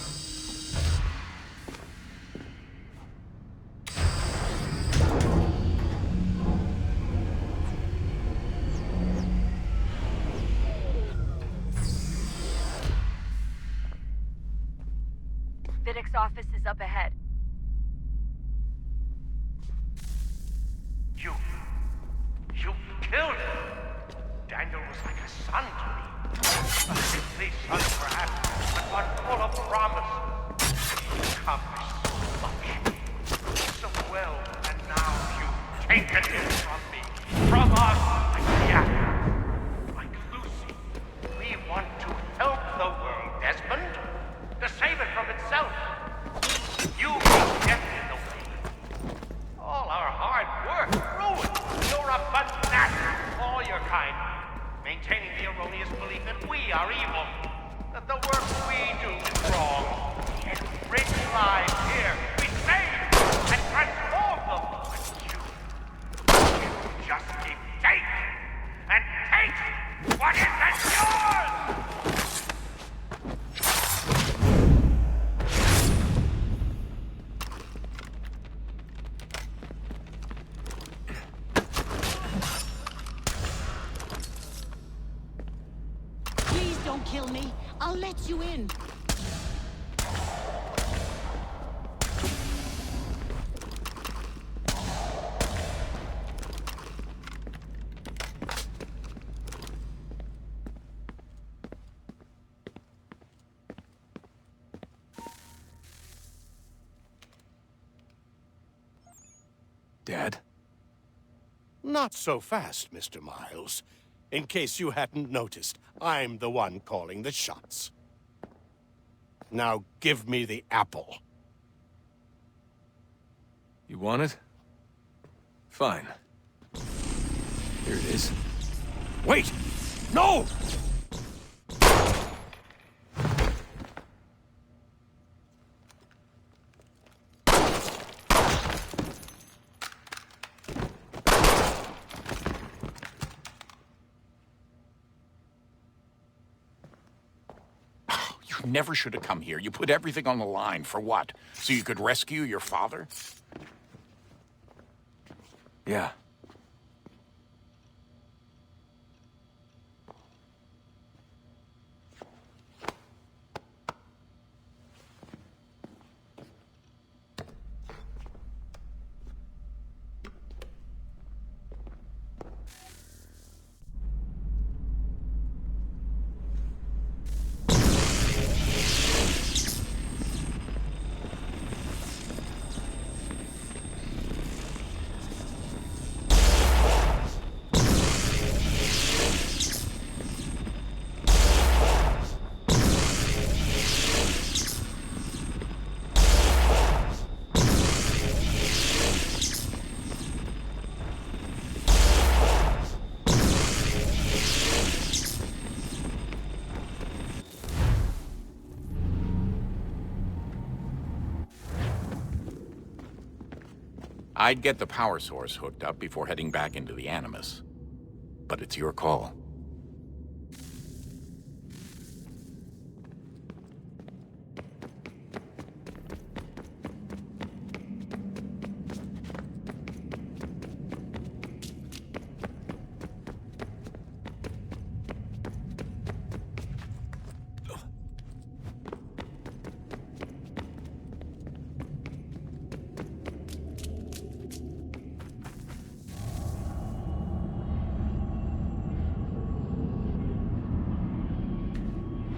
Vidic's office is up ahead. You killed him. Daniel was like a son to me. A sickly son, perhaps, but one full of promise. He accomplished so much, so well, and now you've taken it from me, from us, like Jack, like Lucy. We want to help the world, Desmond, to save it from itself. You keep death in the way. All our hard work ruined. You're a fanatic, all your kind. Maintaining the erroneous belief that we are evil, that the work we do is wrong. We enrich lives here, we save and transform them. But you just keep taking and take what isn't yours! Don't kill me. I'll let you in. Dad? Not so fast, Mr. Miles. In case you hadn't noticed, I'm the one calling the shots. Now give me the apple. You want it? Fine. Here it is. Wait! No! You never should have come here. You put everything on the line. For what? So you could rescue your father? Yeah. I'd get the power source hooked up before heading back into the Animus. But it's your call.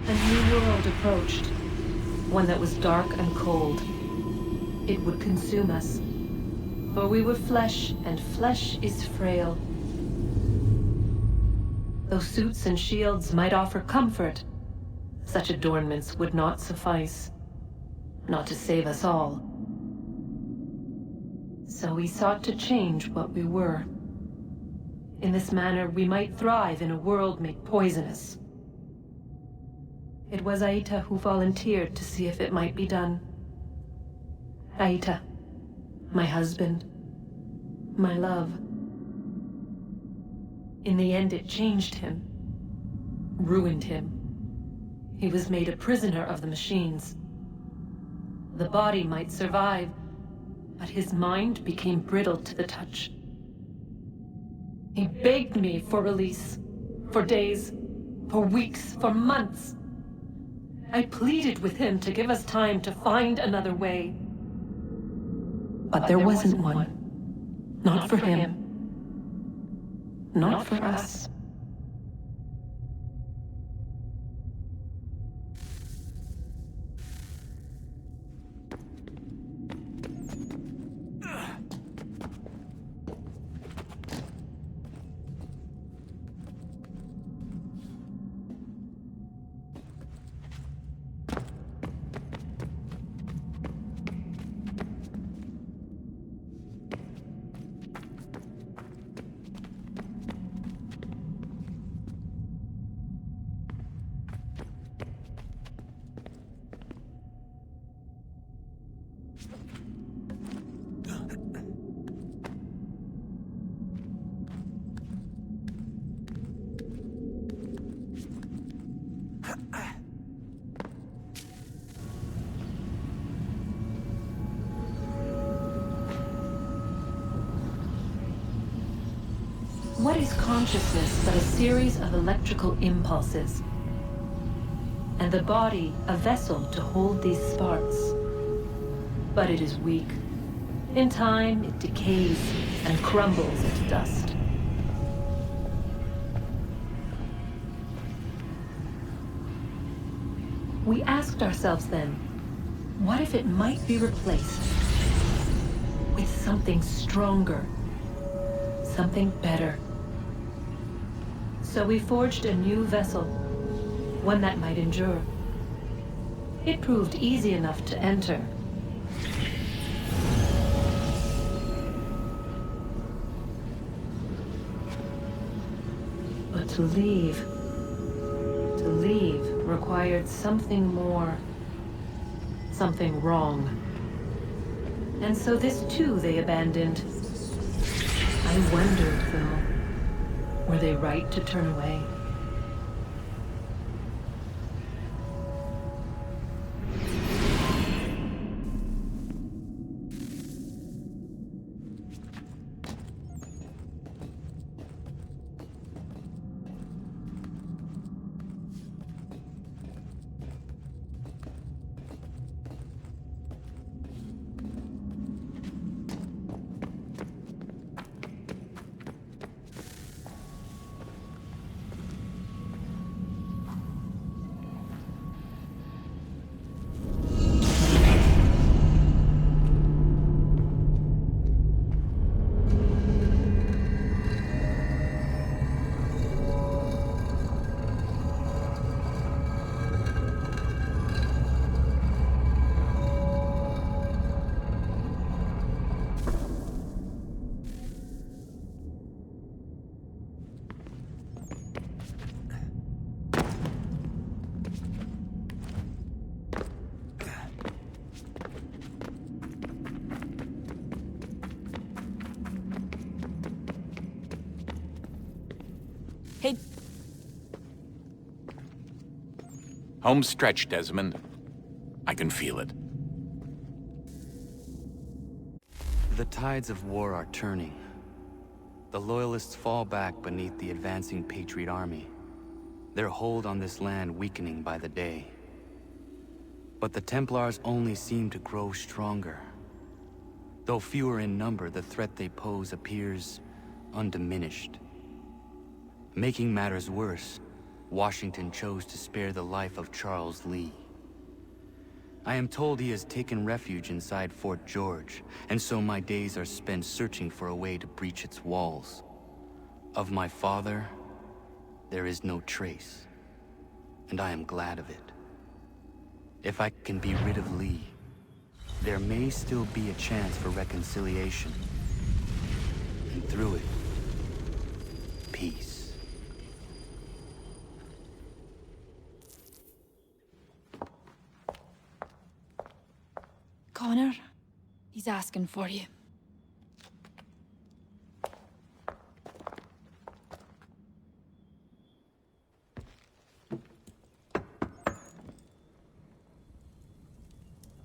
A new world approached, one that was dark and cold. It would consume us, for we were flesh, and flesh is frail. Though suits and shields might offer comfort, such adornments would not suffice, not to save us all. So we sought to change what we were. In this manner, we might thrive in a world made poisonous. It was Aita who volunteered to see if it might be done. Aita, my husband, my love. In the end, it changed him, ruined him. He was made a prisoner of the machines. The body might survive, but his mind became brittle to the touch. He begged me for release, for days, for weeks, for months. I pleaded with him to give us time to find another way. But there wasn't one. Not for him. Not for us. What is consciousness but a series of electrical impulses? And the body a vessel to hold these sparks. But it is weak. In time, it decays and crumbles into dust. We asked ourselves then, what if it might be replaced with something stronger, something better? So we forged a new vessel, one that might endure. It proved easy enough to enter. But to leave required something more, something wrong. And so this too they abandoned. I wondered, though, were they right to turn away? Hey, Home stretch, Desmond. I can feel it. The tides of war are turning. The Loyalists fall back beneath the advancing Patriot army, their hold on this land weakening by the day. But the Templars only seem to grow stronger. Though fewer in number, the threat they pose appears undiminished. Making matters worse, Washington chose to spare the life of Charles Lee. I am told he has taken refuge inside Fort George, and so my days are spent searching for a way to breach its walls. Of my father, there is no trace, and I am glad of it. If I can be rid of Lee, there may still be a chance for reconciliation. And through it, peace. Connor, he's asking for you.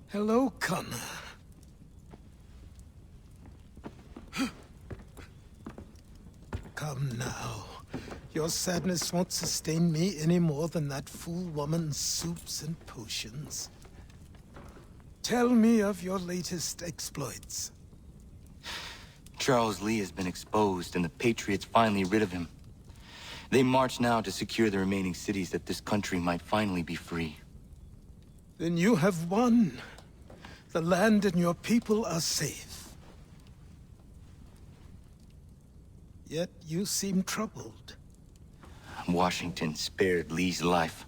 Hello, Connor. Come now. Your sadness won't sustain me any more than that fool woman's soups and potions. Tell me of your latest exploits. Charles Lee has been exposed, and the Patriots finally rid of him. They march now to secure the remaining cities that this country might finally be free. Then you have won. The land and your people are safe. Yet you seem troubled. Washington spared Lee's life.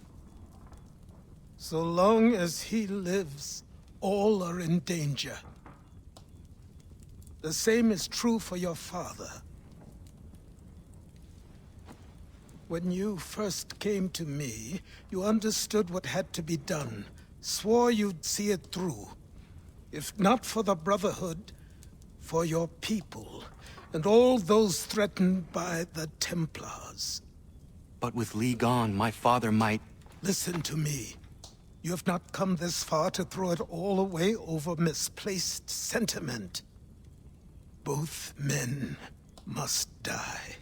So long as he lives, all are in danger. The same is true for your father. When you first came to me, you understood what had to be done, swore you'd see it through. If not for the Brotherhood, for your people, and all those threatened by the Templars. But with Lee gone, my father might... Listen to me. You have not come this far to throw it all away over misplaced sentiment. Both men must die.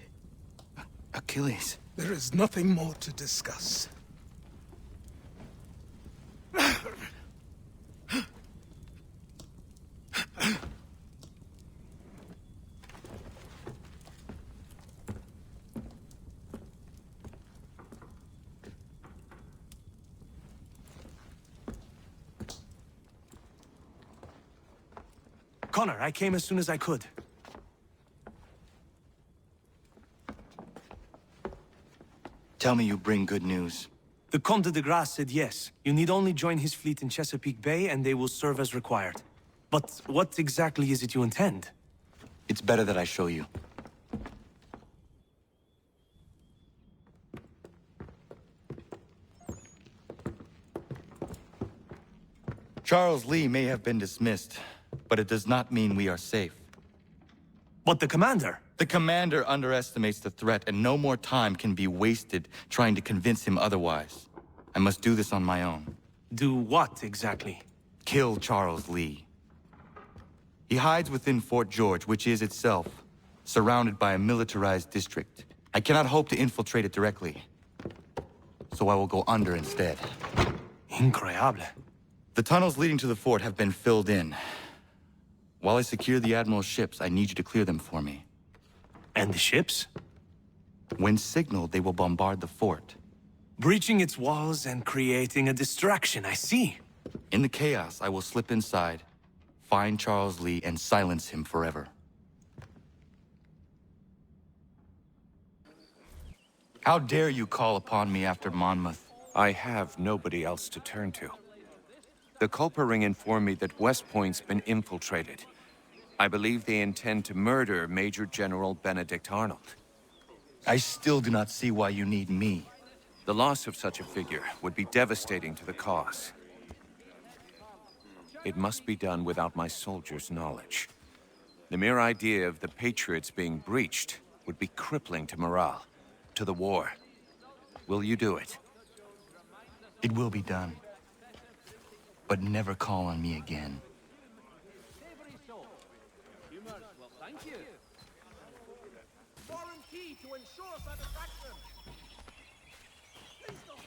Achilles. There is nothing more to discuss. Connor, I came as soon as I could. Tell me you bring good news. The Comte de Grasse said yes. You need only join his fleet in Chesapeake Bay and they will serve as required. But what exactly is it you intend? It's better that I show you. Charles Lee may have been dismissed, but it does not mean we are safe. But the commander? The commander underestimates the threat, and no more time can be wasted trying to convince him otherwise. I must do this on my own. Do what, exactly? Kill Charles Lee. He hides within Fort George, which is itself surrounded by a militarized district. I cannot hope to infiltrate it directly, so I will go under instead. Incroyable. The tunnels leading to the fort have been filled in. While I secure the Admiral's ships, I need you to clear them for me. And the ships? When signaled, they will bombard the fort. Breaching its walls and creating a distraction, I see. In the chaos, I will slip inside, find Charles Lee, and silence him forever. How dare you call upon me after Monmouth? I have nobody else to turn to. The Culper Ring informed me that West Point's been infiltrated. I believe they intend to murder Major General Benedict Arnold. I still do not see why you need me. The loss of such a figure would be devastating to the cause. It must be done without my soldiers' knowledge. The mere idea of the Patriots being breached would be crippling to morale. to the war. Will you do it? It will be done. But never call on me again. Well, thank you. Foreign key to ensure satisfaction. Please don't.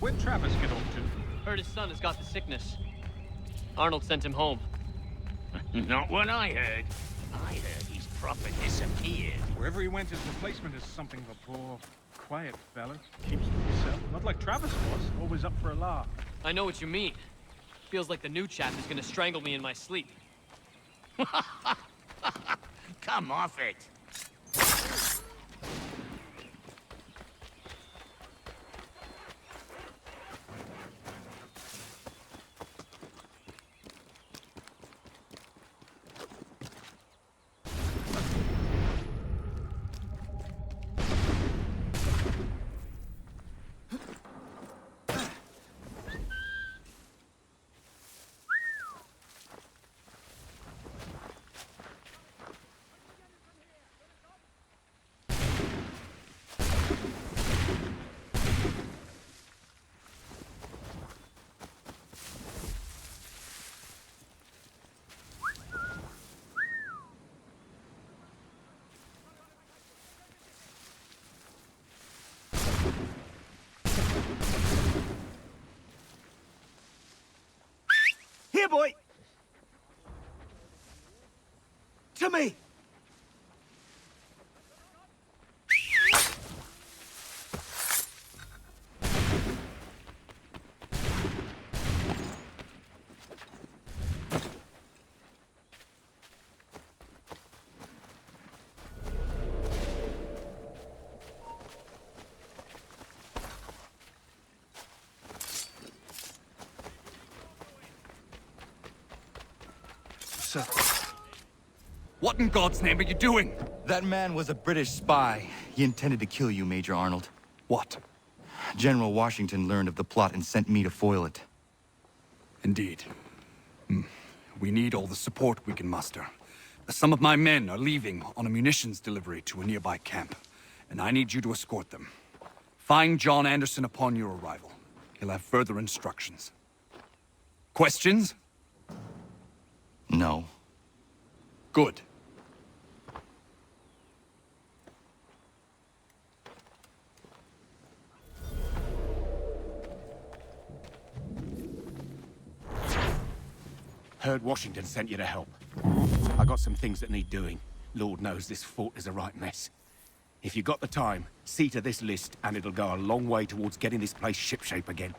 Where'd Travis get off to? Heard his son has got the sickness. Arnold sent him home. Not what I heard. I heard he's proper disappeared. Wherever he went, his replacement is something of a poor, quiet fella. Keeps to himself. Not like Travis was, always up for a laugh. I know what you mean. Feels like the new chap is gonna strangle me in my sleep. Come off it. Here, boy! To me! What in God's name are you doing? That man was a British spy. He intended to kill you, Major Arnold. What? General Washington learned of the plot and sent me to foil it. Indeed. We need all the support we can muster. Some of my men are leaving on a munitions delivery to a nearby camp, and I need you to escort them. Find John Anderson upon your arrival. He'll have further instructions. Questions? No. Good. Heard Washington sent you to help. I got some things that need doing. Lord knows this fort is a right mess. If you got the time, see to this list, and it'll go a long way towards getting this place shipshape again.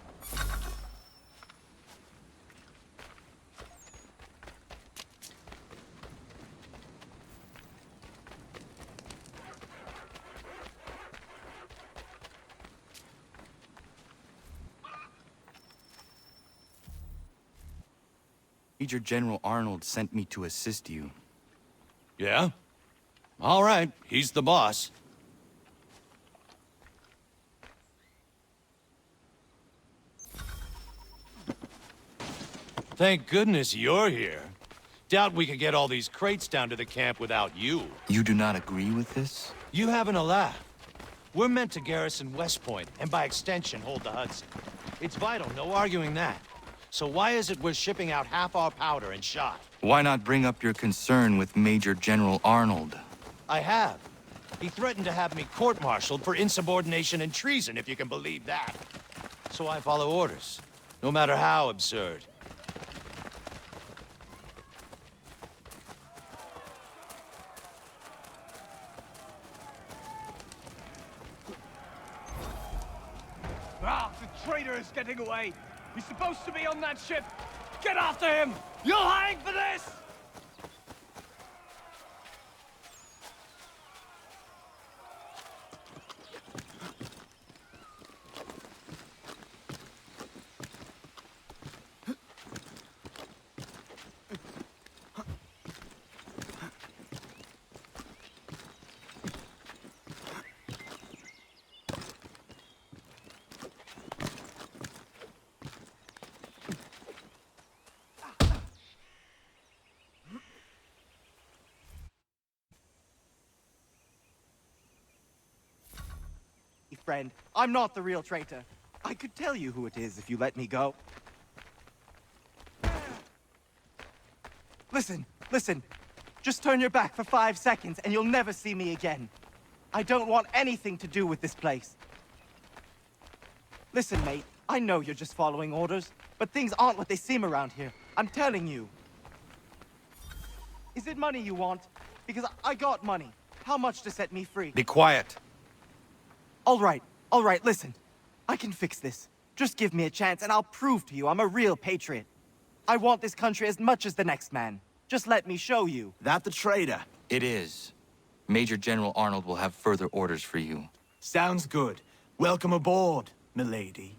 Major General Arnold sent me to assist you. Yeah? All right, he's the boss. Thank goodness you're here. Doubt we could get all these crates down to the camp without you. You do not agree with this? You having a laugh? We're meant to garrison West Point, and by extension, hold the Hudson. It's vital, no arguing that. So why is it we're shipping out half our powder and shot? Why not bring up your concern with Major General Arnold? I have. He threatened to have me court-martialed for insubordination and treason, if you can believe that. So I follow orders, no matter how absurd. Ah, the traitor is getting away. He's supposed to be on that ship. Get after him! You'll hang for this! Friend, I'm not the real traitor. I could tell you who it is if you let me go. Listen. Just turn your back for 5 seconds and you'll never see me again. I don't want anything to do with this place. Listen, mate, I know you're just following orders, but things aren't what they seem around here. I'm telling you. Is it money you want? Because I got money. How much to set me free? Be quiet. All right, listen. I can fix this. Just give me a chance and I'll prove to you I'm a real patriot. I want this country as much as the next man. Just let me show you. That the traitor? It is. Major General Arnold will have further orders for you. Sounds good. Welcome aboard, milady.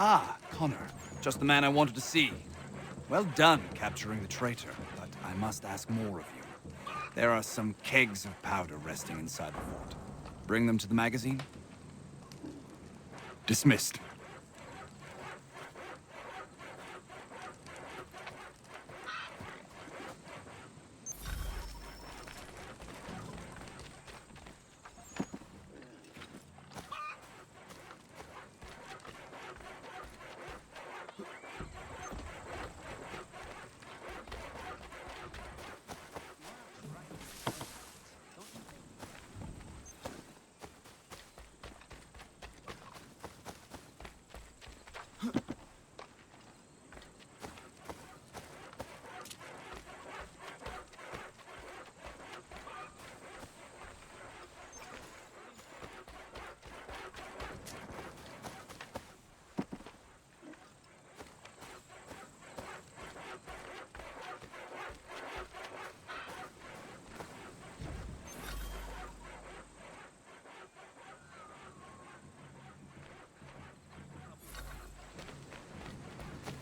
Ah, Connor. Just the man I wanted to see. Well done capturing the traitor, but I must ask more of you. There are some kegs of powder resting inside the fort. Bring them to the magazine? Dismissed.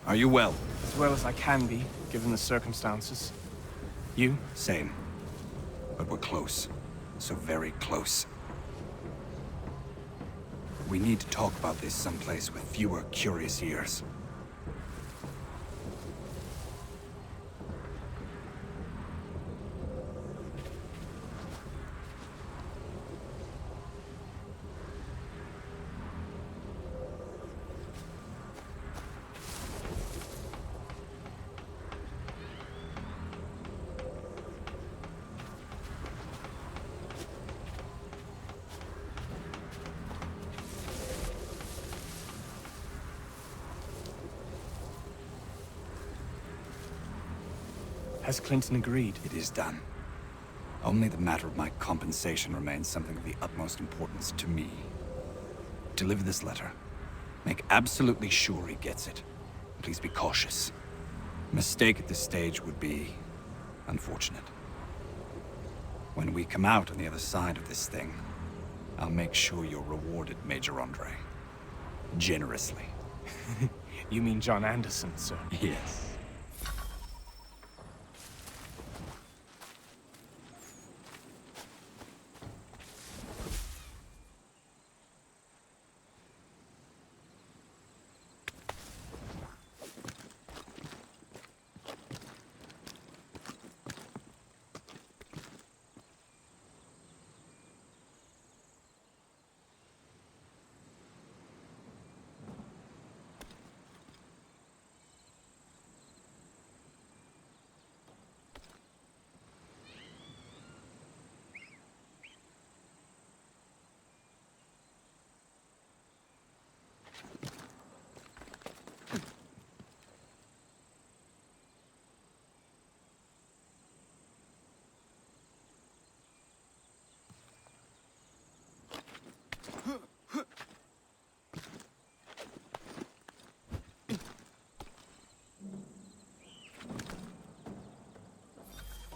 Are you well? As well as I can be, given the circumstances. You? Same. But we're close. So very close. We need to talk about this someplace with fewer curious ears. Has Clinton agreed? It is done. Only the matter of my compensation remains something of the utmost importance to me. Deliver this letter. Make absolutely sure he gets it. Please be cautious. A mistake at this stage would be unfortunate. When we come out on the other side of this thing, I'll make sure you're rewarded, Major Andre. Generously. You mean John Anderson, sir? Yes.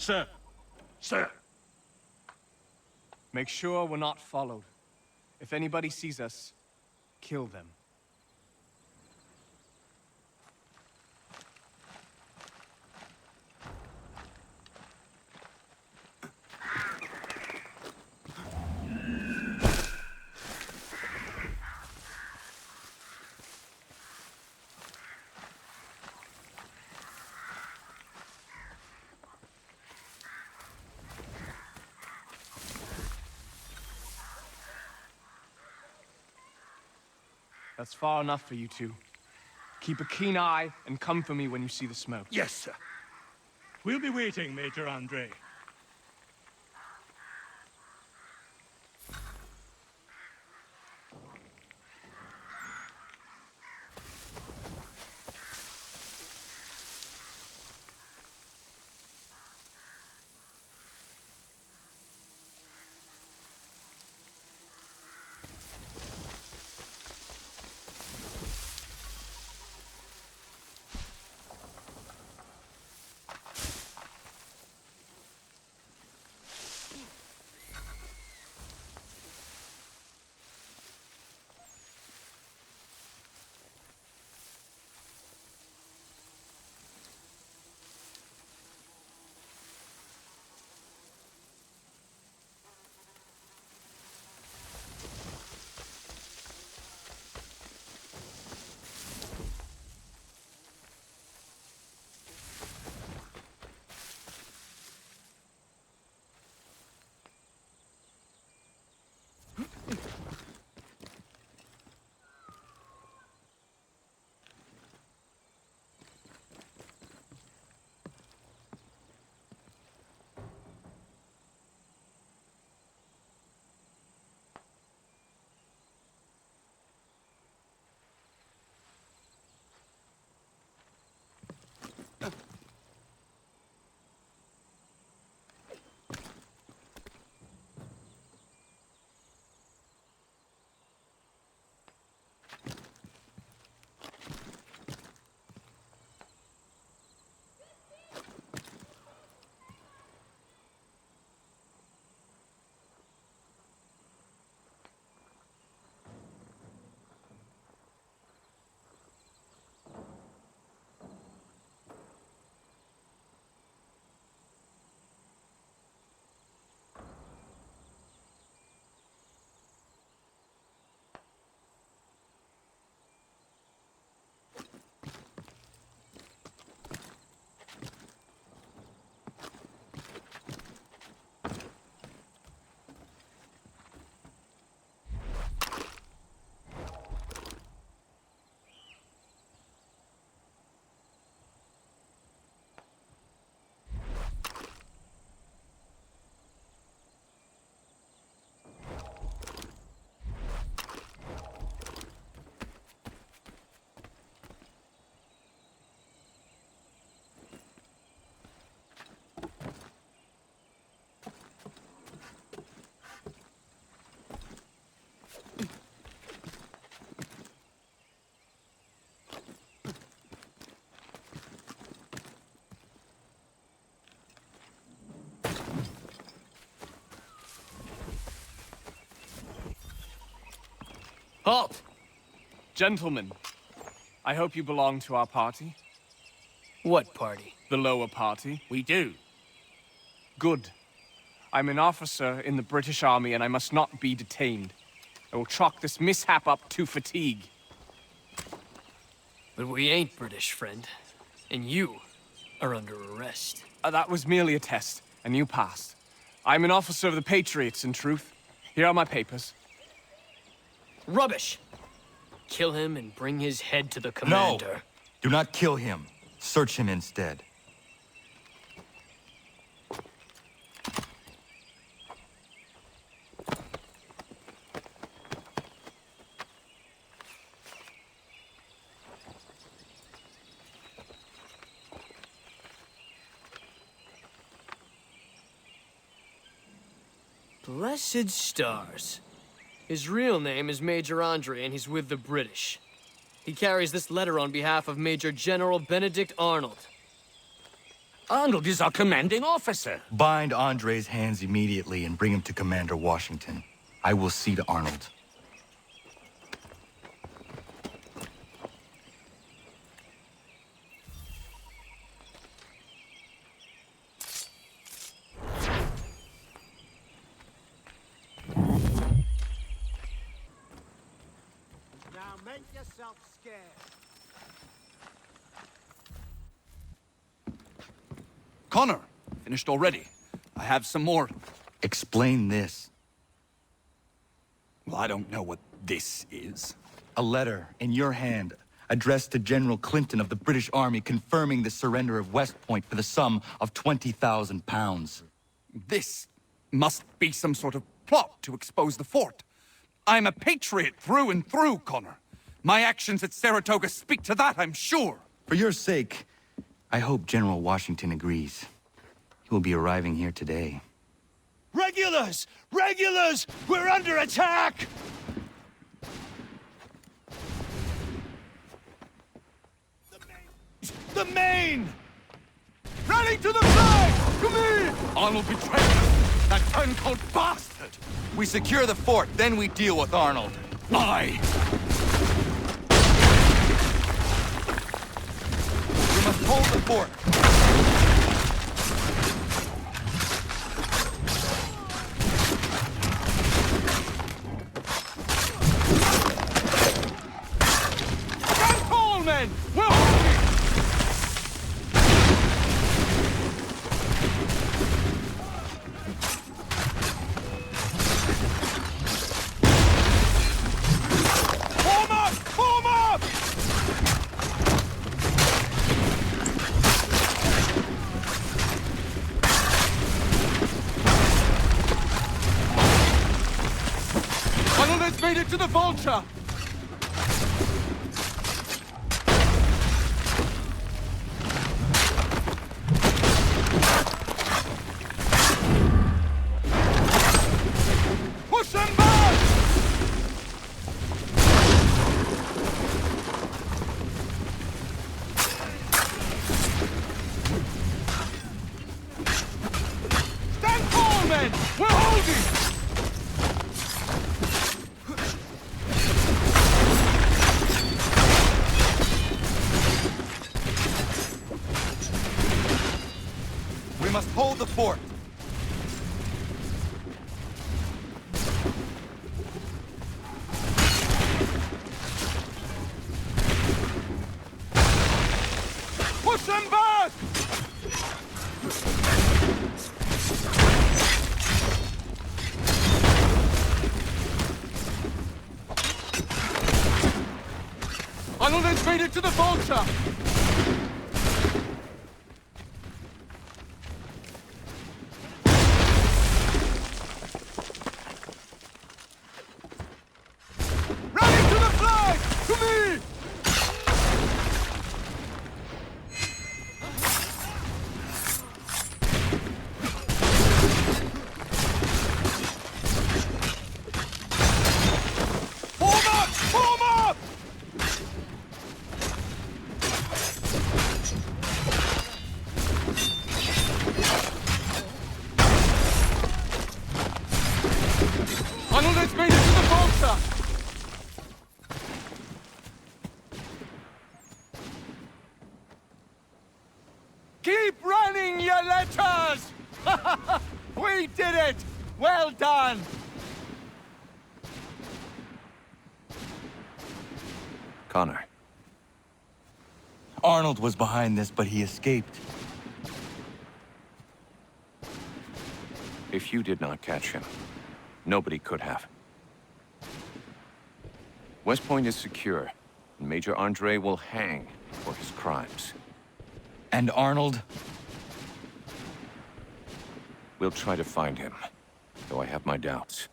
Sir. Sir. Make sure we're not followed. If anybody sees us, kill them. That's far enough for you two. Keep a keen eye and come for me when you see the smoke. Yes, sir. We'll be waiting, Major Andre. Halt! Gentlemen, I hope you belong to our party. What party? The lower party. We do. Good. I'm an officer in the British Army and I must not be detained. I will chalk this mishap up to fatigue. But we ain't British, friend. And you are under arrest. That was merely a test, and you passed. I'm an officer of the Patriots, in truth. Here are my papers. Rubbish! Kill him and bring his head to the commander. No! Do not kill him. Search him instead. Blessed stars. His real name is Major Andre, and he's with the British. He carries this letter on behalf of Major General Benedict Arnold. Arnold is our commanding officer. Bind Andre's hands immediately and bring him to Commander Washington. I will see to Arnold. Now make yourself scarce. Connor, finished already. I have some more. Explain this. Well, I don't know what this is. A letter in your hand, addressed to General Clinton of the British Army confirming the surrender of West Point for the sum of 20,000 pounds. This must be some sort of plot to expose the fort. I'm a patriot through and through, Connor. My actions at Saratoga speak to that, I'm sure. For your sake, I hope General Washington agrees. He will be arriving here today. Regulars! Regulars! We're under attack! The Maine! Rally to the flag! Come in! Arnold betrayed us! That turncoat bastard! We secure the fort, then we deal with Arnold. Aye! We must hold the fort. Stand tall, men! We're holding! Form up! Form up! Arnold has made it to the Vulture! Push them back! Stand tall, men! We're holding! We must hold the fort. Push them back! Arnold has made it to the Vulture! Rally to the flag! To me! Form up! Form up! We did it! Well done! Connor. Arnold was behind this, but he escaped. If you did not catch him, nobody could have. West Point is secure, and Major Andre will hang for his crimes. And Arnold? We'll try to find him, though I have my doubts.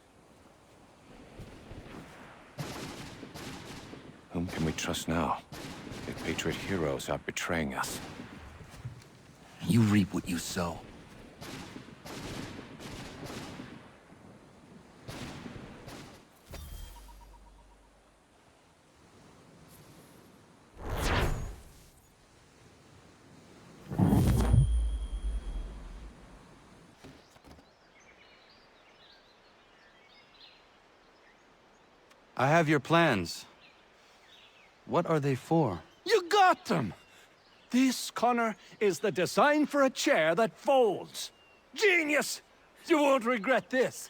Whom can we trust now, if Patriot heroes are betraying us? You reap what you sow. I have your plans. What are they for? You got them! This, Connor, is the design for a chair that folds. Genius! You won't regret this.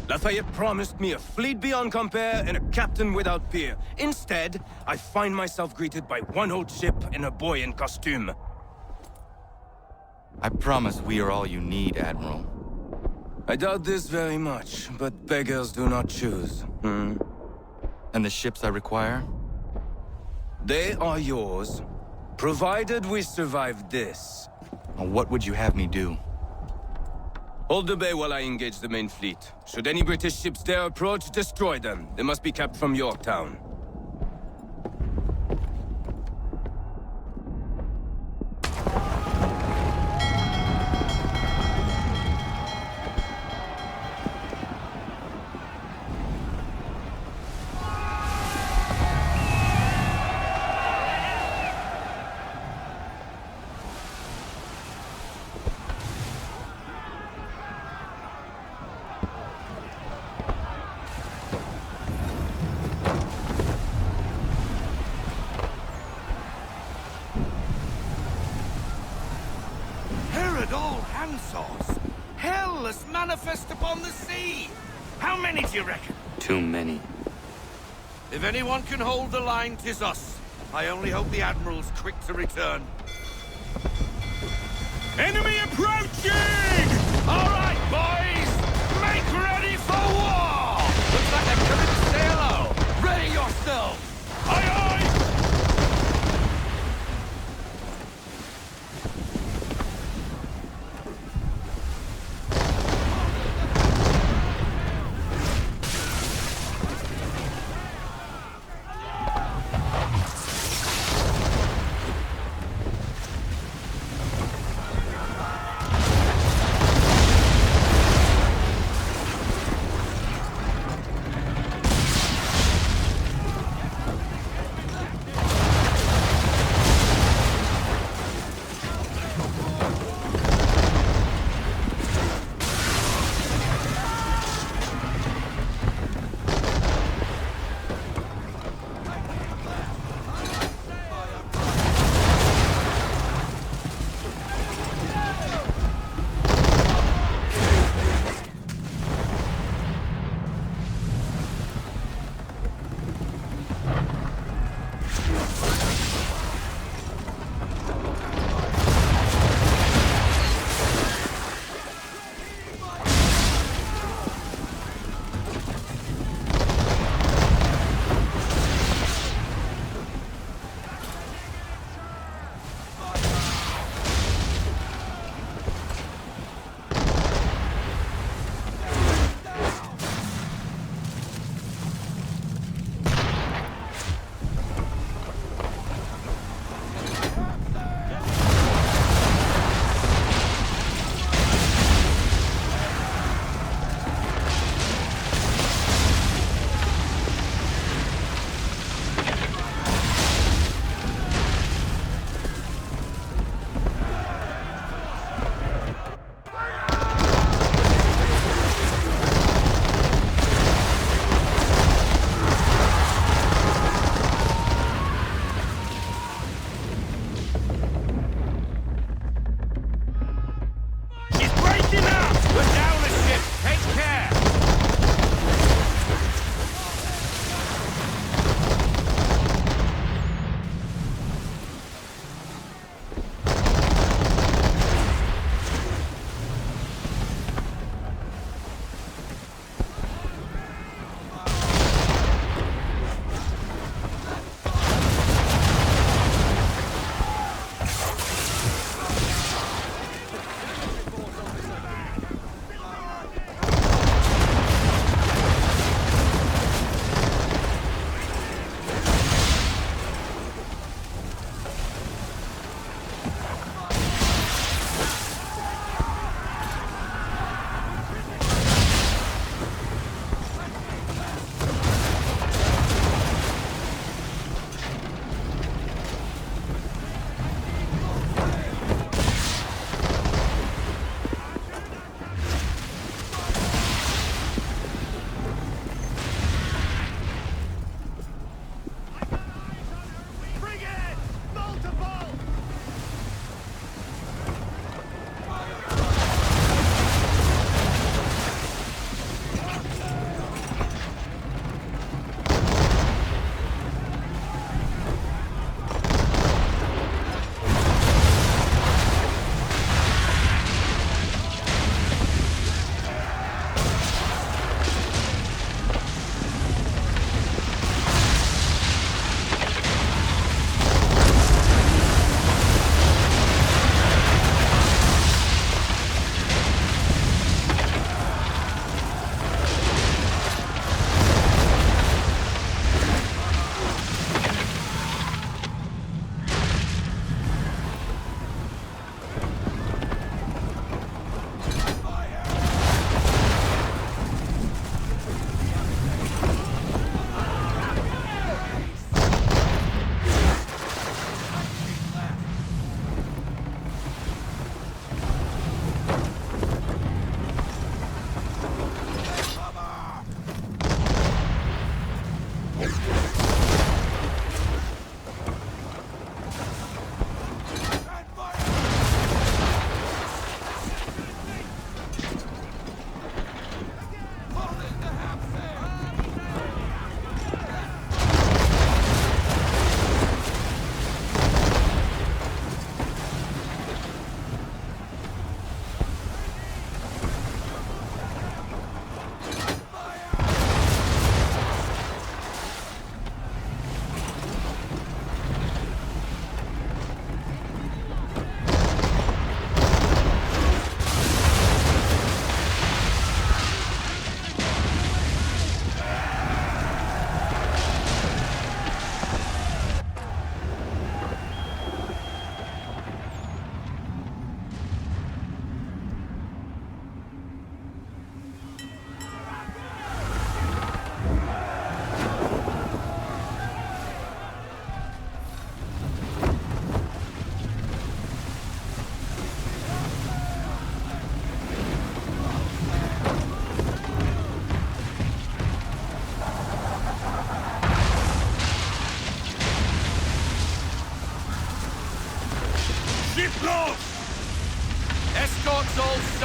Lafayette promised me a fleet beyond compare and a captain without peer. Instead, I find myself greeted by one old ship and a boy in costume. I promise we are all you need, Admiral. I doubt this very much, but beggars do not choose. And the ships I require? They are yours, provided we survive this. What would you have me do? Hold the bay while I engage the main fleet. Should any British ships dare approach, destroy them. They must be kept from Yorktown. Hell is manifest upon the sea! How many do you reckon? Too many. If anyone can hold the line, 'tis us. I only hope the Admiral's quick to return. Enemy approaching! All right, boys! Make ready for war! Looks like they're coming to say hello! Ready yourselves! Aye, aye!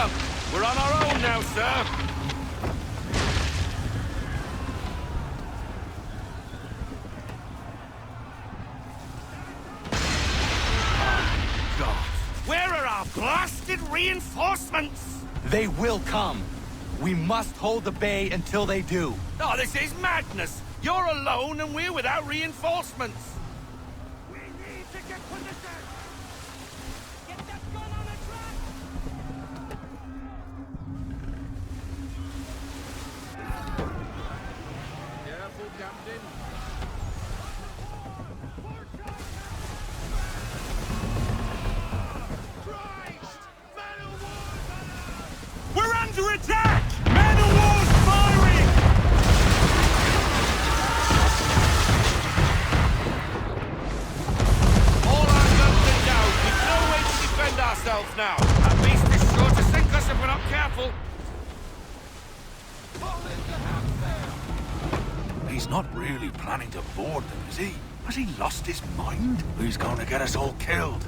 some. We're on our own now, sir. God. Where are our blasted reinforcements? They will come. We must hold the bay until they do. Oh, this is madness. You're alone and we're without reinforcements. We need to get position! Get that gun on the track! Careful, Captain. We're under attack! Man of war's firing! All our guns are down. We've no way to defend ourselves now. That beast is sure to sink us if we're not careful. He's not really planning to board them, is he? Has he lost his mind? He's going to get us all killed.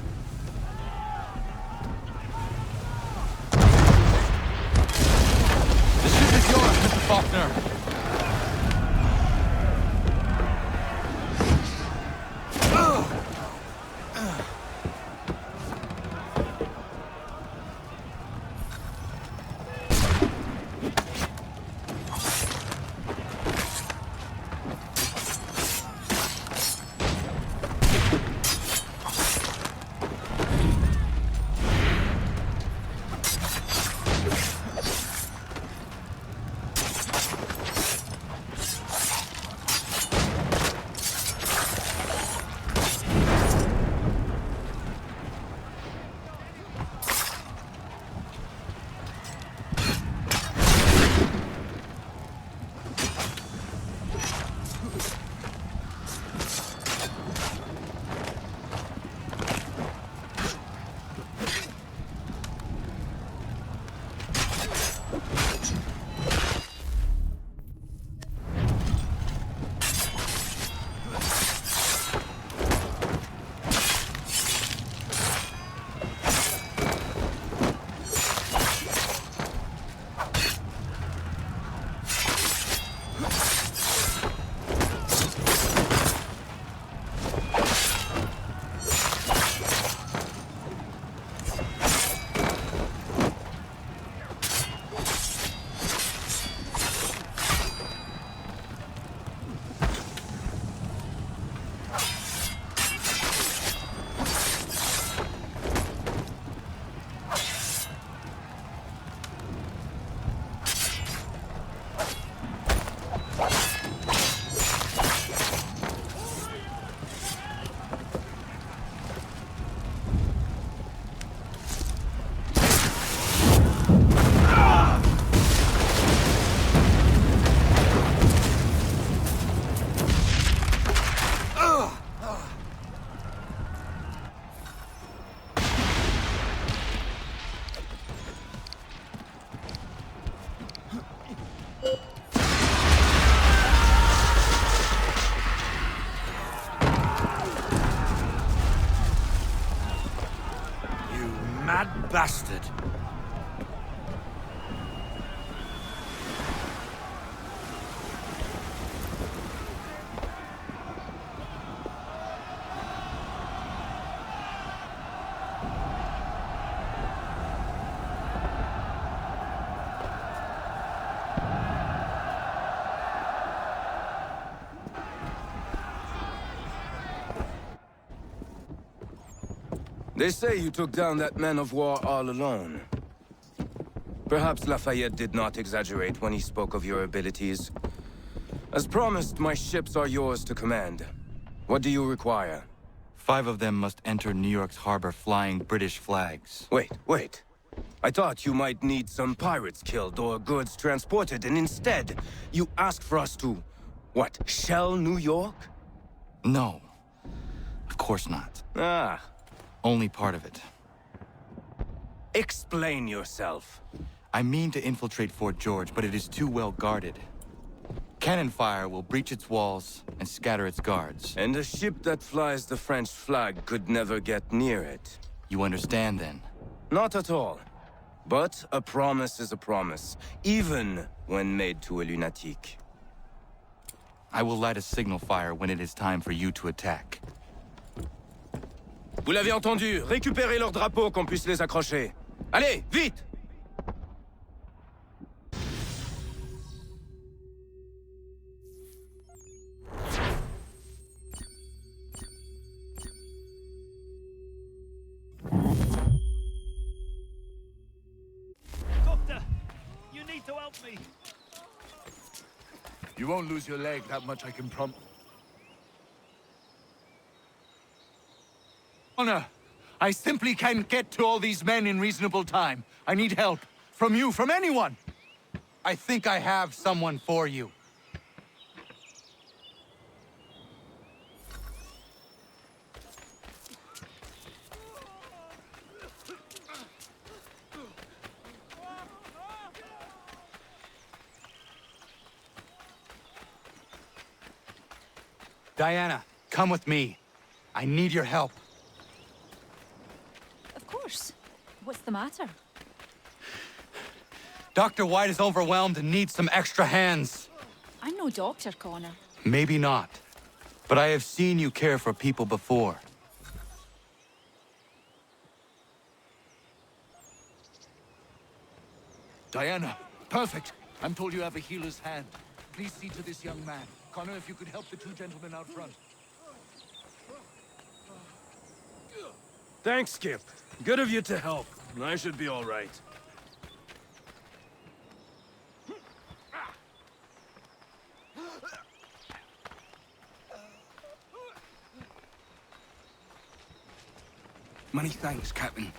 The ship is yours, Mr. Faulkner. Bastard. They say you took down that man of war all alone. Perhaps Lafayette did not exaggerate when he spoke of your abilities. As promised, my ships are yours to command. What do you require? 5 of them must enter New York's harbor flying British flags. Wait. I thought you might need some pirates killed or goods transported, and instead, you asked for us to, what, shell New York? No. Of course not. Ah. Only part of it. Explain yourself. I mean to infiltrate Fort George, but it is too well guarded. Cannon fire will breach its walls and scatter its guards. And a ship that flies the French flag could never get near it. You understand, then? Not at all. But a promise is a promise, even when made to a lunatic. I will light a signal fire when it is time for you to attack. Vous l'avez entendu, récupérez leurs drapeaux qu'on puisse les accrocher. Allez, vite! Doctor, you need to help me. You won't lose your leg, that much I can promise. Honor, I simply can't get to all these men in reasonable time. I need help. From you, from anyone! I think I have someone for you. Diana, come with me. I need your help. Of course. What's the matter? Dr. White is overwhelmed and needs some extra hands. I'm no doctor, Connor. Maybe not. But I have seen you care for people before. Diana, perfect. I'm told you have a healer's hand. Please see to this young man. Connor, if you could help the two gentlemen out front. Thanks, Skip. Good of you to help. I should be all right. Many thanks, Captain.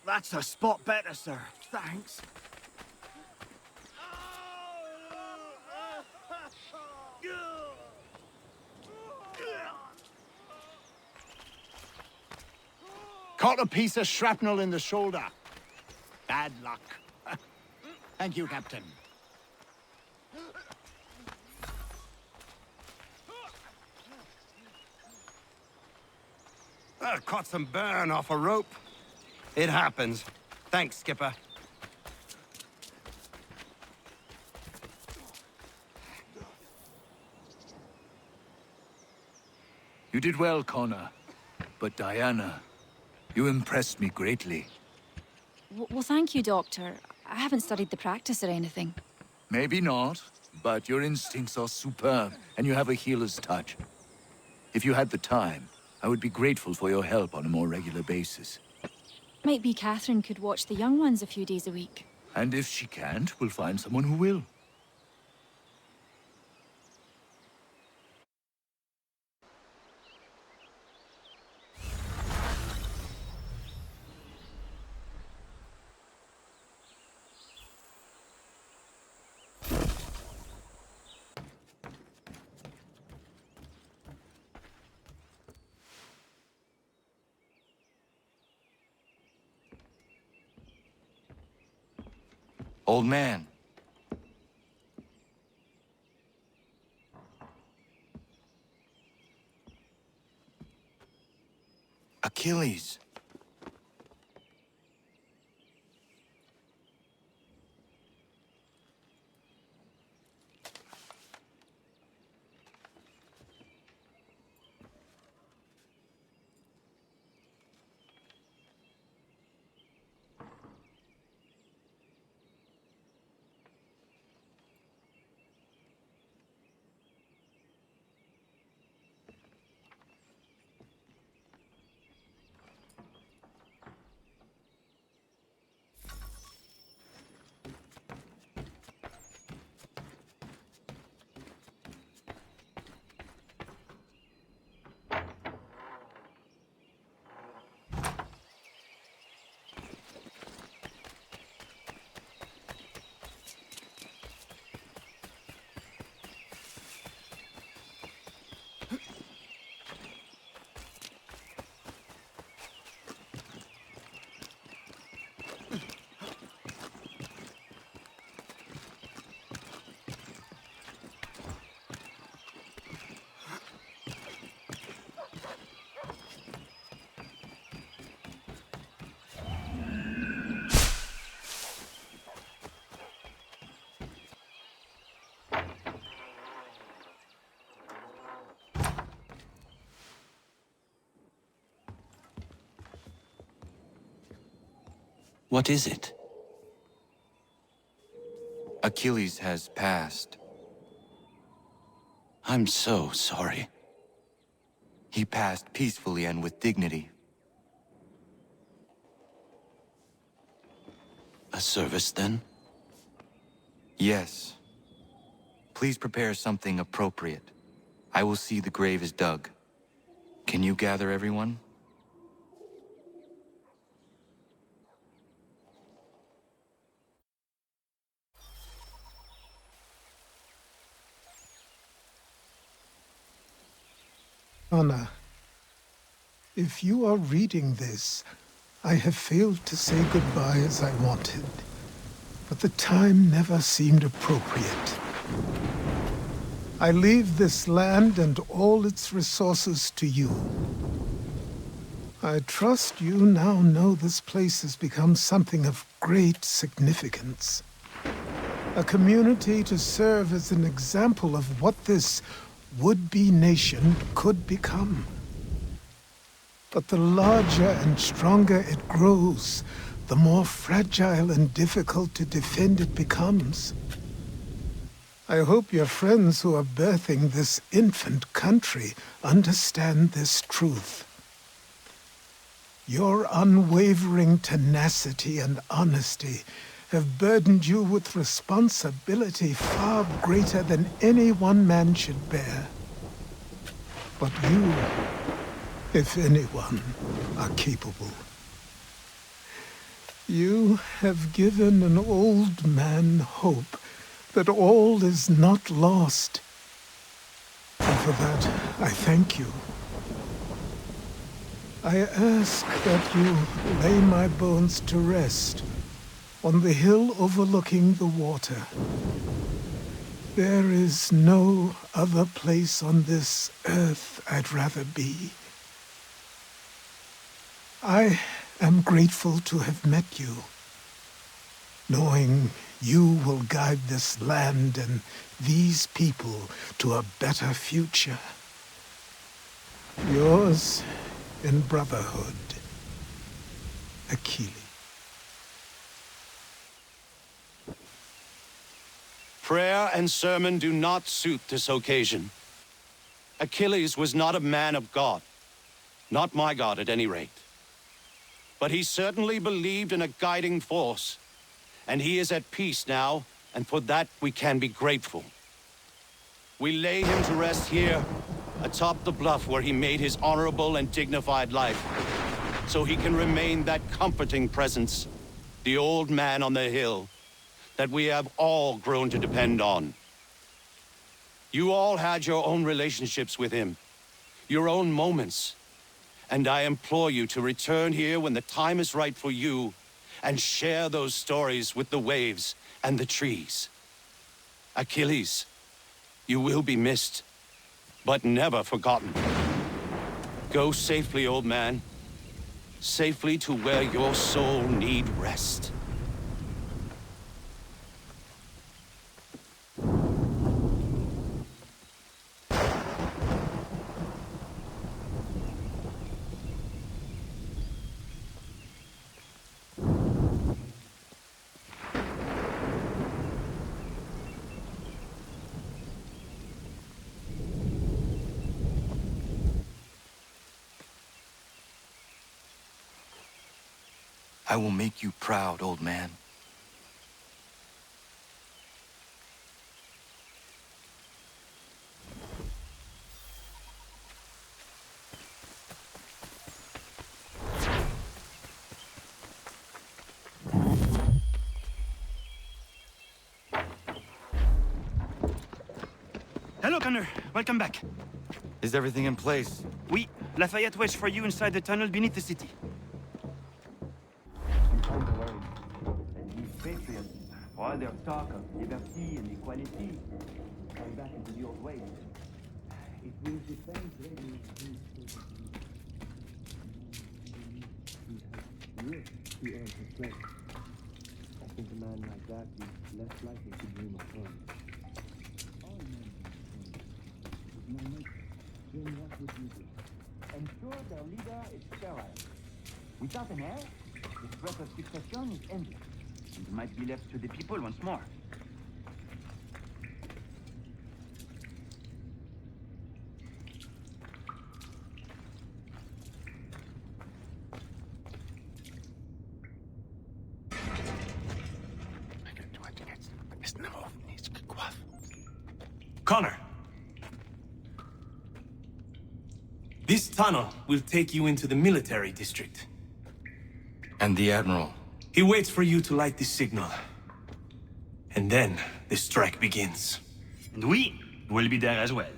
That's a spot better, sir. Thanks. Caught a piece of shrapnel in the shoulder. Bad luck. Thank you, Captain. Caught some burn off a rope. It happens. Thanks, Skipper. You did well, Connor. But Diana, you impressed me greatly. Well, thank you, Doctor. I haven't studied the practice or anything. Maybe not, but your instincts are superb, and you have a healer's touch. If you had the time, I would be grateful for your help on a more regular basis. Might be Catherine could watch the young ones a few days a week. And if she can't, we'll find someone who will. Old man. Achilles. What is it? Achilles has passed. I'm so sorry. He passed peacefully and with dignity. A service, then? Yes. Please prepare something appropriate. I will see the grave is dug. Can you gather everyone? Anna, if you are reading this, I have failed to say goodbye as I wanted, but the time never seemed appropriate. I leave this land and all its resources to you. I trust you now know this place has become something of great significance. A community to serve as an example of what this would-be nation could become. But the larger and stronger it grows, the more fragile and difficult to defend it becomes. I hope your friends who are birthing this infant country understand this truth. Your unwavering tenacity and honesty have burdened you with responsibility far greater than any one man should bear. But you, if anyone, are capable. You have given an old man hope that all is not lost. And for that, I thank you. I ask that you lay my bones to rest on the hill overlooking the water. There is no other place on this earth I'd rather be. I am grateful to have met you, knowing you will guide this land and these people to a better future. Yours in brotherhood, Achilles. Prayer and sermon do not suit this occasion. Achilles was not a man of God. Not my God, at any rate. But he certainly believed in a guiding force. And he is at peace now, and for that we can be grateful. We lay him to rest here, atop the bluff where he made his honorable and dignified life, so he can remain that comforting presence, the old man on the hill, that we have all grown to depend on. You all had your own relationships with him, your own moments, and I implore you to return here when the time is right for you and share those stories with the waves and the trees. Achilles, you will be missed, but never forgotten. Go safely, old man. Safely to where your soul need rest. I will make you proud, old man. Hello, Connor. Welcome back. Is everything in place? Oui. Lafayette waits for you inside the tunnel beneath the city. Patriots, for all their talk of liberty and equality, come back into the old ways. It will defend ready to earn his place. I think a man like that is less likely to dream of home. All men is my nature. Then what would you do? Ensure their leader is sterile. Without an heir, The threat of succession is endless, and might be left to the people once more. Connor. This tunnel will take you into the military district. And the Admiral? He waits for you to light the signal. And then the strike begins. And we will be there as well.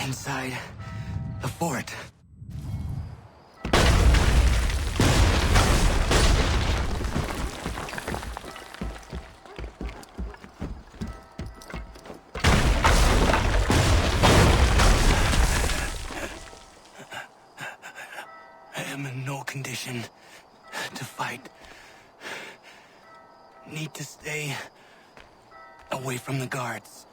Inside the fort. I am in no condition to fight. Need to stay away from the guards.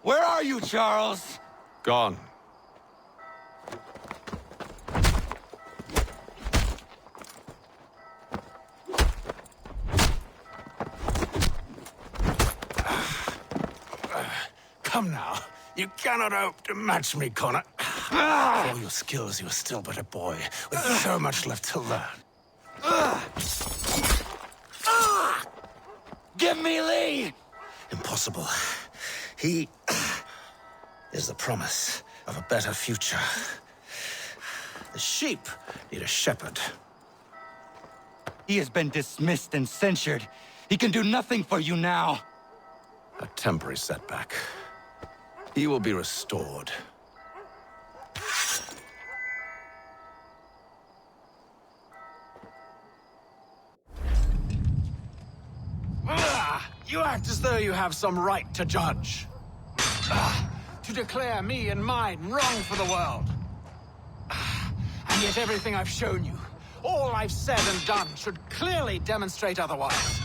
Where are you, Charles? Gone. Come now. You cannot hope to match me, Connor. For all your skills, you are still but a boy, with so much left to learn. Give me Lee! Impossible. He is the promise of a better future. The sheep need a shepherd. He has been dismissed and censured. He can do nothing for you now. A temporary setback. He will be restored. You act as though you have some right to judge. To declare me and mine wrong for the world. And yet everything I've shown you, all I've said and done, should clearly demonstrate otherwise.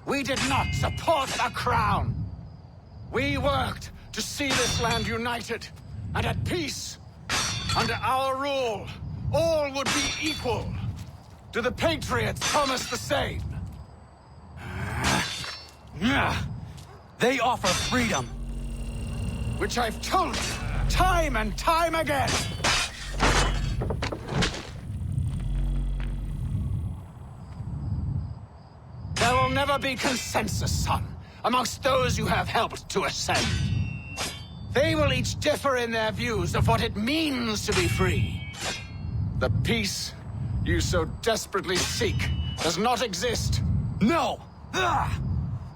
We did not support the crown. We worked to see this land united and at peace. Under our rule, all would be equal. Do the Patriots promise the same? They offer freedom. Which I've told you, time and time again. There will never be consensus, son, amongst those you have helped to ascend. They will each differ in their views of what it means to be free. The peace you so desperately seek does not exist. No!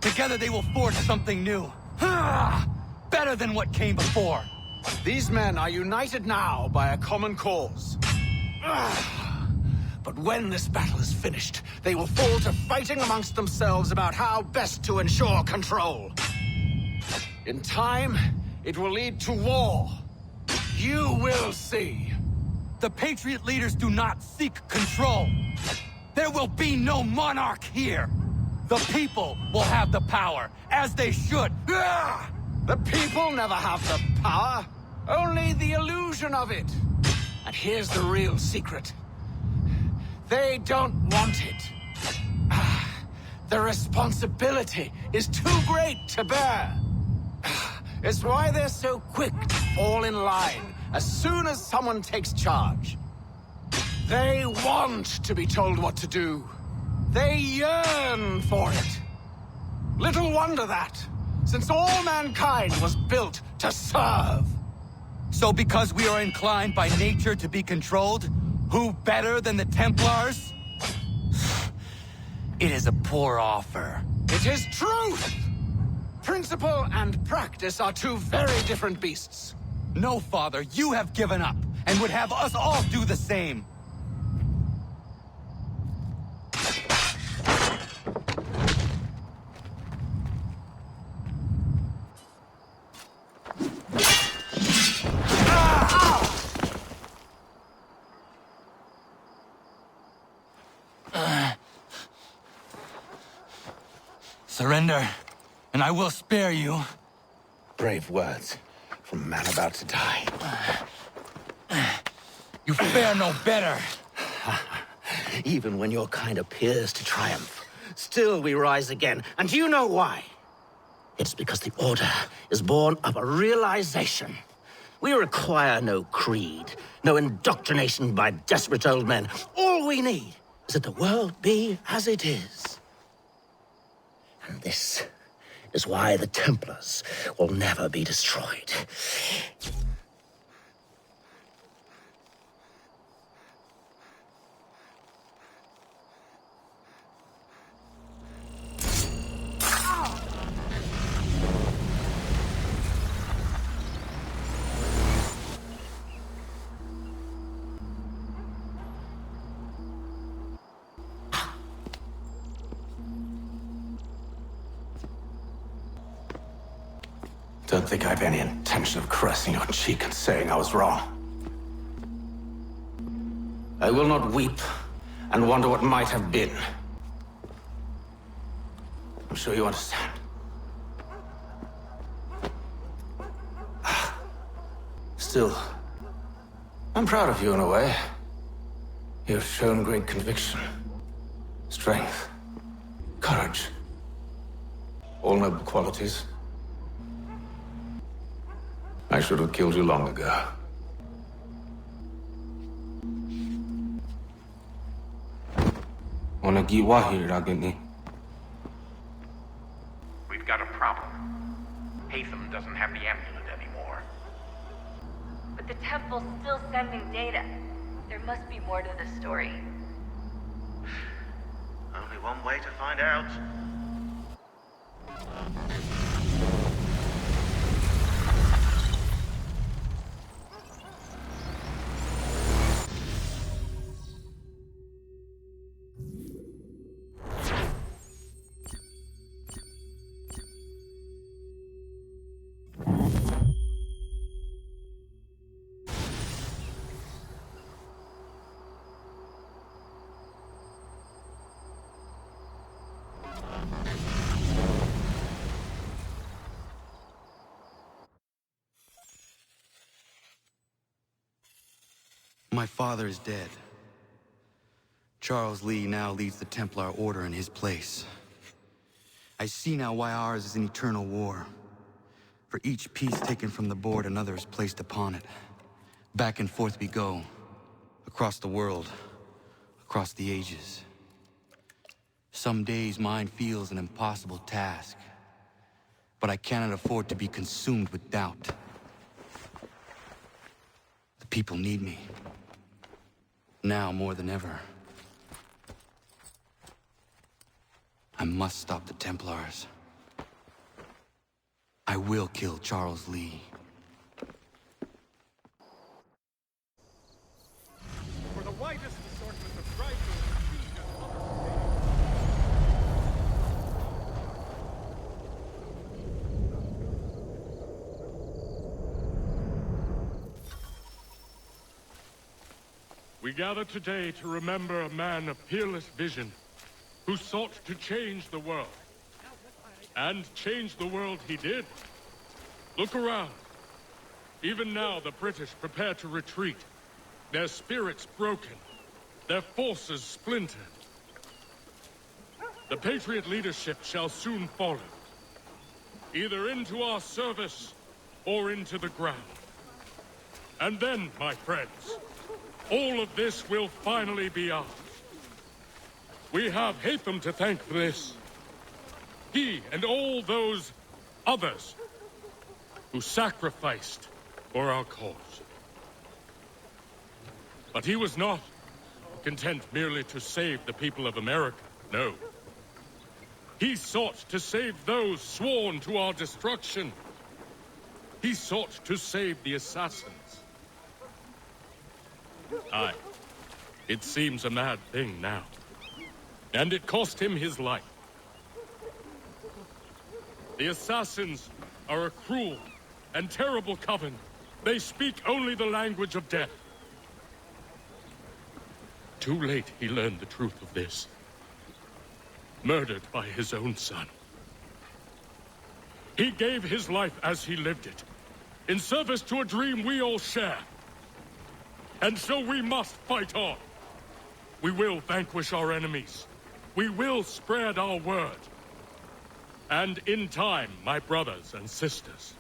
Together they will forge something new. Better than what came before. These men are united now by a common cause. But when this battle is finished, they will fall to fighting amongst themselves about how best to ensure control. In time, it will lead to war. You will see. The Patriot leaders do not seek control. There will be no monarch here. The people will have the power, as they should. The people never have the power, only the illusion of it. And here's the real secret. They don't want it. The responsibility is too great to bear. It's why they're so quick to fall in line as soon as someone takes charge. They want to be told what to do. They yearn for it. Little wonder that, since all mankind was built to serve. So because we are inclined by nature to be controlled, who better than the Templars? It is a poor offer. It is truth! Principle and practice are two very different beasts. No, Father, you have given up, and would have us all do the same. Surrender, and I will spare you. Brave words from a man about to die. You fare no better. Even when your kind appears to triumph, still we rise again. And do you know why? It's because the Order is born of a realization. We require no creed, no indoctrination by desperate old men. All we need is that the world be as it is. And this is why the Templars will never be destroyed. Don't think I've any intention of caressing your cheek and saying I was wrong. I will not weep and wonder what might have been. I'm sure you understand. Still, I'm proud of you in a way. You've shown great conviction, strength, courage. All noble qualities. I should have killed you long ago. We've got a problem. Haytham doesn't have the amulet anymore. But the temple's still sending data. There must be more to the story. Only one way to find out. My father is dead. Charles Lee now leads the Templar Order in his place. I see now why ours is an eternal war. For each piece taken from the board, another is placed upon it. Back and forth we go. Across the world. Across the ages. Some days mine feels an impossible task. But I cannot afford to be consumed with doubt. The people need me. Now more than ever. I must stop the Templars. I will kill Charles Lee. For the widest assortment of rifles, speed, and other We gather today to remember a man of peerless vision who sought to change the world. And change the world he did. Look around. Even now, the British prepare to retreat. Their spirits broken. Their forces splintered. The Patriot leadership shall soon follow. Either into our service, or into the ground. And then, my friends, all of this will finally be ours. We have Hatham to thank for this. He and all those others who sacrificed for our cause. But he was not content merely to save the people of America, no. He sought to save those sworn to our destruction. He sought to save the assassins. Aye, it seems a mad thing now. And it cost him his life. The assassins are a cruel and terrible coven. They speak only the language of death. Too late he learned the truth of this. Murdered by his own son. He gave his life as he lived it, in service to a dream we all share. And so we must fight on. We will vanquish our enemies. We will spread our word. And in time, my brothers and sisters,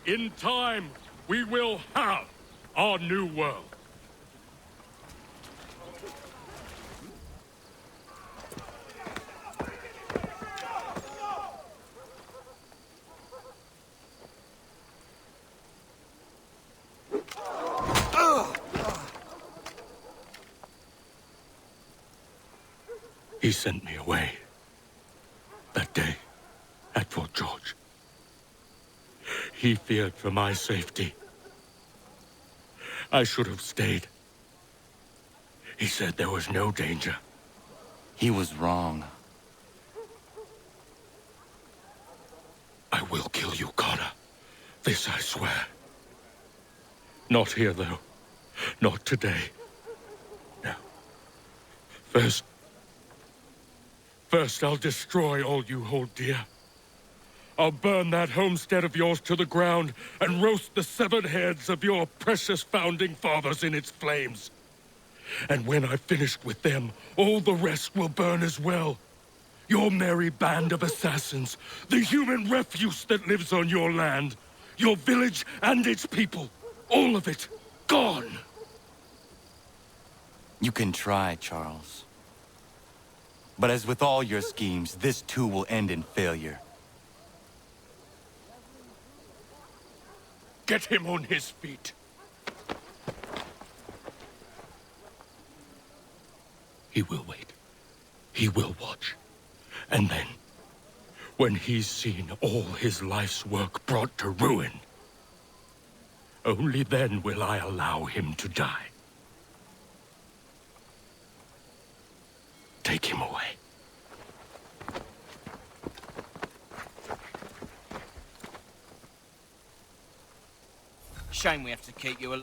in time, we will have our new world. He sent me away. That day, at Fort George. He feared for my safety. I should have stayed. He said there was no danger. He was wrong. I will kill you, Carter. This I swear. Not here, though. Not today. No. First, I'll destroy all you hold dear. I'll burn that homestead of yours to the ground and roast the severed heads of your precious founding fathers in its flames. And when I've finished with them, all the rest will burn as well. Your merry band of assassins, the human refuse that lives on your land, your village and its people, all of it, gone. You can try, Charles. But as with all your schemes, this too will end in failure. Get him on his feet. He will wait. He will watch. And then, when he's seen all his life's work brought to ruin, only then will I allow him to die. Take him away. Shame we have to keep you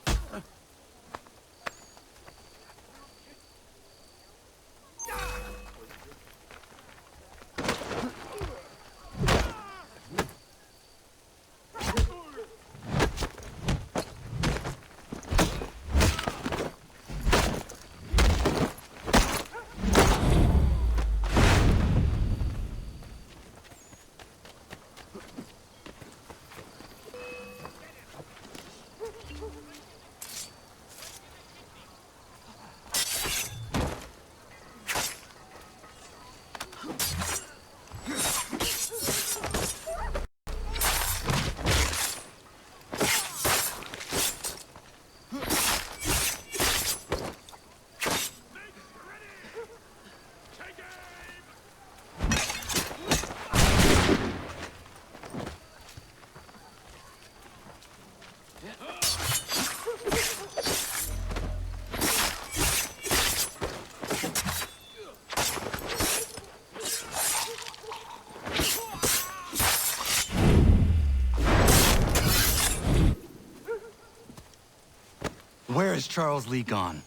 Charles Lee gone?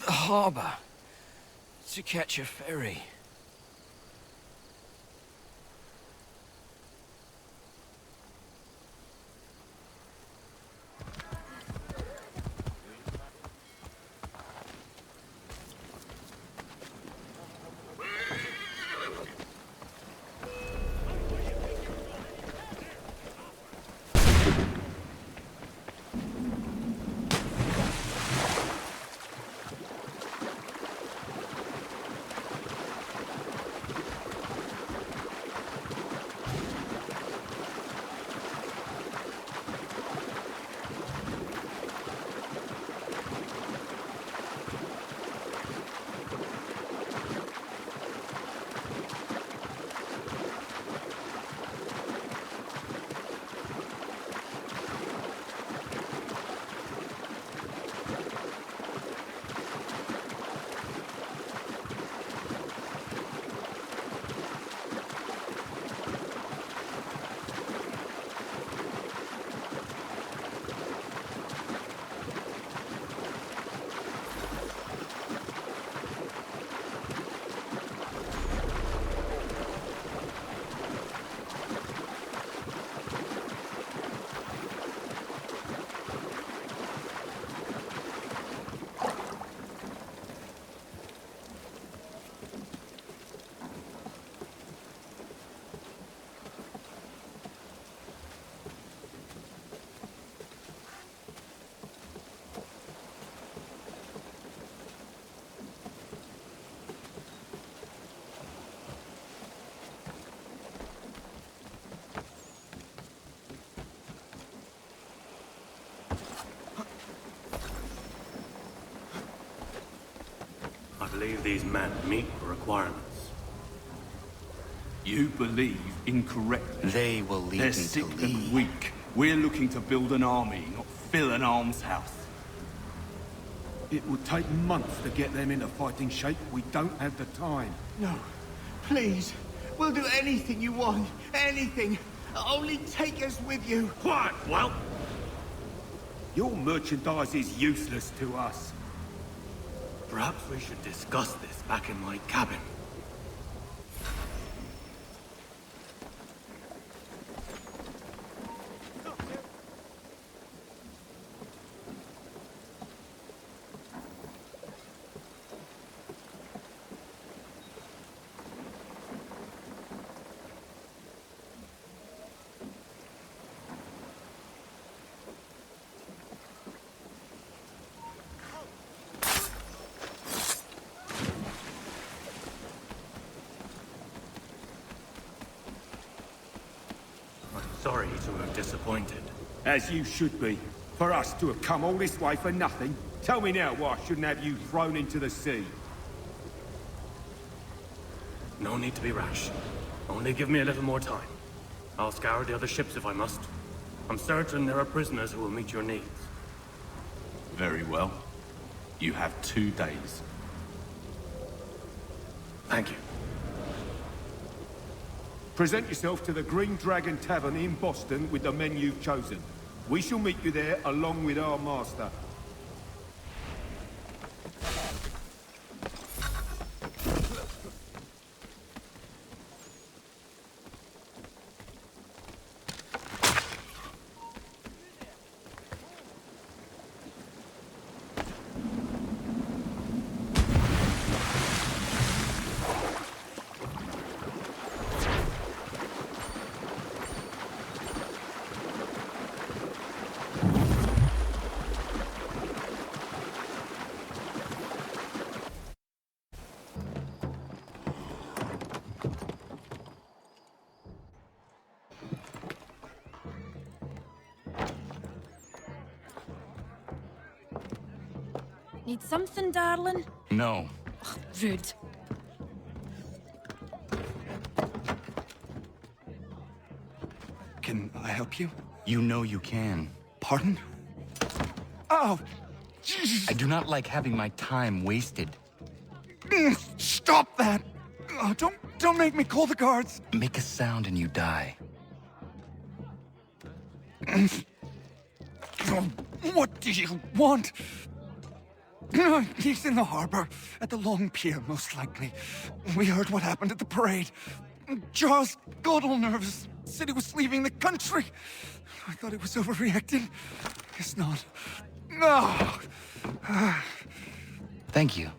The harbor. To catch a ferry. I believe these men meet the requirements. You believe incorrectly. They will lead They're me sick to Lee. and weak. We're looking to build an army, not fill an almshouse. It would take months to get them into fighting shape. We don't have the time. No. Please. We'll do anything you want. Anything. Only take us with you. Quiet, well. Your merchandise is useless to us. Perhaps we should discuss this back in my cabin. Sorry to have disappointed. As you should be. For us to have come all this way for nothing. Tell me now why I shouldn't have you thrown into the sea. No need to be rash. Only give me a little more time. I'll scour the other ships if I must. I'm certain there are prisoners who will meet your needs. Very well. You have 2 days. Thank you. Present yourself to the Green Dragon Tavern in Boston with the men you've chosen. We shall meet you there along with our master. Need something, darling? No. Ugh, rude. Can I help you? You know you can. Pardon? Oh! I do not like having my time wasted. Stop that! Oh, don't make me call the guards! Make a sound and you die. What do you want? He's in the harbor, at the Long Pier, most likely. We heard what happened at the parade. Charles got all nervous, said he was leaving the country. I thought he was overreacting. Guess not. No! Thank you.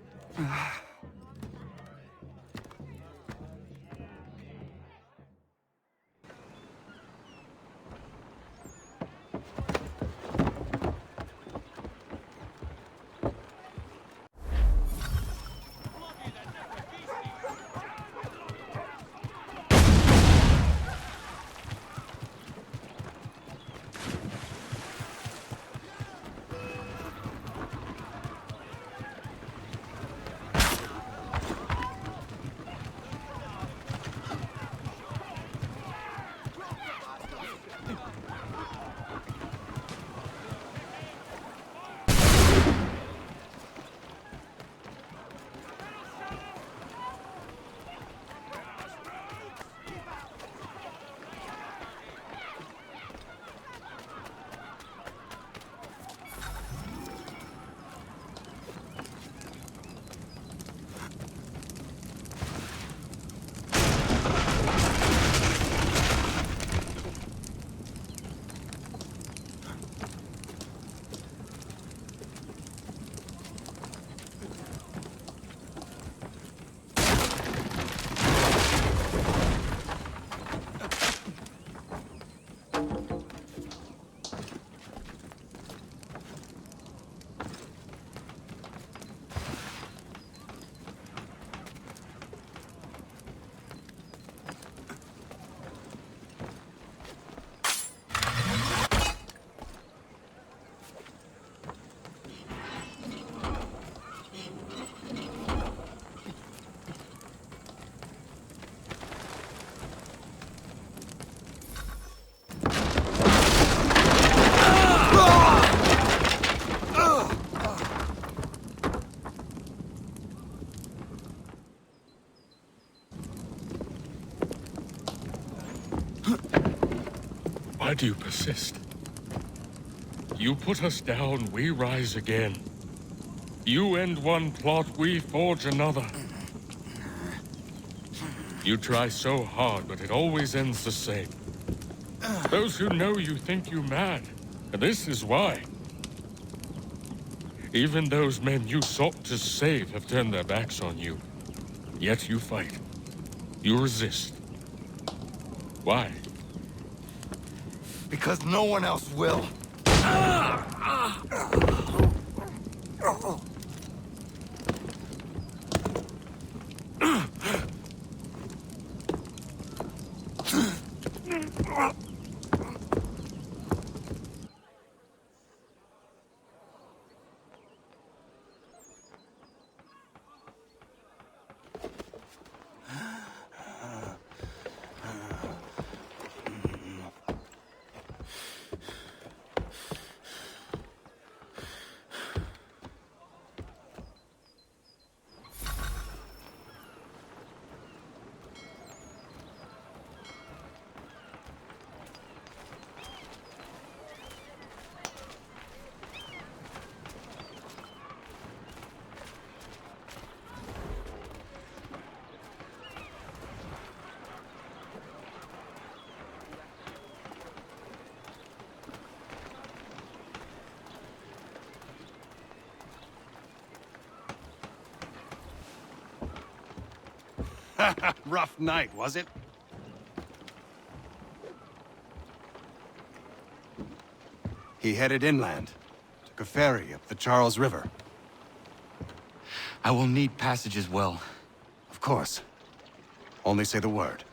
Why do you persist? You put us down, we rise again. You end one plot, we forge another. You try so hard, but it always ends the same. Those who know you think you mad, and this is why. Even those men you sought to save have turned their backs on you. Yet you fight. You resist. Why? Because no one else will. Rough night, was it? He headed inland. Took a ferry up the Charles River. I will need passage as well. Of course. Only say the word.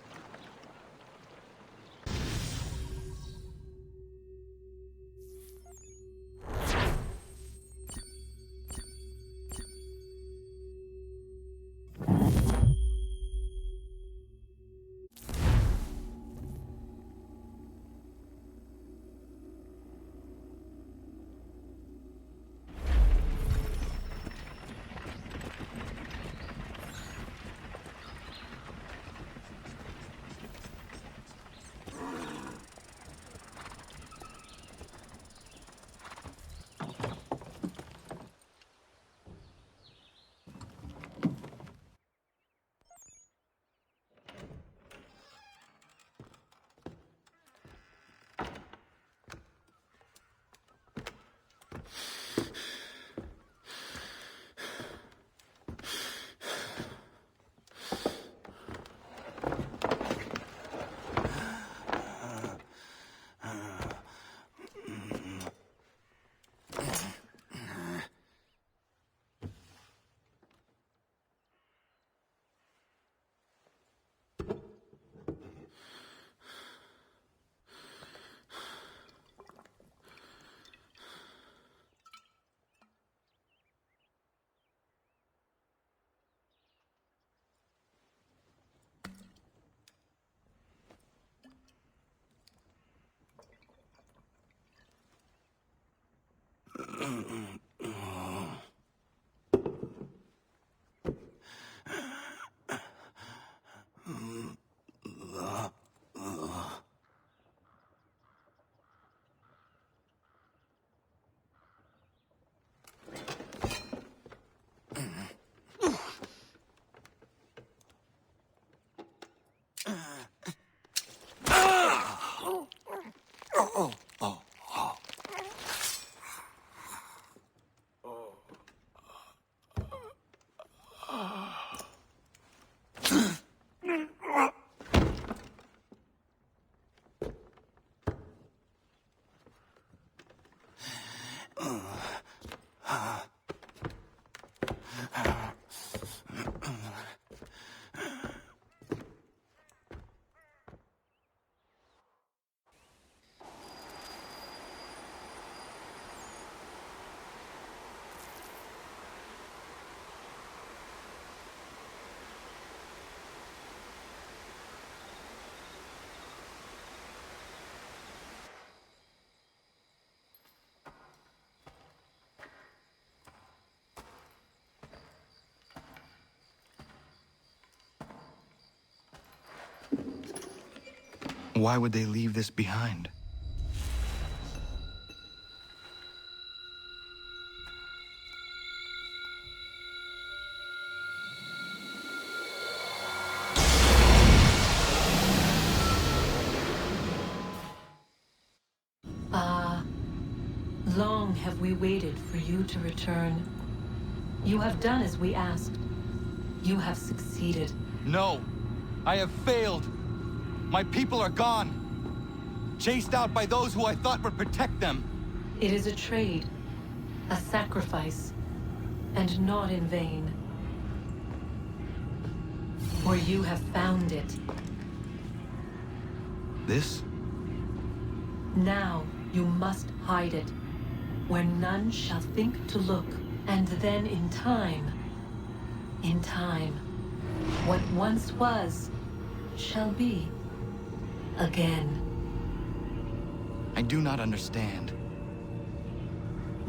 Why would they leave this behind? Long have we waited for you to return. You have done as we asked. You have succeeded. No! I have failed! My people are gone! Chased out by those who I thought would protect them! It is a trade, a sacrifice, and not in vain. For you have found it. This? Now you must hide it, where none shall think to look, and then in time, what once was, shall be again. I do not understand.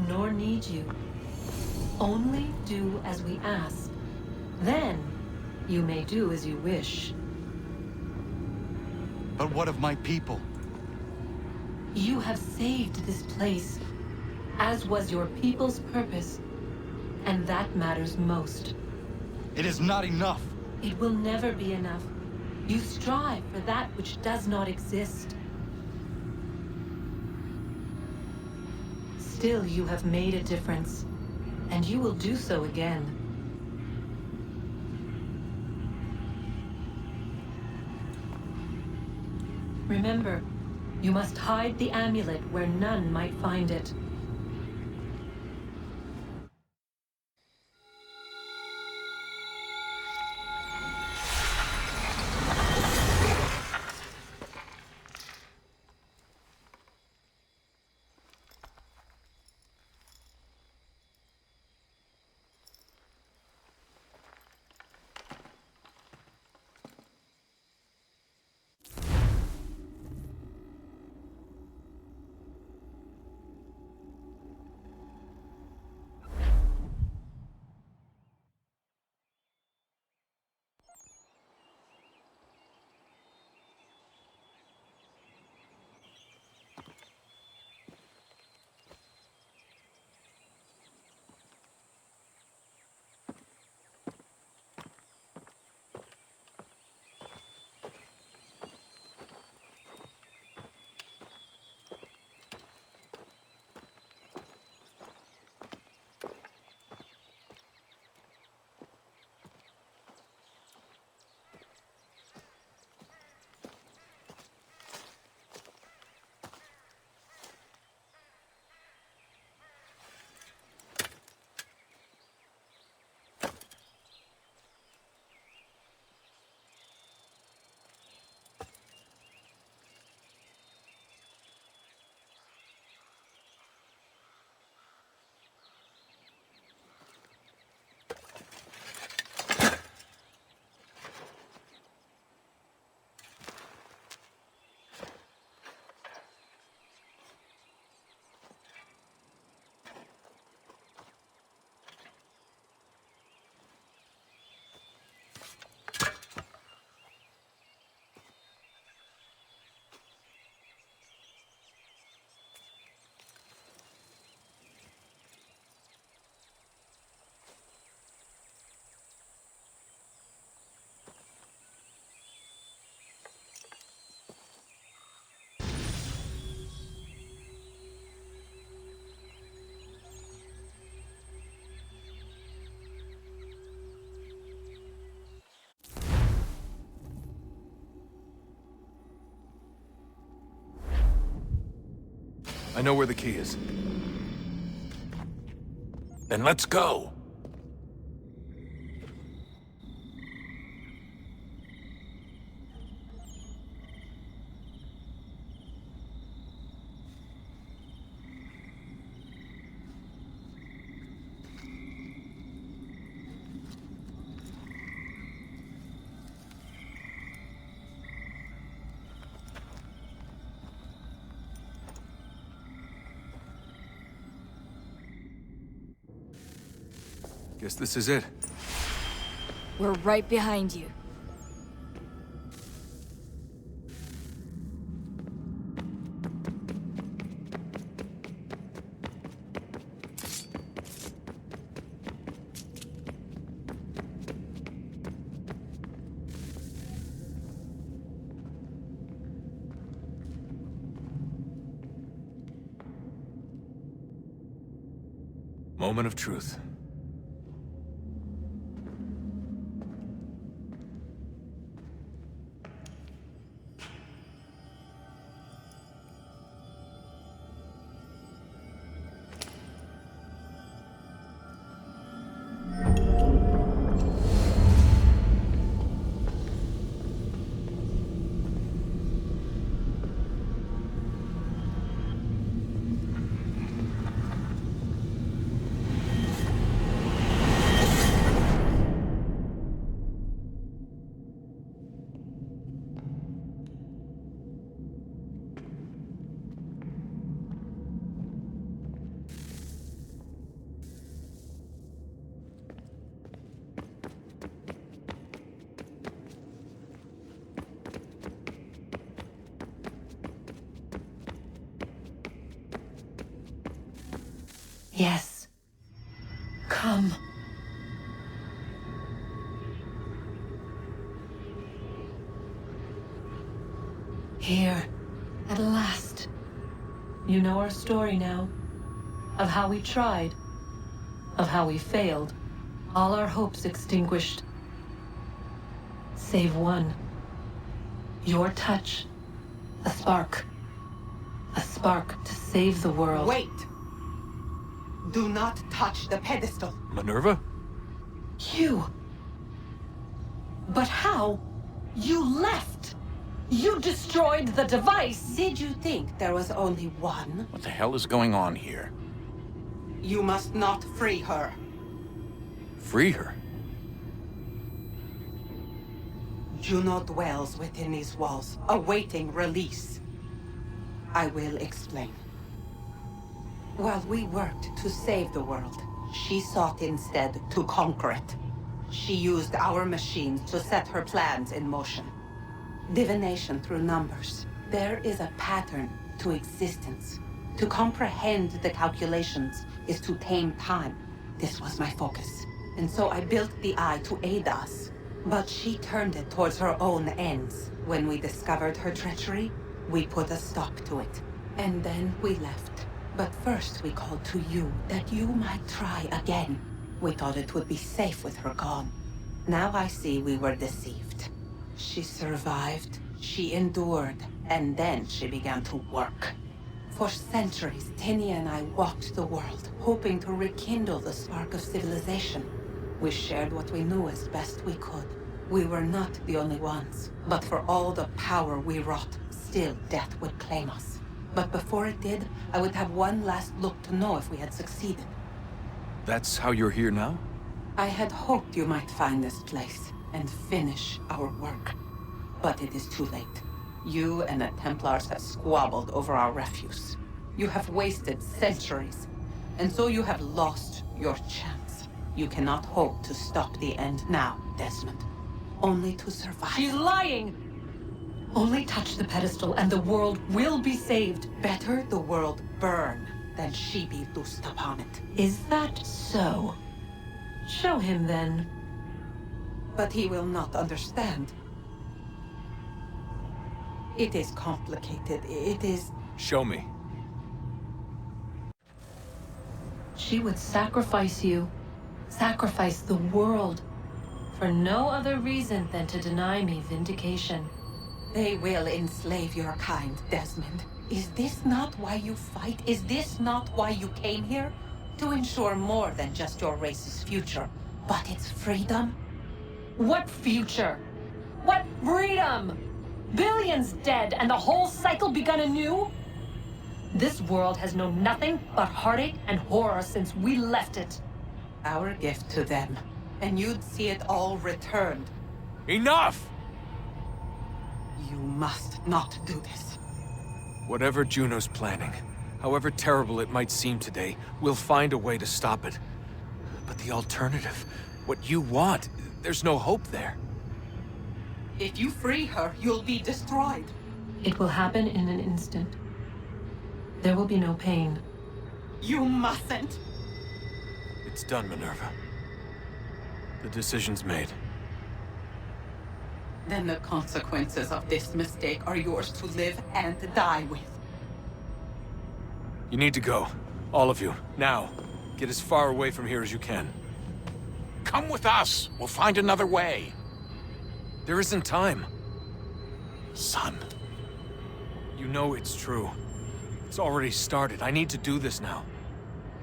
Nor need you. Only do as we ask. Then, you may do as you wish. But what of my people? You have saved this place, as was your people's purpose, and that matters most. It is not enough. It will never be enough. You strive for that which does not exist. Still, you have made a difference, and you will do so again. Remember, you must hide the amulet where none might find it. I know where the key is. Then let's go. Guess this is it. We're right behind you. Moment of truth. Yes. Come. Here, at last. You know our story now. Of how we tried. Of how we failed. All our hopes extinguished. Save one. Your touch. A spark. A spark to save the world. Wait! Do not touch the pedestal. Minerva? You. But how? You left! You destroyed the device! Did you think there was only one? What the hell is going on here? You must not free her. Free her? Juno dwells within these walls, awaiting release. I will explain. While we worked to save the world, she sought instead to conquer it. She used our machines to set her plans in motion. Divination through numbers. There is a pattern to existence. To comprehend the calculations is to tame time. This was my focus. And so I built the eye to aid us. But she turned it towards her own ends. When we discovered her treachery, we put a stop to it. And then we left. But first we called to you, that you might try again. We thought it would be safe with her gone. Now I see we were deceived. She survived, she endured, and then she began to work. For centuries, Tinia and I walked the world, hoping to rekindle the spark of civilization. We shared what we knew as best we could. We were not the only ones, but for all the power we wrought, still death would claim us. But before it did, I would have one last look to know if we had succeeded. That's how you're here now? I had hoped you might find this place and finish our work. But it is too late. You and the Templars have squabbled over our refuse. You have wasted centuries, and so you have lost your chance. You cannot hope to stop the end now, Desmond. Only to survive. She's lying! Only touch the pedestal and the world will be saved. Better the world burn than she be loosed upon it. Is that so? Show him then. But he will not understand. It is complicated. It is... Show me. She would sacrifice you. Sacrifice the world. For no other reason than to deny me vindication. They will enslave your kind, Desmond. Is this not why you fight? Is this not why you came here? To ensure more than just your race's future, but its freedom? What future? What freedom? Billions dead and the whole cycle begun anew? This world has known nothing but heartache and horror since we left it. Our gift to them, and you'd see it all returned. Enough! You must not do this. Whatever Juno's planning, however terrible it might seem today, we'll find a way to stop it. But the alternative, what you want, there's no hope there. If you free her, you'll be destroyed. It will happen in an instant. There will be no pain. You mustn't. It's done, Minerva. The decision's made. Then the consequences of this mistake are yours to live and die with. You need to go. All of you. Now. Get as far away from here as you can. Come with us. We'll find another way. There isn't time. Son. You know it's true. It's already started. I need to do this now.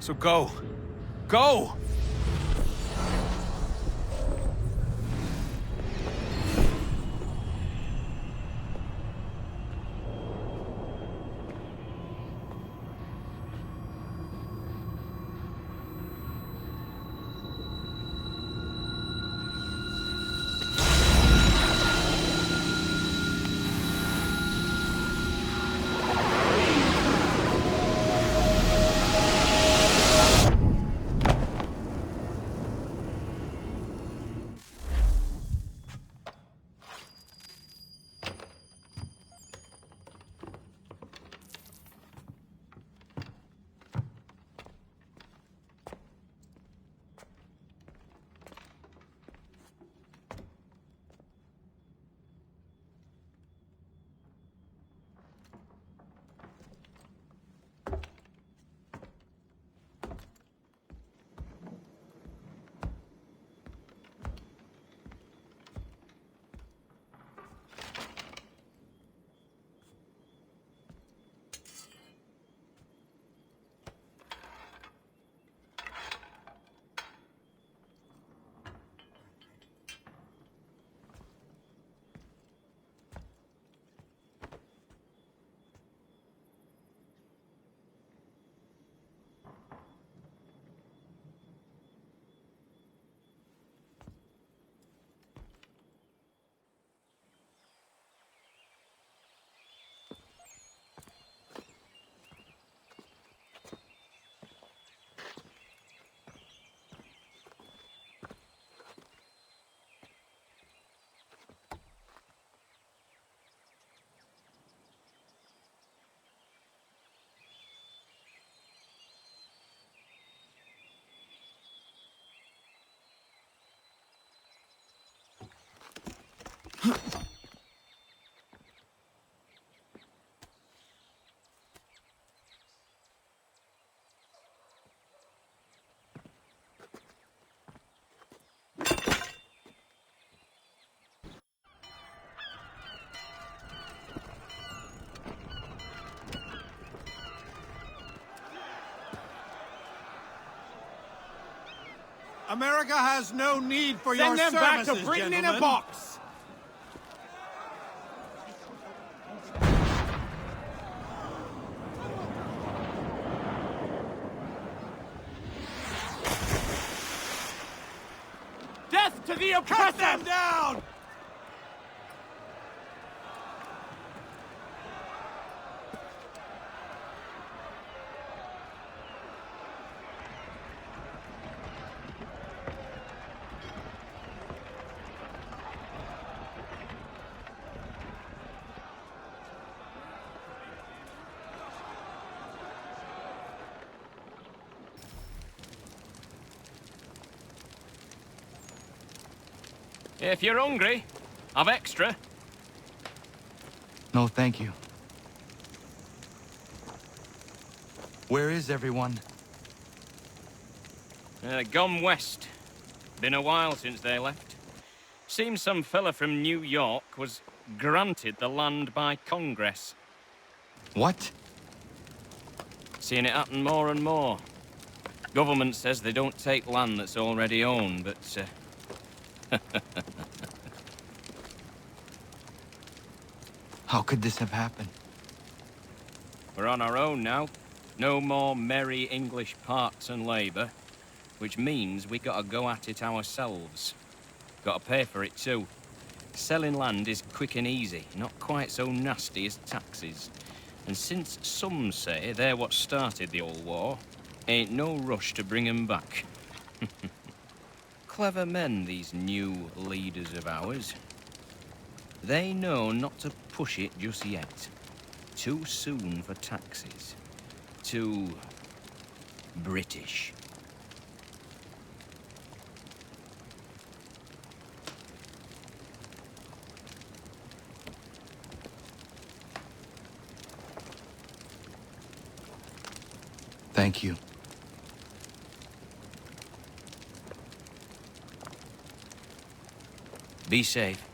So go. Go! America has no need for your Send them back services, to Britain in a gentlemen. box! Death to the oppressor! Cut them down! If you're hungry, I've extra. No, thank you. Where is everyone? Gone west. Been a while since they left. Seems some fella from New York was granted the land by Congress. What? Seeing it happen more and more. Government says they don't take land that's already owned, but, How could this have happened? we're on our own now. No more merry English parts and labour, which means we gotta go at it ourselves. Gotta pay for it too. Selling land is quick and easy, not quite so nasty as taxes. And since some say they're what started the old war, ain't no rush to bring 'em back. Clever men, these new leaders of ours. They know not to push it just yet. Too soon for taxes. Too British. Thank you. Be safe.